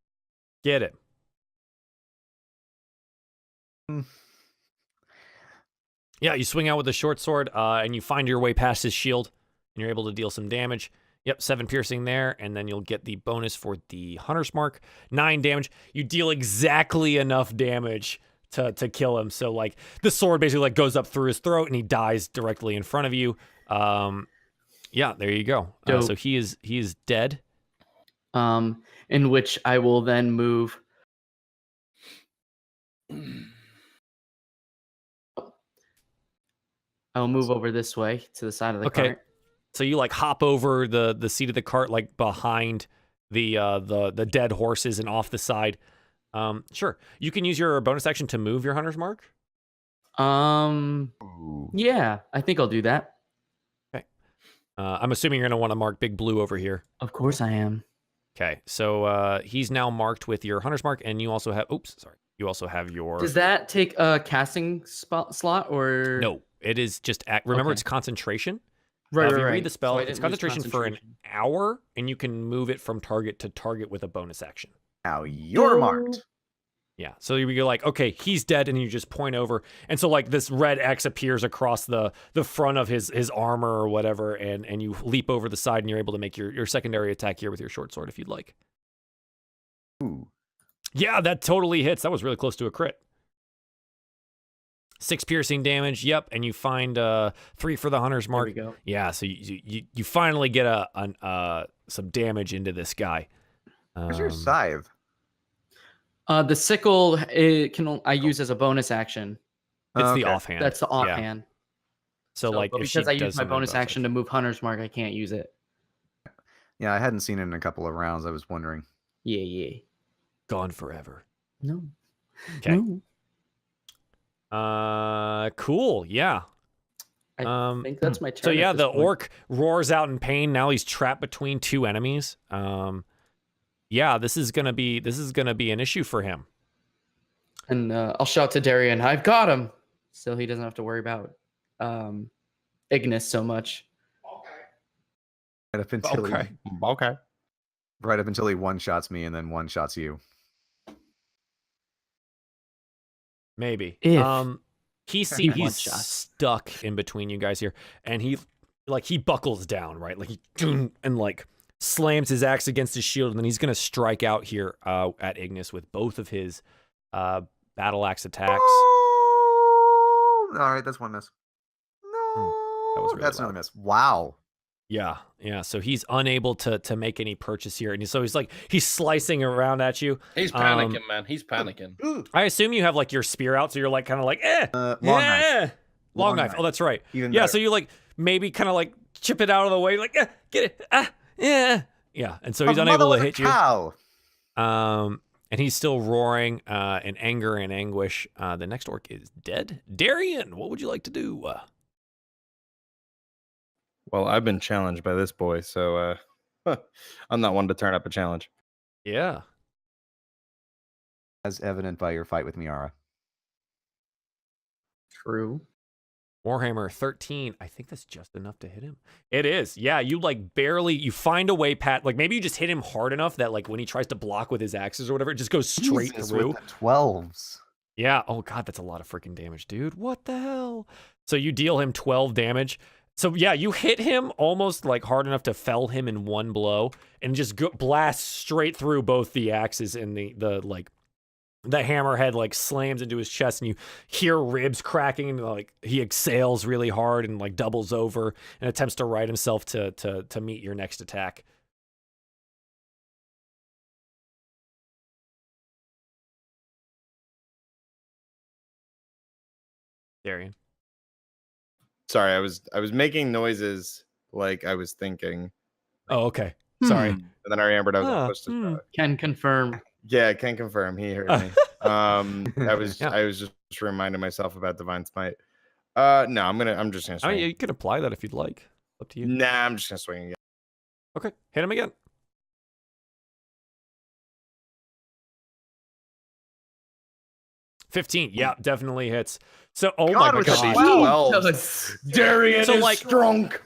Get it. Yeah, you swing out with the short sword, and you find your way past his shield, and you're able to deal some damage. Yep, 7 piercing there, and then you'll get the bonus for the Hunter's Mark. 9 damage. You deal exactly enough damage to kill him. So, like, the sword basically like goes up through his throat, and he dies directly in front of you. Yeah, there you go. So he is dead. In which I will then move I'll move over this way to the side of the cart. So you like hop over the seat of the cart, like behind the dead horses and off the side. Sure. You can use your bonus action to move your hunter's mark. Yeah, I think I'll do that. Okay. I'm assuming you're gonna want to mark Big Blue over here. Of course I am. Okay. So he's now marked with your hunter's mark, and you also have. Oops, sorry. You also have your. Does that take a casting slot or? No, it is just. Remember, it's concentration. Right, if you right. read the spell, So it's concentration for an hour, and you can move it from target to target with a bonus action. Now you're marked. Yeah, so you're like, okay, he's dead, and you just point over, and so like this red X appears across the front of his armor or whatever, and you leap over the side, and you're able to make your secondary attack here with your short sword if you'd like. Ooh. Yeah, that totally hits. That was really close to a crit. 6 piercing damage. Yep, and you find 3 for the hunter's mark. There we go. Yeah, so you finally get some damage into this guy. Where's your scythe? The sickle I use as a bonus action. It's the offhand. That's the offhand. Yeah. So like, if because I use my bonus action to move hunter's mark, I can't use it. Yeah, I hadn't seen it in a couple of rounds. I was wondering. Yeah. Gone forever. No. Okay. No. Cool. Yeah. I think that's my turn. So yeah, the orc roars out in pain. Now he's trapped between 2 enemies. Yeah, this is gonna be an issue for him. And I'll shout to Darien, "I've got him!" So he doesn't have to worry about Ignis so much. Right up until he one-shots me and then one-shots you. Maybe. If He's stuck in between you guys here, and he buckles down, right? Like he and like slams his axe against his shield, and then he's gonna strike out here at Ignis with both of his battle axe attacks. Oh! All right, that's one miss. No, that was really that's loud. another miss. Wow. Yeah. So he's unable to make any purchase here, and he's slicing around at you. He's panicking, man. He's panicking. I assume you have like your spear out, so you're like kind of like long knife. Oh, that's right. Even yeah. better. So you like maybe kind of like chip it out of the way, like get it. Yeah. And so he's unable to hit you. And he's still roaring in anger and anguish. The next orc is dead. Darien, what would you like to do? Well, I've been challenged by this boy, so I'm not one to turn up a challenge. Yeah. As evident by your fight with Miera. True. Warhammer 13. I think that's just enough to hit him. It is. Yeah, you like you find a way, Pat. Like maybe you just hit him hard enough that like when he tries to block with his axes or whatever, it just goes straight through. With the 12s. Yeah. Oh God, that's a lot of freaking damage, dude. What the hell? So you deal him 12 damage. So yeah, you hit him almost like hard enough to fell him in one blow, and just blast straight through both the axes, and the hammerhead like slams into his chest, and you hear ribs cracking, and like he exhales really hard and like doubles over and attempts to right himself to meet your next attack. Darien. Sorry, I was making noises like I was thinking. Oh, okay. Sorry. And then I remembered I was supposed to. Can confirm. Yeah, can confirm. He heard me. I was just reminding myself about Divine Smite. No, I'm just gonna swing. I mean, you can apply that if you'd like. Up to you. Nah, I'm just gonna swing again. Okay, hit him again. $15. Yeah, definitely hits. So, oh God, my with gosh. 12. Darien So, is like, drunk.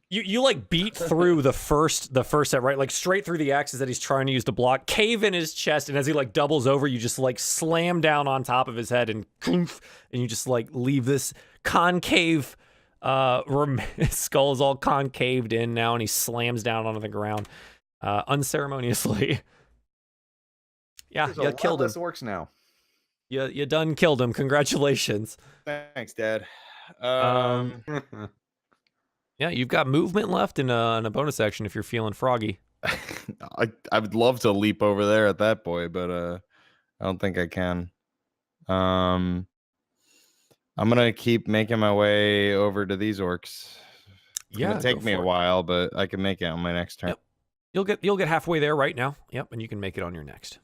You like beat through the first set, right? Like straight through the axes that he's trying to use to block, cave in his chest, and as he like doubles over, you just like slam down on top of his head and you just like leave this concave his skull is all concaved in now, and he slams down onto the ground unceremoniously. Yeah, you killed him. This works now. You done killed him. Congratulations. Thanks, Dad. Yeah, you've got movement left in a bonus action if you're feeling froggy. I would love to leap over there at that boy, but I don't think I can. I'm gonna keep making my way over to these orcs. It's gonna take me a while, but I can make it on my next turn. Yep. You'll get halfway there right now. Yep, and you can make it on your next.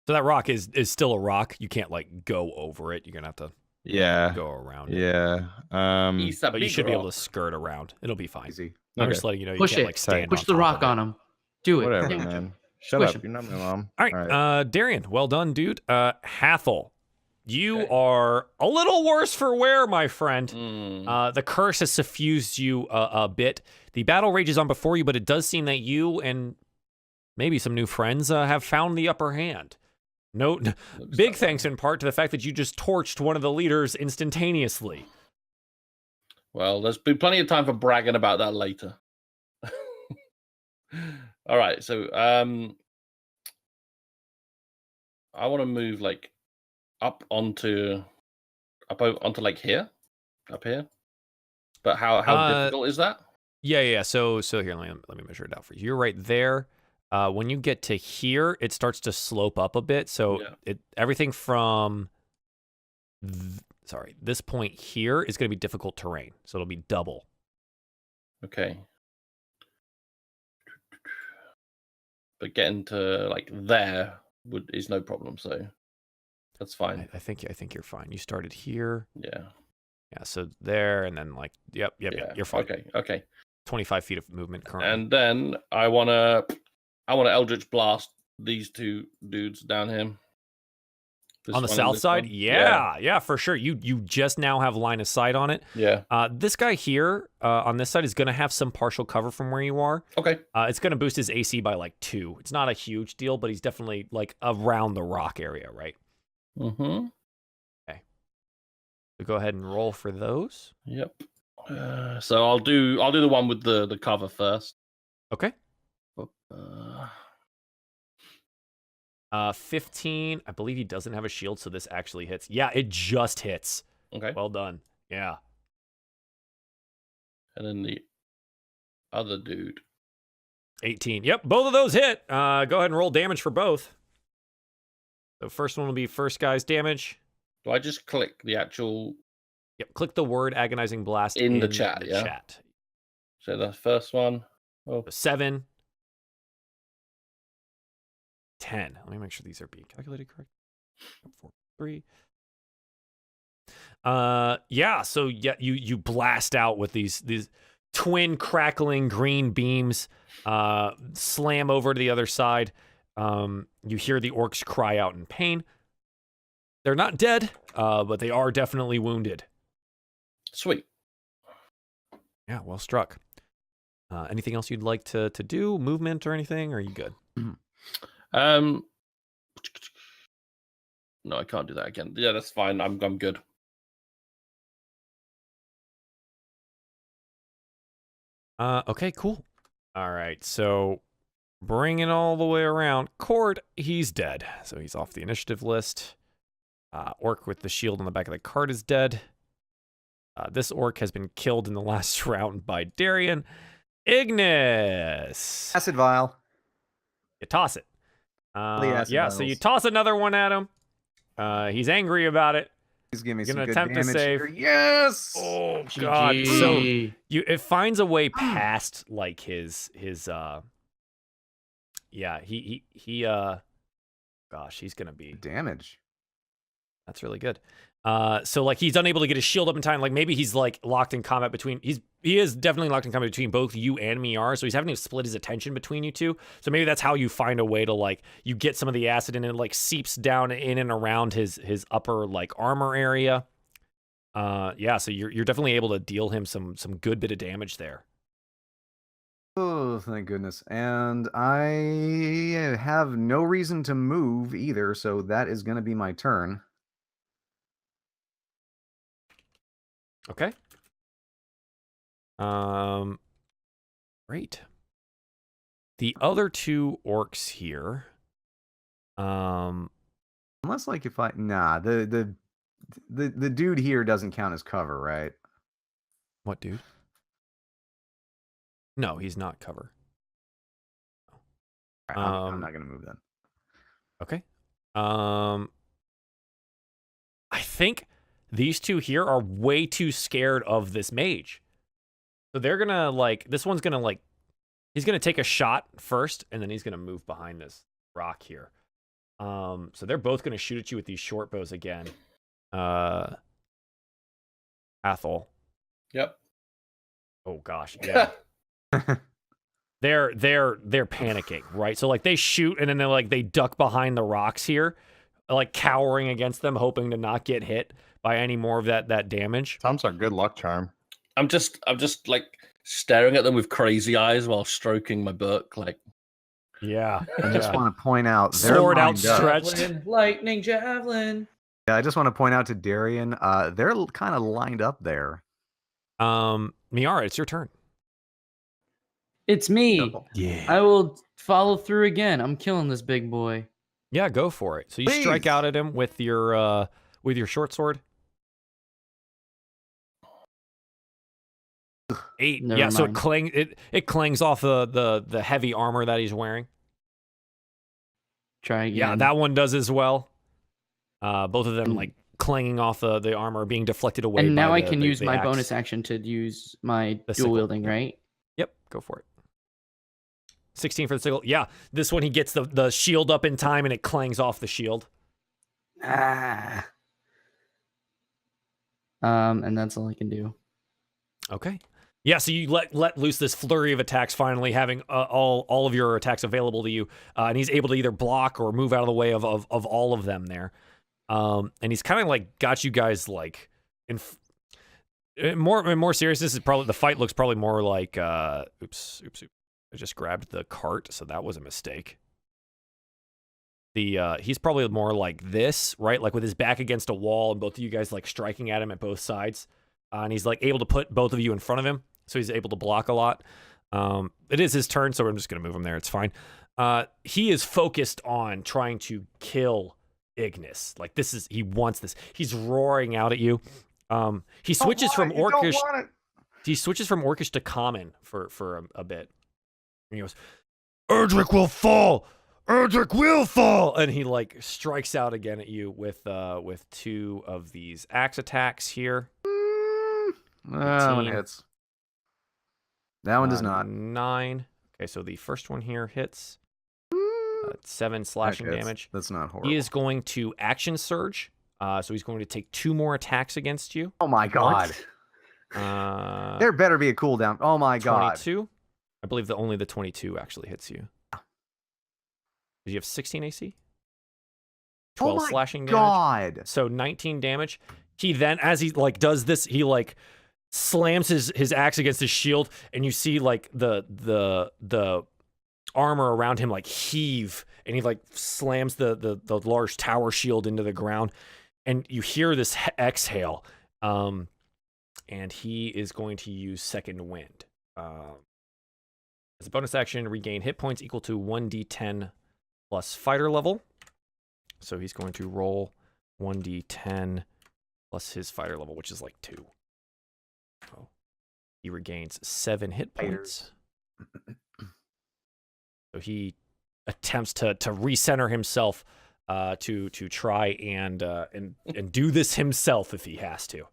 So that rock is still a rock. You can't like go over it. You're gonna have to go around it. Yeah. But you should be able to skirt around. It'll be fine. Easy. I'm just letting you know you Push can't it. like stand Push on the top rock of it. on him. Do it. Whatever, Damage him. man. Shut Squish up. him. You're not my mom. All right. Darien, well done, dude. Hathol, you are a little worse for wear, my friend. The curse has suffused you a bit. The battle rages on before you, but it does seem that you and maybe some new friends have found the upper hand. Big thanks in part to the fact that you just torched one of the leaders instantaneously. Well, there's been plenty of time for bragging about that later. All right, so I want to move like up onto like here, up here. But how difficult is that? Yeah. So here, let me measure it out for you. You're right there. When you get to here, it starts to slope up a bit. So everything from this point here is going to be difficult terrain. So it'll be double. Okay. But getting to like there is no problem, so that's fine. I think you're fine. You started here. Yeah. Yeah, so there and then like yep, you're fine. Okay. 25 feet of movement currently. And then I wanna Eldritch Blast these two dudes down here. On the south side? Yeah, for sure. You just now have line of sight on it. Yeah. This guy here on this side is going to have some partial cover from where you are. Okay. It's going to boost his AC by like 2. It's not a huge deal, but he's definitely like around the rock area, right? Mm-hmm. Okay. So go ahead and roll for those. Yep. So I'll do the one with the cover first. Okay. 15. I believe he doesn't have a shield, so this actually hits. Yeah, it just hits. Okay. Well done. Yeah. And then the other dude. 18. Yep, both of those hit. Go ahead and roll damage for both. The first one will be first guy's damage. Do I just click the actual... Yep, click the word agonizing blast in the chat, chat. So the first one. 7. 10. Let me make sure these are being calculated correct. 4, 3. So you blast out with these twin crackling green beams, slam over to the other side. You hear the orcs cry out in pain. They're not dead, but they are definitely wounded. Sweet. Yeah, well struck. Anything else you'd like to do? Movement or anything? Or are you good? No, I can't do that again. Yeah, that's fine. I'm good. Okay, cool. All right, so bring it all the way around. Cord, he's dead, so he's off the initiative list. Orc with the shield on the back of the cart is dead. This orc has been killed in the last round by Darien. Ignis. Acid vial. You toss it. So you toss another one at him. He's angry about it. He's giving me Gonna some good attempt to damage save. here. Yes. Oh GG. god. So it finds a way past like his gosh, he's gonna be damage. That's really good. So like he's unable to get his shield up in time. Like maybe he's like locked in combat between. He is definitely locked in combat between both you and Miera. So he's having to split his attention between you two. So maybe that's how you find a way to like you get some of the acid and it like seeps down in and around his upper like armor area. So you're definitely able to deal him some good bit of damage there. Oh, thank goodness. And I have no reason to move either, so that is going to be my turn. Okay. Great. The other two orcs here. Unless like if I the dude here doesn't count as cover, right? What dude? No, he's not cover. I'm not gonna move then. Okay. I think these two here are way too scared of this mage. So they're gonna this one's gonna he's gonna take a shot first, and then he's gonna move behind this rock here. So they're both gonna shoot at you with these short bows again. Hathol. Yep. Oh gosh, yeah. They're panicking, right? So they shoot, and then they duck behind the rocks here, cowering against them, hoping to not get hit by any more of that damage. Tom's our good luck charm. I'm just staring at them with crazy eyes while stroking my book. Yeah. I just want to point out sword lined up. outstretched. Javelin, lightning javelin. Yeah, I just want to point out to Darien, they're kind of lined up there. Miera, it's your turn. It's me. Yeah. I will follow through again. I'm killing this big boy. Yeah, go for it. So you strike out at him with your short sword. 8. Never yeah, so mind. it clings off the heavy armor that he's wearing. Try again. Yeah, that one does as well. Both of them clanging off the armor, being deflected away. And now by I can use my axe. bonus action to use my The dual sickle. wielding, right? Yep, go for it. 16 for the sickle. Yeah, this one he gets the shield up in time, and it clangs off the shield. And that's all I can do. Okay. Yeah, so you let loose this flurry of attacks, finally having all of your attacks available to you, and he's able to either block or move out of the way of all of them there. And he's kind of got you guys in more seriousness. Is probably the fight looks probably more like oops. I just grabbed the cart, so that was a mistake. He's probably more like this, right? With his back against a wall, and both of you guys striking at him at both sides. And he's able to put both of you in front of him, so he's able to block a lot. It is his turn, so I'm just going to move him there. It's fine. He is focused on trying to kill Ignis. He wants this. He's roaring out at you. He switches from Orcish. He switches from Orcish to Common for a bit. And he goes, "Erdrick will fall. Erdrick will fall!" And he strikes out again at you with 2 of these axe attacks here. That one hits. That one does not. 9. Okay, so the first one here hits. 7 slashing damage. That's not horrible. He is going to action surge. So he's going to take 2 more attacks against you. Oh my god. There better be a cooldown. Oh my god. 22. I believe only the 22 actually hits you. Did you have 16 AC? 12 slashing damage. God. So 19 damage. He then, as he does this, he slams his axe against his shield, and you see the armor around him heave, and he slams the large tower shield into the ground, and you hear this exhale. And he is going to use Second Wind. As a bonus action, regain hit points equal to 1d10 plus fighter level. So he's going to roll 1d10 plus his fighter level, which is 2. So he regains 7 hit points. So he attempts to recenter himself to try and do this himself if he has to.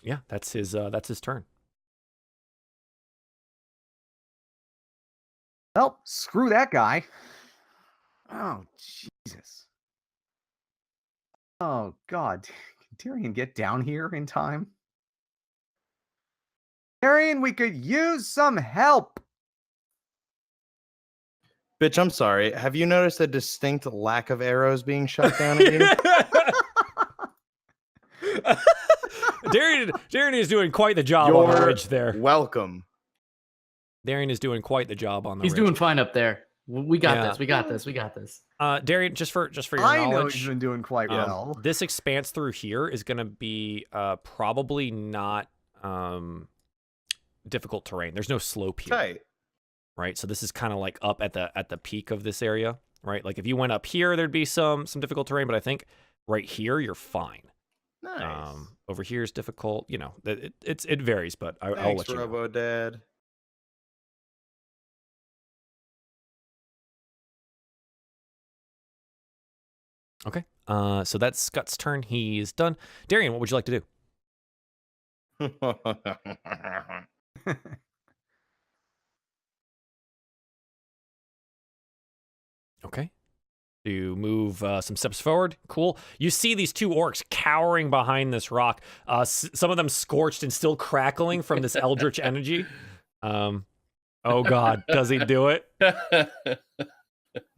Yeah, that's his turn. Well, screw that guy. Oh, Jesus. Oh, God. Can Darien get down here in time? Darien, we could use some help. Bitch, I'm sorry. Have you noticed a distinct lack of arrows being shot down at you? Darien is doing quite the job on the ridge there. Welcome. Darien is doing quite the job on the He's ridge. doing fine up there. We got this. We got this. We got this. Darien, just for your I knowledge, know he's been doing quite well. This expanse through here is going to be probably not difficult terrain. There's no slope here. Right. Right? So this is kind of up at the peak of this area, right? If you went up here, there'd be some difficult terrain, but I think right here you're fine. Nice. Over here is difficult. It varies, but I'll Thanks, let you know. Robo Dad. Okay. So that's Scott's turn. He's done. Darien, what would you like to do? Okay. You move some steps forward. Cool. You see these two orcs cowering behind this rock. Some of them scorched and still crackling from this eldritch energy. Oh God, does he do it? I'm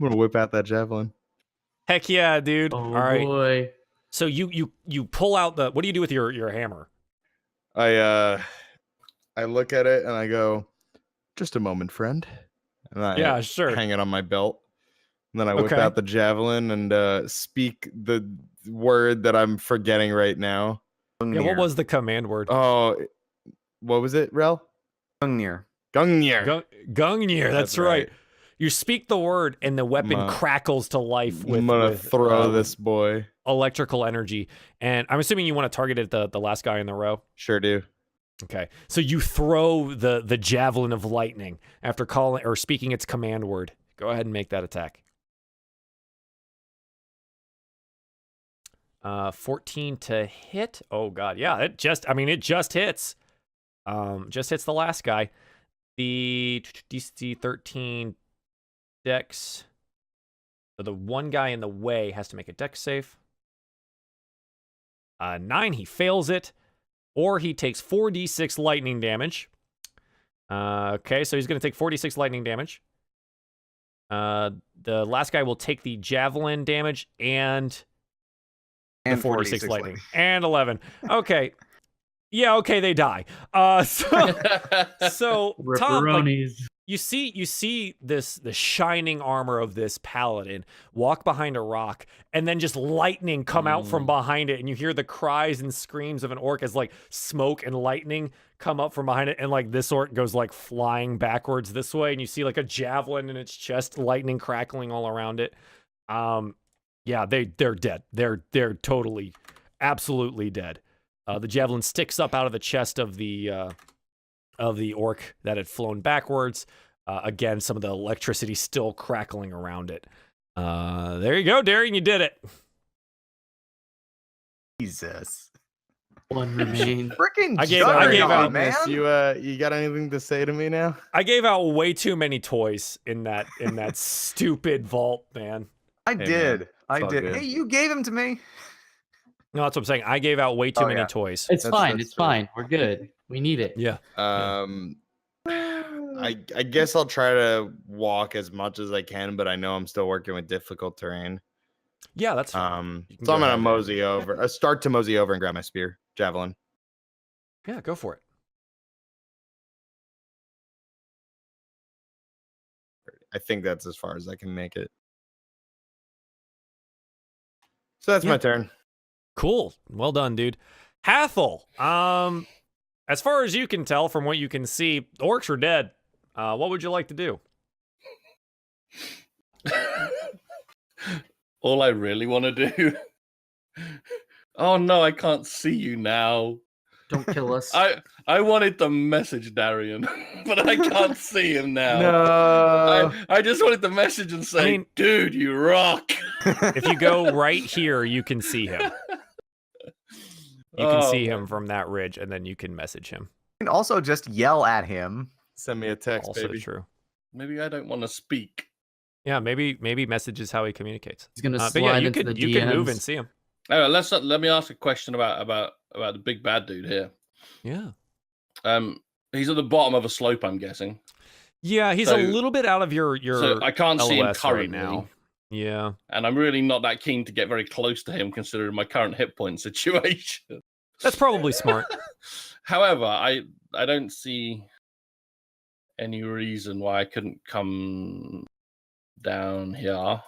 gonna whip out that javelin. Heck yeah, dude. Oh, All right. boy. So you pull out the. What do you do with your hammer? I look at it and I go, "Just a moment, friend." And I Yeah, sure. hang it on my belt. And then I whip out the javelin and speak the word that I'm forgetting right now. Yeah, what was the command word? Oh, what was it, Rel? Gungnir. Gungnir. Gungnir, that's right. You speak the word and the weapon crackles to life with, I'm gonna throw this boy. Electrical energy. And I'm assuming you want to target it the last guy in the row? Sure do. Okay. So you throw the javelin of lightning after calling or speaking its command word. Go ahead and make that attack. 14 to hit. Oh God, yeah, it just hits. Just hits the last guy. The DC 13 dex. So the one guy in the way has to make a dex save. 9, he fails it, or he takes 4d6 lightning damage. Okay, so he's going to take 4d6 lightning damage. The last guy will take the javelin damage and 46 lightning. And 11. Okay. Yeah, okay, they die. So Tom, like, you see the shining armor of this paladin walk behind a rock, and then just lightning come out from behind it, and you hear the cries and screams of an orc as like smoke and lightning come up from behind it, and like this orc goes like flying backwards this way, and you see like a javelin in its chest, lightning crackling all around it. Yeah, they're dead. They're totally, absolutely dead. The javelin sticks up out of the chest of the orc that had flown backwards. Again, some of the electricity still crackling around it. There you go, Darien, you did it. Jesus. One remains. Freaking I gave out, man. You got anything to say to me now? I gave out way too many toys in that stupid vault, man. I did. Good. Hey, you gave him to me. No, that's what I'm saying. I gave out way too many toys. It's fine. It's fine. We're good. We need it. Yeah. I guess I'll try to walk as much as I can, but I know I'm still working with difficult terrain. Yeah, that's fine. So I'm gonna mosey over. Start to mosey over and grab my javelin. Yeah, go for it. I think that's as far as I can make it. So that's my turn. Cool. Well done, dude. Hathol. As far as you can tell from what you can see, the orcs are dead. What would you like to do? All I really want to do. Oh no, I can't see you now. Don't kill us. I wanted to message Darien, but I can't see him now. No. I just wanted to message and say, dude, you rock. If you go right here, you can see him. You can see him from that ridge, and then you can message him. You can also just yell at him. Send me a text, Also baby. true. Maybe I don't want to speak. Yeah, maybe message is how he communicates. He's gonna slide but yeah, into the DMs. You can move and see him. All right, let me ask a question about the big bad dude here. Yeah. He's at the bottom of a slope, I'm guessing. Yeah, he's a little bit out of your So I can't see him LOS currently right now. Yeah. And I'm really not that keen to get very close to him, considering my current hit point situation. That's probably smart. However, I don't see any reason why I couldn't come down here.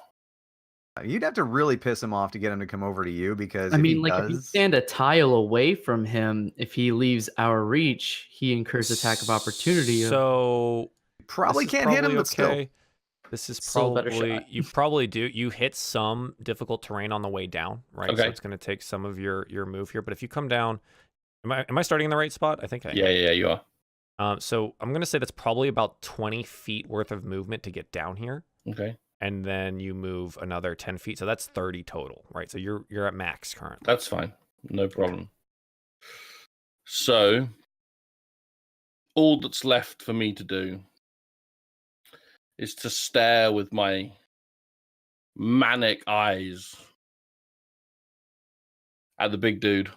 You'd have to really piss him off to get him to come over to you, because I mean, like, if you stand a tile away from him, if he leaves our reach, he incurs attack of opportunity. So probably can't hit him, but still. This is Still a better probably shot. you probably do. You hit some difficult terrain on the way down, right? Okay. So it's going to take some of your move here. But if you come down, am I starting in the right spot? I think I am. Yeah, you are. So I'm going to say that's probably about 20 feet worth of movement to get down here. Okay. and then you move another 10 feet. So that's 30 total, right? So you're at max currently. That's fine. No problem. So, all that's left for me to do is to stare with my manic eyes at the big dude.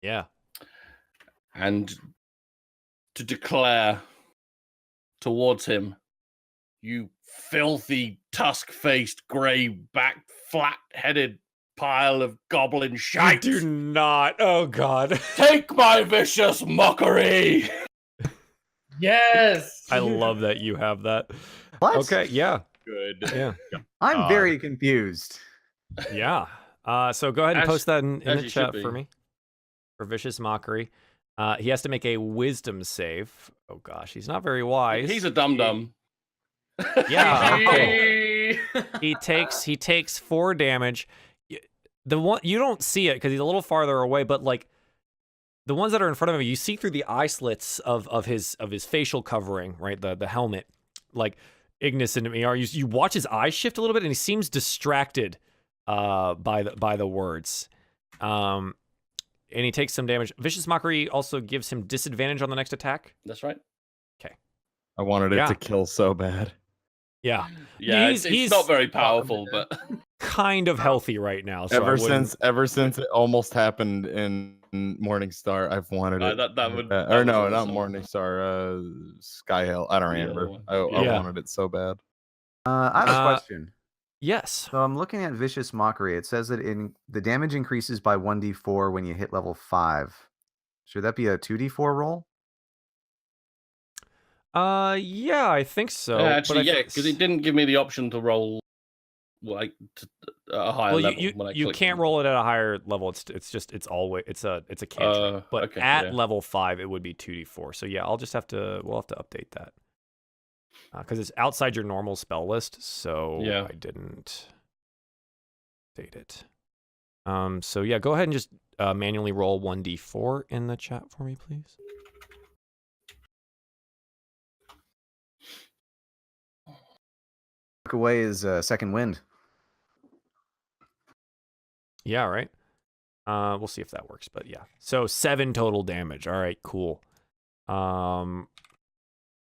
Yeah. And to declare towards him, "You filthy, tusk-faced, grey-backed, flat-headed pile of goblin shite! You do not. Oh, God. Take my vicious mockery!" Yes. I love that you have that. What? Okay, yeah. Good. Yeah. I'm very confused. Yeah. So go ahead and As- post that in as the you chat should for be. me. For Vicious Mockery. He has to make a wisdom save. Oh gosh, he's not very wise. He's a dum-dum. Yeah. Okay. He takes 4 damage. The one you don't see it because he's a little farther away, but like the ones that are in front of him, you see through the eye slits of his facial covering, right? The helmet. Like Ignis and Miera, you watch his eyes shift a little bit, and he seems distracted by the words. And he takes some damage. Vicious Mockery also gives him disadvantage on the next attack. That's right. I wanted it Yeah. to kill so bad. Yeah. Yeah, He's it's not very powerful, but kind of healthy right now. So ever since it almost happened in Morningstar, I've wanted it. that would. or that no, was not awesome. Morningstar. Skyhill. I don't The other remember. one. I Yeah. wanted it so bad. I have a question. Yes. So I'm looking at Vicious Mockery. It says that the damage increases by 1d4 when you hit level 5. Should that be a 2d4 roll? Yeah, I think so. Yeah, but actually, I yeah, think- because it didn't give me the option to roll like at a higher Well, level. you when I you clicked can't on roll it at a higher level. It's always a cantrip. But okay, at yeah. level 5, it would be 2d4. So yeah, we'll have to update that because it's outside your normal spell list. So Yeah. I didn't update it. So yeah, go ahead and just manually roll 1d4 in the chat for me, please. Took away his second wind. Yeah, right. We'll see if that works, but yeah. So 7 total damage. All right, cool.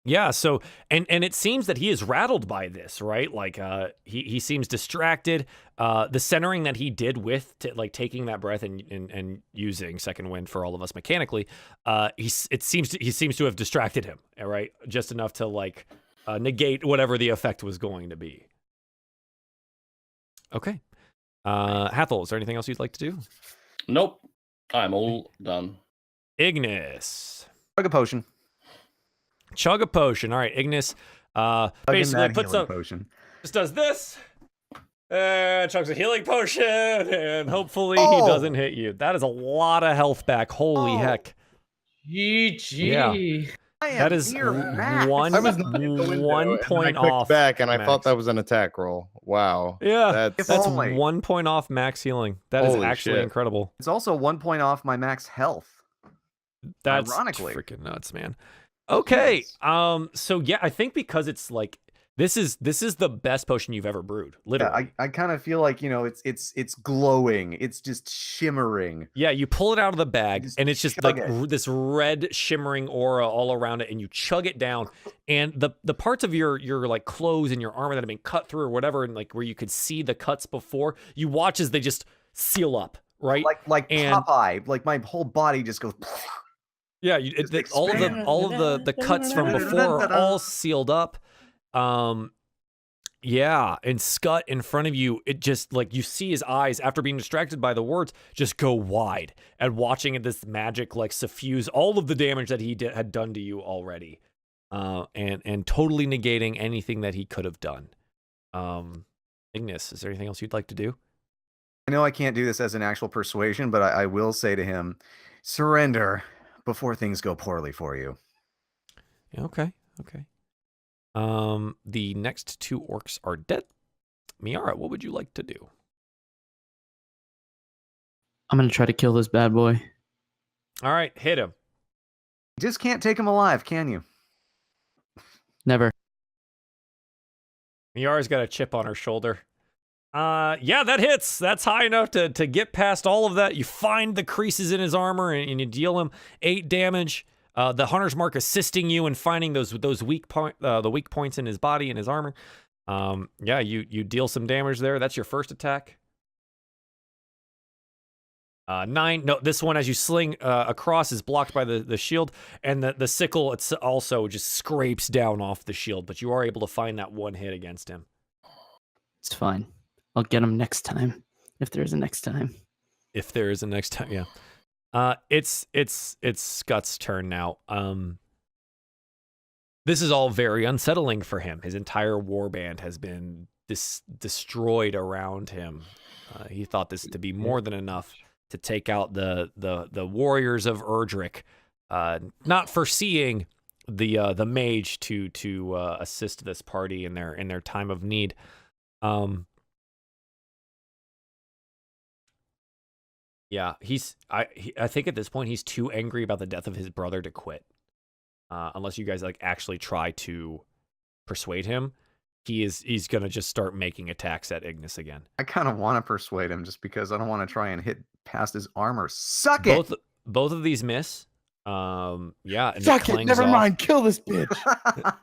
Yeah, so and it seems that he is rattled by this, right? Like he seems distracted. The centering that he did with taking that breath and using second wind for all of us mechanically, he seems to have distracted him, all right? Just enough to like negate whatever the effect was going to be. Okay. Hathol, is there anything else you'd like to do? Nope, I'm all done. Ignis. Chug a potion. Chug a potion. All right, Ignis Chug in basically that puts healing up, potion. just does this, and chugs a healing potion, and hopefully he doesn't hit you. That is a lot of health back. Holy heck. GG. Yeah. That is near max. one, I was not in the window, 1 and point I clicked off. back, and I max. thought that was an attack roll. Wow. Yeah, If that's only. 1 point off max healing. That is Holy actually shit. incredible. It's also 1 point off my max health. That's Ironically. freaking nuts, man. Okay. Yes. So yeah, I think because it's like this is the best potion you've ever brewed. Literally. I kind of feel like, it's glowing. It's just shimmering. Yeah, you pull it out of the bag, Just and it's just chug like it. this red shimmering aura all around it, and you chug it down. And the parts of your like clothes and your armor that have been cut through or whatever, and like where you could see the cuts before, you watch as they just seal up, right? Like And- Popeye. Like my whole body just goes. Yeah, Just all expand. of the cuts from before are all sealed up. Yeah, and Scut in front of you, it just like you see his eyes after being distracted by the words just go wide and watching this magic like suffuse all of the damage that he had done to you already, and totally negating anything that he could have done. Ignis, is there anything else you'd like to do? I know I can't do this as an actual persuasion, but I will say to him, surrender before things go poorly for you. Yeah, okay. The next 2 orcs are dead. Miera, what would you like to do? I'm gonna try to kill this bad boy. All right, hit him. You just can't take him alive, can you? Never. Miara's got a chip on her shoulder. Yeah, that hits. That's high enough to get past all of that. You find the creases in his armor and you deal him 8 damage. The Hunter's Mark assisting you in finding the weak points in his body and his armor. Yeah, you deal some damage there. That's your first attack. 9. No, this one, as you sling across, is blocked by the shield, and the sickle it's also just scrapes down off the shield. But you are able to find that one hit against him. It's fine. I'll get him next time, if there is a next time. If there is a next time, yeah. It's Scott's turn now. This is all very unsettling for him. His entire warband has been destroyed around him. He thought this to be more than enough to take out the warriors of Erdrick, not foreseeing the mage to assist this party in their time of need. Yeah, I think at this point he's too angry about the death of his brother to quit. Unless you guys like actually try to persuade him, he's gonna just start making attacks at Ignis again. I kind of want to persuade him just because I don't want to try and hit past his armor. Suck it. Both of these miss. Yeah, and Suck it. Never mind. Kill this bitch.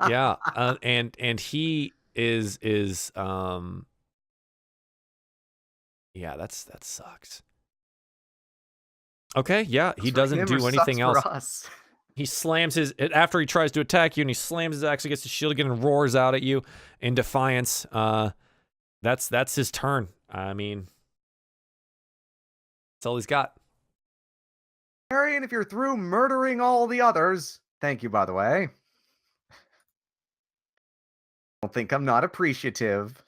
Yeah, and he is yeah, that sucks. Okay, yeah, he doesn't do anything else. He slams after he tries to attack you, and he slams his axe against the shield again and roars out at you in defiance. That's his turn. I mean, that's all he's got. Darien, if you're through murdering all the others, thank you, by the way. Don't think I'm not appreciative.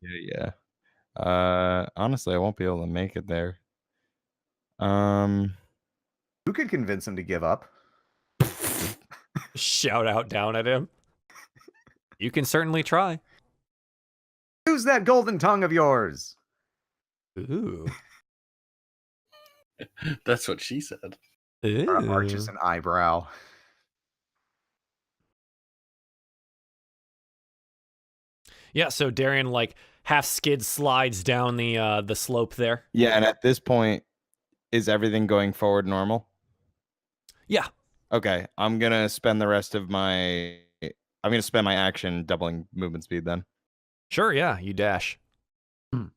Yeah. Honestly, I won't be able to make it there. Who could convince him to give up? Shout out down at him. You can certainly try. Use that golden tongue of yours. Ooh. That's what she said. Arches an eyebrow. Yeah, so Darien like half skid slides down the slope there. Yeah, and at this point, is everything going forward normal? Yeah. Okay, I'm gonna spend my action doubling movement speed then. Sure, yeah, you dash. I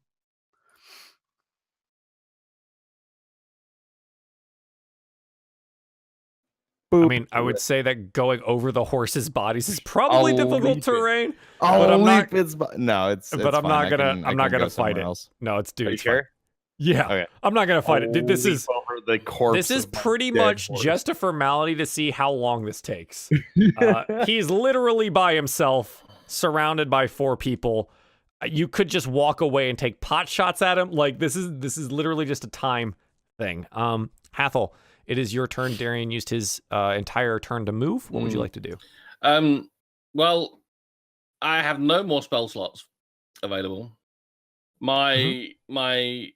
mean, I would say that going over the horse's bodies is probably difficult terrain. But I'm not gonna fight it. Else. No, it's dude. Are you sure? Yeah, okay. I'm not gonna fight it. This is over the corpse. This is pretty much just a formality to see how long this takes. He's literally by himself, surrounded by 4 people. You could just walk away and take pot shots at him. Like this is literally just a time thing. Hathol, it is your turn. Darien used his entire turn to move. What would you like to do? Well, I have no more spell slots available. My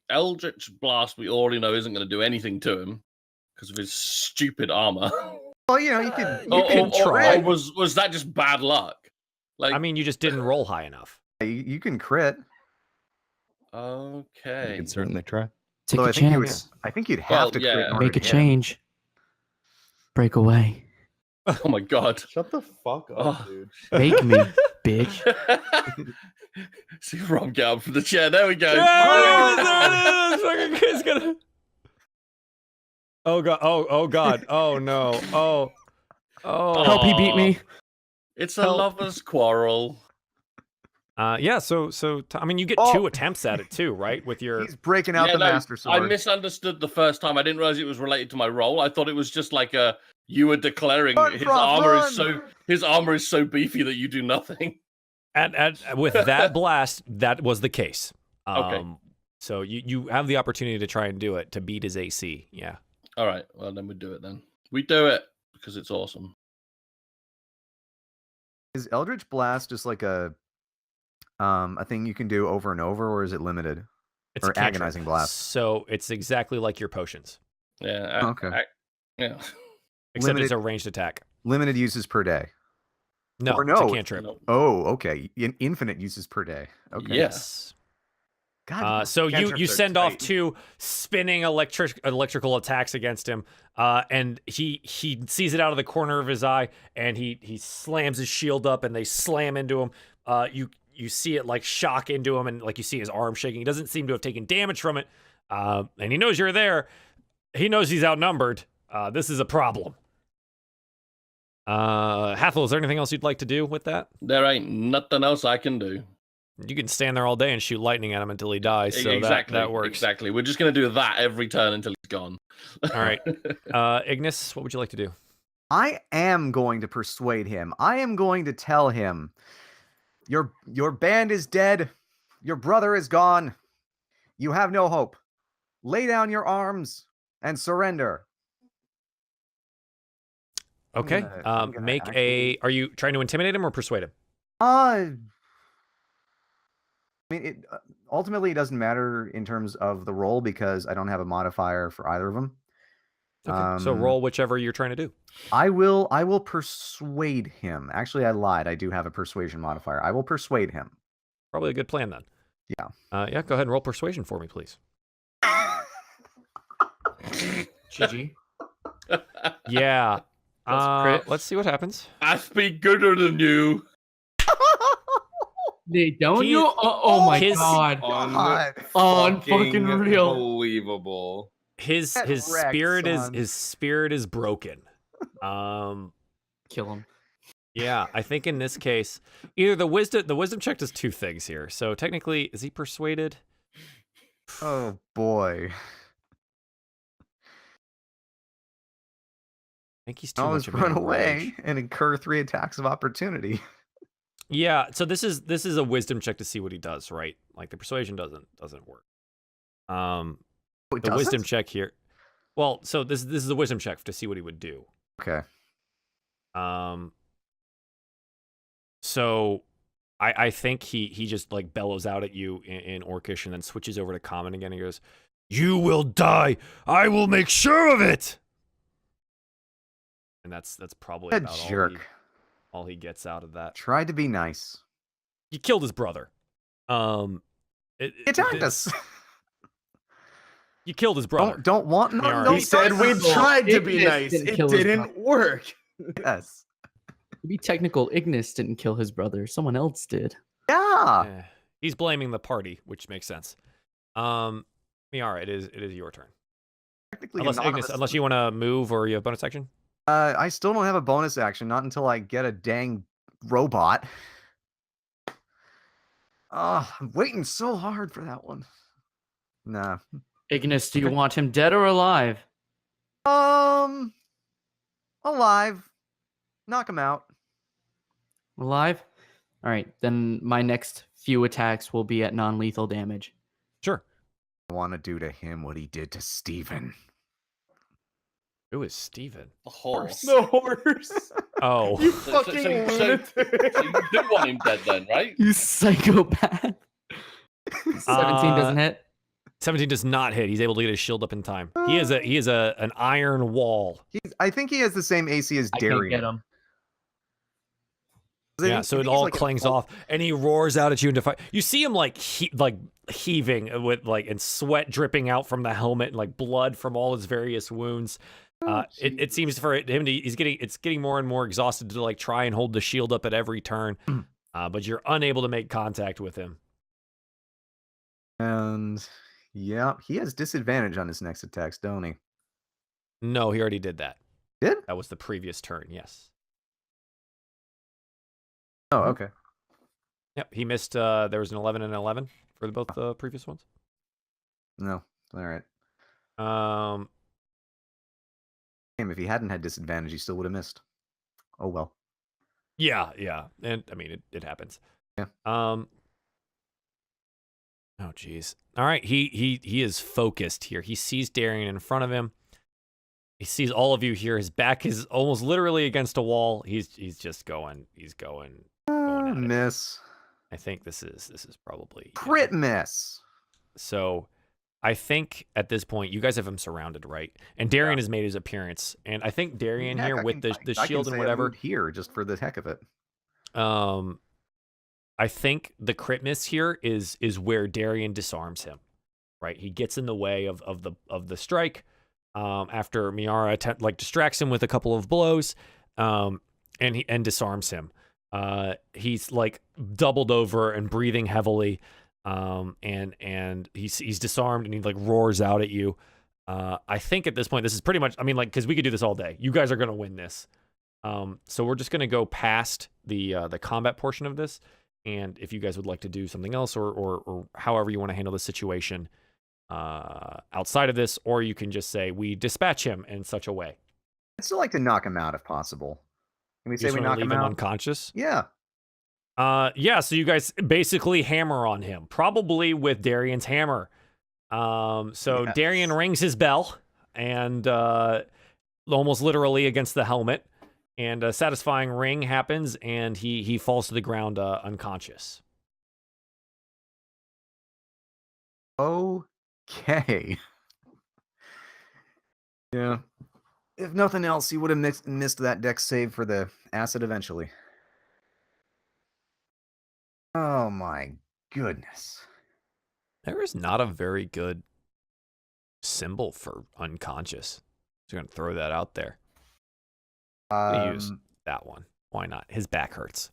Eldritch Blast, we already know isn't going to do anything to him because of his stupid armor. Well, you know, you can try. Or was that just bad luck? Like, I mean, you just didn't roll high enough. You can crit. Okay. You can certainly try. Take a chance. I think you'd have to crit in order Make a to hit. change. Break away. Oh my god. Shut the fuck up, dude. Make me, bitch. See Rob get up from the chair. There we go. Oh god. Oh god. Oh no. Oh. Help, he beat me. It's a lover's quarrel. Yeah, so I mean, you get 2 attempts at it too, right? With your He's breaking out the Master Sword. I misunderstood the first time. I didn't realize it was related to my role. I thought it was just like you were declaring his armor is so beefy that you do nothing. And with that blast, that was the case. Okay. So you have the opportunity to try and do it to beat his AC. Yeah. All right. Well, then we do it then. We do it because it's awesome. Is Eldritch Blast just like a thing you can do over and over, or is it limited? It's or Agonizing Blast. So it's exactly like your potions. Yeah. Okay. Yeah. Except it's a ranged attack. Limited uses per day. No, Or it's a no. cantrip. No. Oh, okay. Infinite uses per day. Okay. Yes. God, So you cantrips are send off tight. 2 spinning electrical attacks against him, and he sees it out of the corner of his eye, and he slams his shield up, and they slam into him. You see it like shock into him, and like you see his arm shaking. He doesn't seem to have taken damage from it, and he knows you're there. He knows he's outnumbered. This is a problem. Hathol, is there anything else you'd like to do with that? There ain't nothing else I can do. You can stand there all day and shoot lightning at him until he dies. So Exactly. that works. Exactly. We're just gonna do that every turn until he's gone. All right. Ignis, what would you like to do? I am going to persuade him. I am going to tell him, your band is dead. Your brother is gone. You have no hope. Lay down your arms and surrender. Okay. I'm gonna Make actually- Are you trying to intimidate him or persuade him? I mean, it ultimately it doesn't matter in terms of the roll because I don't have a modifier for either of them. Okay. So roll whichever you're trying to do. I will persuade him. Actually, I lied. I do have a persuasion modifier. I will persuade him. Probably a good plan then. Yeah. Yeah. Go ahead and roll persuasion for me, please. GG. Yeah. Crit. Let's see what happens. I speak gooder than you. They don't He- you? Oh my his- god. God. Unfucking real. Believable. His Get wrecked, son. his spirit is broken. Kill him. Yeah, I think in this case, either the wisdom check does 2 things here. So technically, is he persuaded? Oh boy. I think he's too Always much of run a away rage. and incur 3 attacks of opportunity. Yeah, so this is a wisdom check to see what he does, right? Like the persuasion doesn't work. The wisdom check here. Well, so this is a wisdom check to see what he would do. Okay. So I think he just like bellows out at you in Orcish and then switches over to common again. He goes, "You will die. I will make sure of it." And that's probably A about jerk. all he gets out of that. Tried to be nice. You killed his brother. He attacked us. You killed his brother. Don't want no. Miera. no He said we Ignis tried to be didn't nice. It kill his didn't work. Yes. To be technical, Ignis didn't kill his brother. Someone else did. Yeah. Eh, he's blaming the party, which makes sense. Miara, it is your turn. Technically Unless Ignis, anonymous. unless you want to move or you have bonus action. I still don't have a bonus action. Not until I get a dang robot. Oh, I'm waiting so hard for that one. Nah. Ignis, do you want him dead or alive? Alive. Knock him out. Alive? All right, then my next few attacks will be at non-lethal damage. Sure. I want to do to him what he did to Steven. Who is Steven? The horse. The horse. Oh, You So- fucking lunatic. so you do want him dead then, right? You psychopath. 17 doesn't hit. 17 does not hit. He's able to get his shield up in time. He is an iron wall. I think he has the same AC as I can't Darien. get him. Yeah, so it all clangs off, and he roars out at you in defiance. You see him like heaving with and sweat dripping out from the helmet and like blood from all his various wounds. It seems for him to it's getting more and more exhausted to like try and hold the shield up at every turn, but you're unable to make contact with him. And yeah, he has disadvantage on his next attacks, don't he? No, he already did that. Did? That was the previous turn. Yes. Oh, okay. Yep. He missed. There was an 11 and an 11 for both the previous ones. No. All right. Damn, if he hadn't had disadvantage, he still would have missed. Oh well. Yeah, and I mean it happens. Yeah. Oh geez. All right, he is focused here. He sees Darien in front of him. He sees all of you here. His back is almost literally against a wall. He's just going. He's going at it. Miss. I think this is probably Crit miss. So I think at this point you guys have him surrounded, right? And Darien has made his appearance, and I think Darien Heck, here I with can- the I can shield say and I whatever. moved here just for the heck of it. I think the crit miss here is where Darien disarms him. Right, he gets in the way of the strike. After Miera distracts him with a couple of blows, and disarms him. He's like doubled over and breathing heavily, and he's disarmed and he like roars out at you. I think at this point this is pretty much. I mean, like, because we could do this all day. You guys are gonna win this. So we're just gonna go past the combat portion of this, and if you guys would like to do something else or however you want to handle the situation. Outside of this, or you can just say we dispatch him in such a way. I'd still like to knock him out if possible. Can we say we knock him out? Unconscious? Yeah. Yeah. So you guys basically hammer on him, probably with Darien's hammer. So Yes. Darien rings his bell, and almost literally against the helmet, and a satisfying ring happens, and he falls to the ground unconscious. Okay. Yeah. If nothing else, he would have missed that dex save for the acid eventually. Oh my goodness. There is not a very good symbol for unconscious. So I'm gonna throw that out there. Use that one. Why not? His back hurts.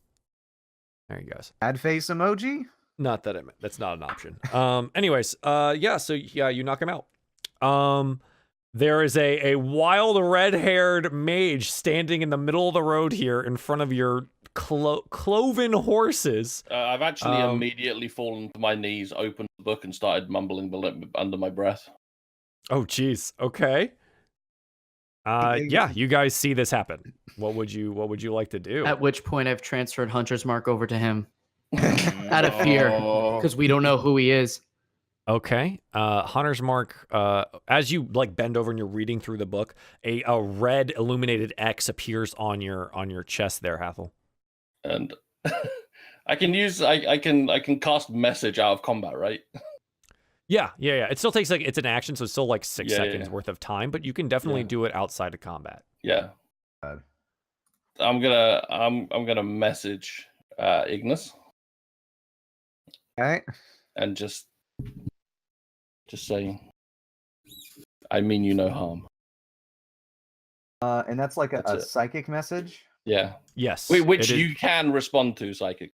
There he goes. Sad face emoji? Not that that's not an option. Anyways, yeah, so yeah, you knock him out. There is a wild red-haired mage standing in the middle of the road here in front of your cloven horses. I've actually immediately fallen to my knees, opened the book, and started mumbling under my breath. Oh, geez. Okay. Yeah, you guys see this happen. What would you like to do? At which point I've transferred Hunter's Mark over to him. Out of fear, because we don't know who he is. Okay. Hunter's Mark, as you like bend over and you're reading through the book, a red illuminated X appears on your chest there, Hathol. And I can cast message out of combat, right? Yeah. It still takes it's an action, so it's still like 6 seconds worth of time, but you can definitely do it outside of combat. Yeah. I'm gonna message Ignas. Okay. And just say, I mean you no harm. And that's like a psychic message? Yeah. Yes. Which you can respond to, psychic.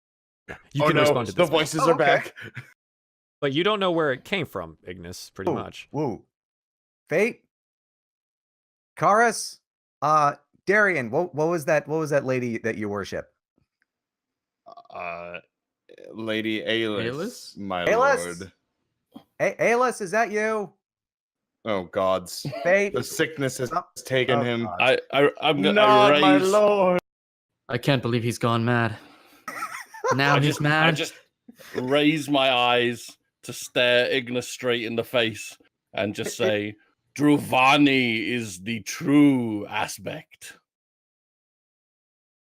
You can respond to this. The voices are back. But you don't know where it came from, Ignas, pretty much. Woo. Fate? Karis? Darien, what was that lady that you worship? Lady Alis, my Alis? lord. Alis, is that you? Oh gods. Fate? The sickness has taken him. I'm gonna Not my lord. I can't believe he's gone mad. Now he's mad. I just raise my eyes to stare Ignas straight in the face and just say, Druvani is the true aspect.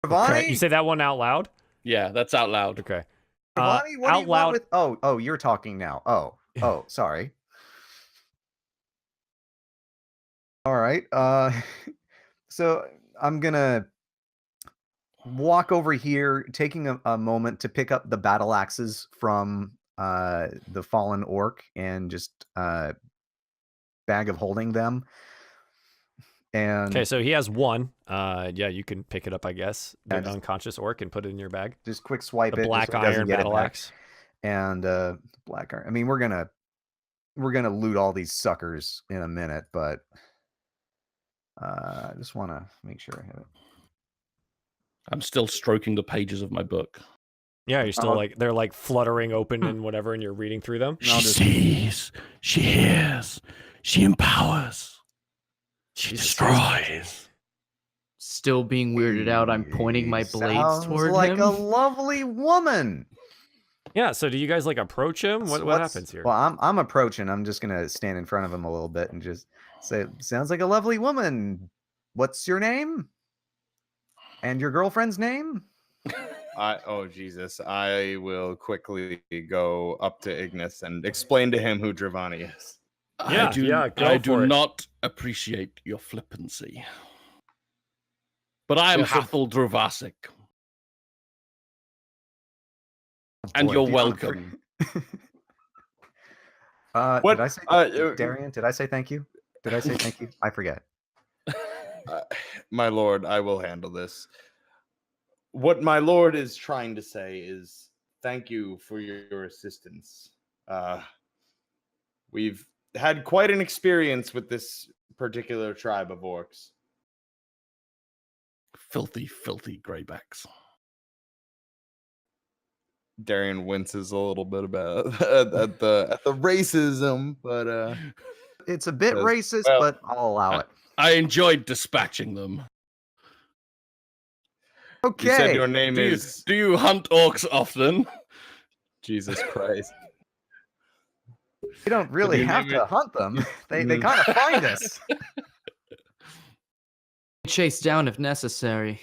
Druvani? You say that one out loud? Yeah, that's out loud. Okay. Druvani, what do you want with... Oh, you're talking now. Oh, sorry. All right. So I'm gonna walk over here, taking a moment to pick up the battle axes from the fallen orc and just bag of holding them. And okay, so he has one. Yeah, you can pick it up, I guess. The unconscious orc and put it in your bag. Just quick swipe the it. Black iron battle axe. And black iron. I mean, we're gonna loot all these suckers in a minute, but I just want to make sure I have it. I'm still stroking the pages of my book. Yeah, you're still they're like fluttering open and whatever, and you're reading through them. She sees, she hears, she empowers, she destroys. Still being weirded out, I'm pointing my blades toward like him. a lovely woman. Yeah, so do you guys like approach him? What happens here? Well, I'm approaching. I'm just gonna stand in front of him a little bit and just say, "Sounds like a lovely woman. What's your name? And your girlfriend's name?" Oh Jesus! I will quickly go up to Ignas and explain to him who Druvani is. Yeah, I do not appreciate your flippancy. But I am Hathol Druvasik. And Boy, you're do welcome. What- Did I say Darien? Did I say thank you? Did I say thank you? I forget. My lord, I will handle this. What my lord is trying to say is thank you for your assistance. We've had quite an experience with this particular tribe of orcs. Filthy, filthy greybacks. Darien winces a little bit about at the racism, but It's a bit Says, racist, well, but I'll allow it. I enjoyed dispatching them. Okay. you said your name Do is you hunt orcs often? Jesus Christ. We don't really your have name to hunt them. They Mm. kind of find us. Chase down if necessary.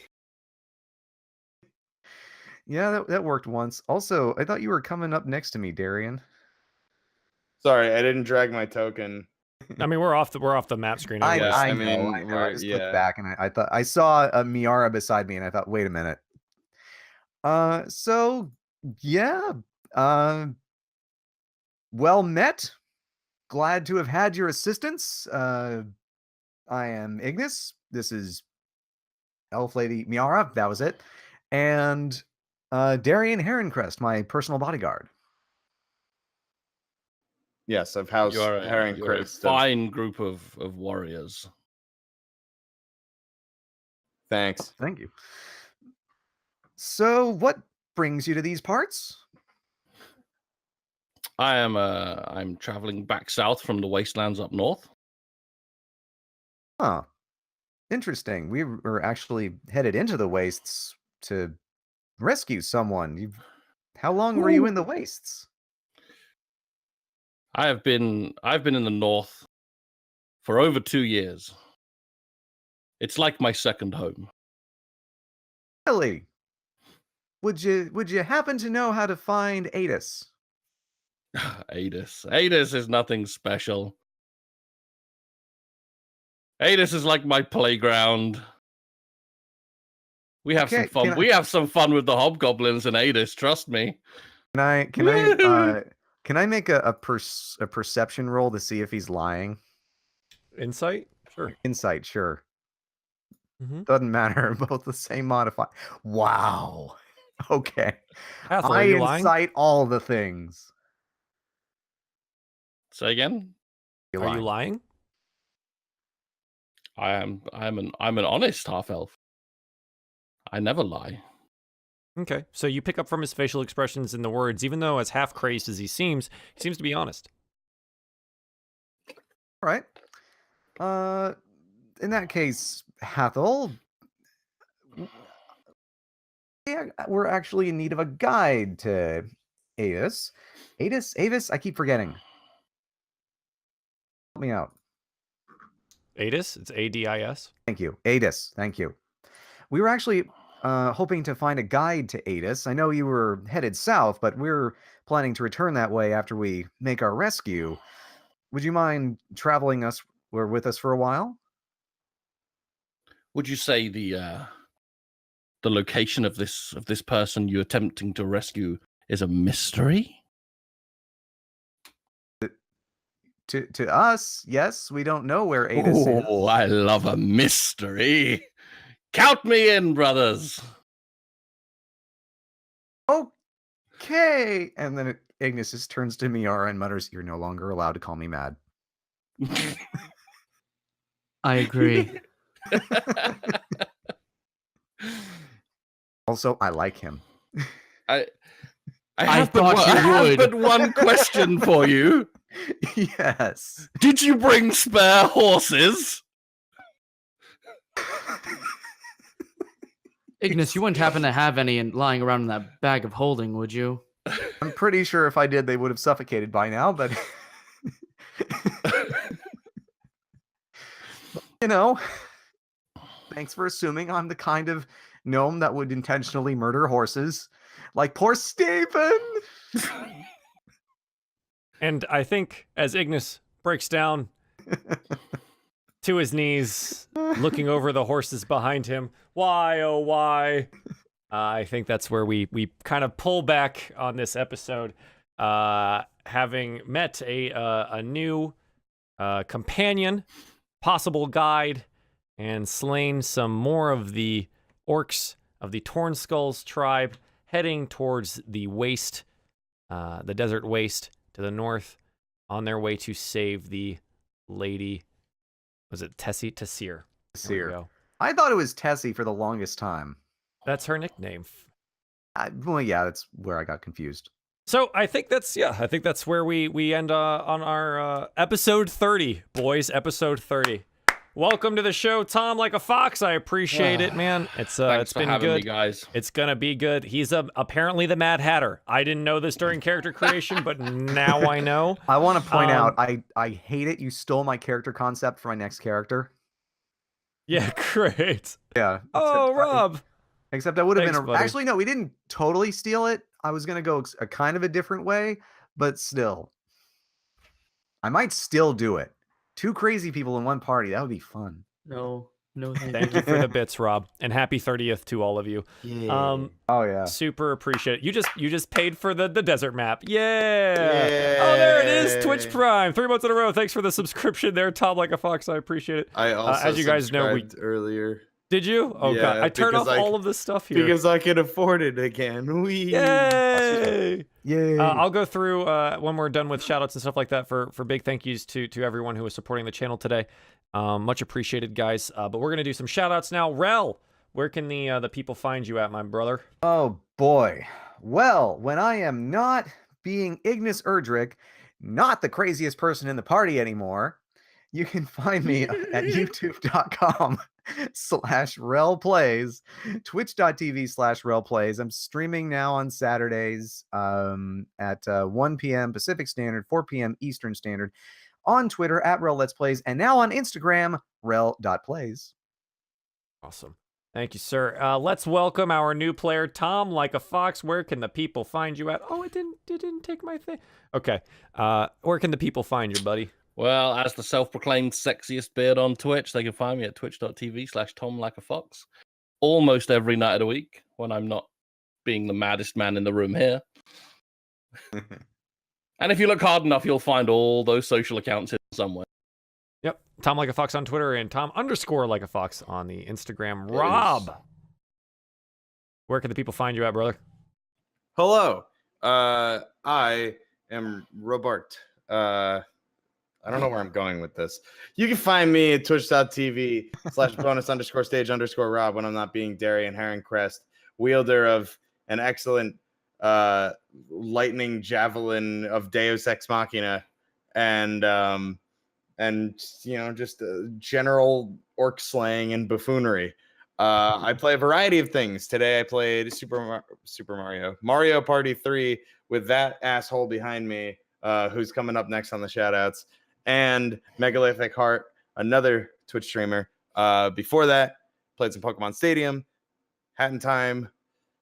Yeah, that worked once. Also, I thought you were coming up next to me, Darien. Sorry, I didn't drag my token. I mean, we're off the map screen. I anyway, Yeah, so- I know. mean, I we're- just yeah. looked back and I thought I saw a Miara beside me, and I thought, wait a minute. So yeah, well met. Glad to have had your assistance. I am Ignas. This is Elf Lady Miara. That was it. And Darien Heroncrest, my personal bodyguard. Yes, of House You're a Heroncrest. fine group of warriors. Thanks. Thank you. So, what brings you to these parts? I'm traveling back south from the wastelands up north. Huh. Interesting. We were actually headed into the wastes to rescue someone. How long were you in the wastes? I've been in the north for over 2 years. It's like my second home. Really? Would you happen to know how to find Adis? Adis is nothing special. Adis is like my playground. We have Okay, some fun. We have some fun with the hobgoblins and Adis, trust me. Can I make a perception roll to see if he's lying? Insight? Sure. Insight, sure. Mm-hmm. Doesn't matter. Both the same modifier. Wow. Okay. Hathol, I are you lying? incite all the things. Say again? You're Are you lying? I'm an honest half elf. I never lie. Okay, so you pick up from his facial expressions and the words, even though as half crazed as he seems to be honest. All right. In that case, Hathol, yeah, we're actually in need of a guide to Avis. Avis? I keep forgetting. Help me out. Adis? It's A-D-I-S? Thank you. Adis. Thank you. We were actually hoping to find a guide to Adis. I know you were headed south, but we're planning to return that way after we make our rescue. Would you mind traveling with us for a while? Would you say the location of this person you're attempting to rescue is a mystery? To us, yes. We don't know where Adis is. Oh, I love a mystery. Count me in, brothers. Okay. And then Ignas just turns to Miara and mutters, "You're no longer allowed to call me mad." I agree. Also, I like him. I have thought you would. but one question for you. Yes. Did you bring spare horses? Ignas, you wouldn't happen to have any lying around in that bag of holding, would you? I'm pretty sure if I did, they would have suffocated by now, but you know, thanks for assuming I'm the kind of gnome that would intentionally murder horses. Like poor Stephen. And I think as Ignas breaks down to his knees, looking over the horses behind him, why, oh why, I think that's where we kind of pull back on this episode, having met a new companion, possible guide, and slain some more of the orcs of the Torn Skulls tribe, heading towards the waste, the desert waste to the north, on their way to save the lady. Was it Tessie? Tessir. Tessir. I thought it was Tessie for the longest time. That's her nickname. Well, yeah, that's where I got confused. So I think that's where we end on our episode 30, boys. Episode 30. Welcome to the show, Tom Like a Fox. I appreciate it, man. It's been good, me, guys. It's gonna be good. He's apparently the Mad Hatter. I didn't know this during character creation, but now I know. I want to point out, I hate it. You stole my character concept for my next character. Yeah, great. Yeah. Oh, Rob. Except I would have Thanks, been actually no, we didn't totally steal it. I was gonna go a kind of a different way, but still, I might still do it. 2 crazy people in one party. That would be fun. No, Thank you for the bits, Rob, and happy 30th to all of you. Yeah. Oh yeah. Super appreciate it. You just paid for the desert map. Yeah. Oh, there it is. Twitch Prime. 3 months in a row. Thanks for the subscription there, Tom Like a Fox. I appreciate it. I also as you guys know, earlier. Did you? Oh Yeah, god, I turned off all of this stuff here because I can afford it again. Yay! Yay! I'll go through when we're done with shoutouts and stuff like that for big thank yous to everyone who is supporting the channel today. Much appreciated, guys. But we're gonna do some shoutouts now. Rel, where can the people find you at, my brother? Oh boy. Well, when I am not being Ignas Erdrick, not the craziest person in the party anymore, you can find me at youtube.com/relplays, twitch.tv/relplays. I'm streaming now on Saturdays at 1 p.m. Pacific Standard, 4 p.m. Eastern Standard, on Twitter at Rel Let's Plays, and now on Instagram, rel.plays. Awesome. Thank you, sir. Let's welcome our new player, Tom Like a Fox. Where can the people find you at? Oh, it didn't take my thing. Okay. Where can the people find you, buddy? Well, as the self-proclaimed sexiest beard on Twitch, they can find me at twitch.tv/TomLikeAFox almost every night of the week when I'm not being the maddest man in the room here. And if you look hard enough, you'll find all those social accounts in somewhere. Yep. Tom Like a Fox on Twitter and Tom_Like a Fox on the Instagram. Rob, where can the people find you at, brother? Hello. I am Robert. I don't know where I'm going with this. You can find me at twitch.tv/bonus_stage_Rob when I'm not being Darien Heroncrest, wielder of an excellent lightning javelin of Deus Ex Machina, and just general orc slaying and buffoonery. I play a variety of things. Today I played Super Mario Party 3 with that asshole behind me, who's coming up next on the shoutouts. And Megalithic Heart, another Twitch streamer. Before that, played some Pokemon Stadium, Hat in Time,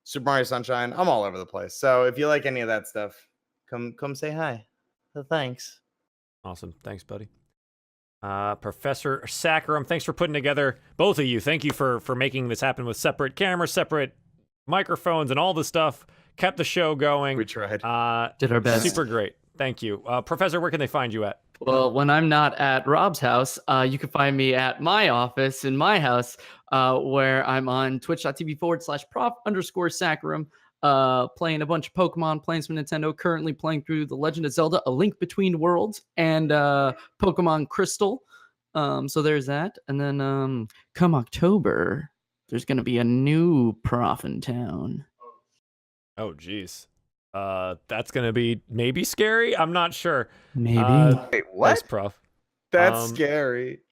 Super Mario Sunshine. I'm all over the place. So if you like any of that stuff, come say hi. So thanks. Awesome. Thanks, buddy. Professor Saccharum, thanks for putting together, both of you. Thank you for making this happen with separate cameras, separate microphones, and all the stuff. Kept the show going. We tried. Did our best. Super great. Thank you. Professor, where can they find you at? Well, when I'm not at Rob's house, you can find me at my office in my house, where I'm on twitch.tv/prof_Saccharum, playing a bunch of Pokemon, playing some Nintendo, currently playing through The Legend of Zelda, A Link Between Worlds, and Pokemon Crystal. So there's that. And then come October, there's going to be a new prof in town. Oh, geez. That's gonna be maybe scary. I'm not sure. Maybe. Wait, what? Thanks, Prof. That's scary.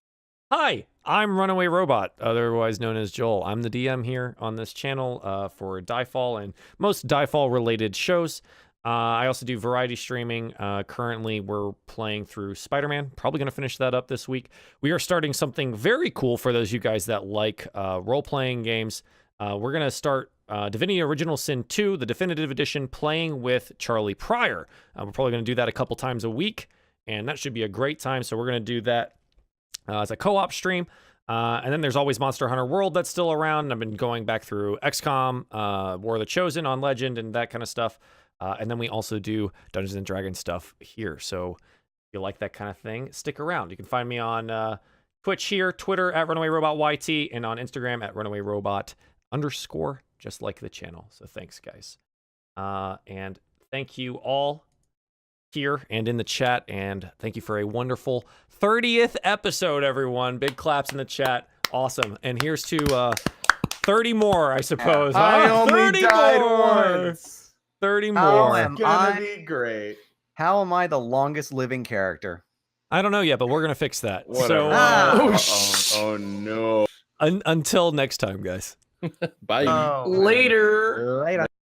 Hi, I'm Runaway Robot, otherwise known as Joel. I'm the DM here on this channel for DieFall and most DieFall-related shows. I also do variety streaming. Currently, we're playing through Spider-Man. Probably gonna finish that up this week. We are starting something very cool for those of you guys that like role-playing games. We're gonna start Divinity Original Sin 2, the definitive edition, playing with Charlie Pryor. We're probably going to do that a couple times a week, and that should be a great time. So we're going to do that as a co-op stream. And then there's always Monster Hunter World that's still around. I've been going back through XCOM, War of the Chosen on Legend and that kind of stuff. And then we also do Dungeons and Dragons stuff here. So if you like that kind of thing, stick around. You can find me on Twitch here, Twitter at RunawayRobotYT, and on Instagram at RunawayRobot_, just like the channel. So thanks, guys. And thank you all here and in the chat. And thank you for a wonderful 30th episode, everyone. Big claps in the chat. Awesome. And here's to 30 more, I suppose. I only died once. 30 How more. am It's gonna I? be great. How am I the longest living character? I don't know yet, but we're going to fix that. Whatever. So Oh no. until next time, guys. Bye. Oh, Later. Later.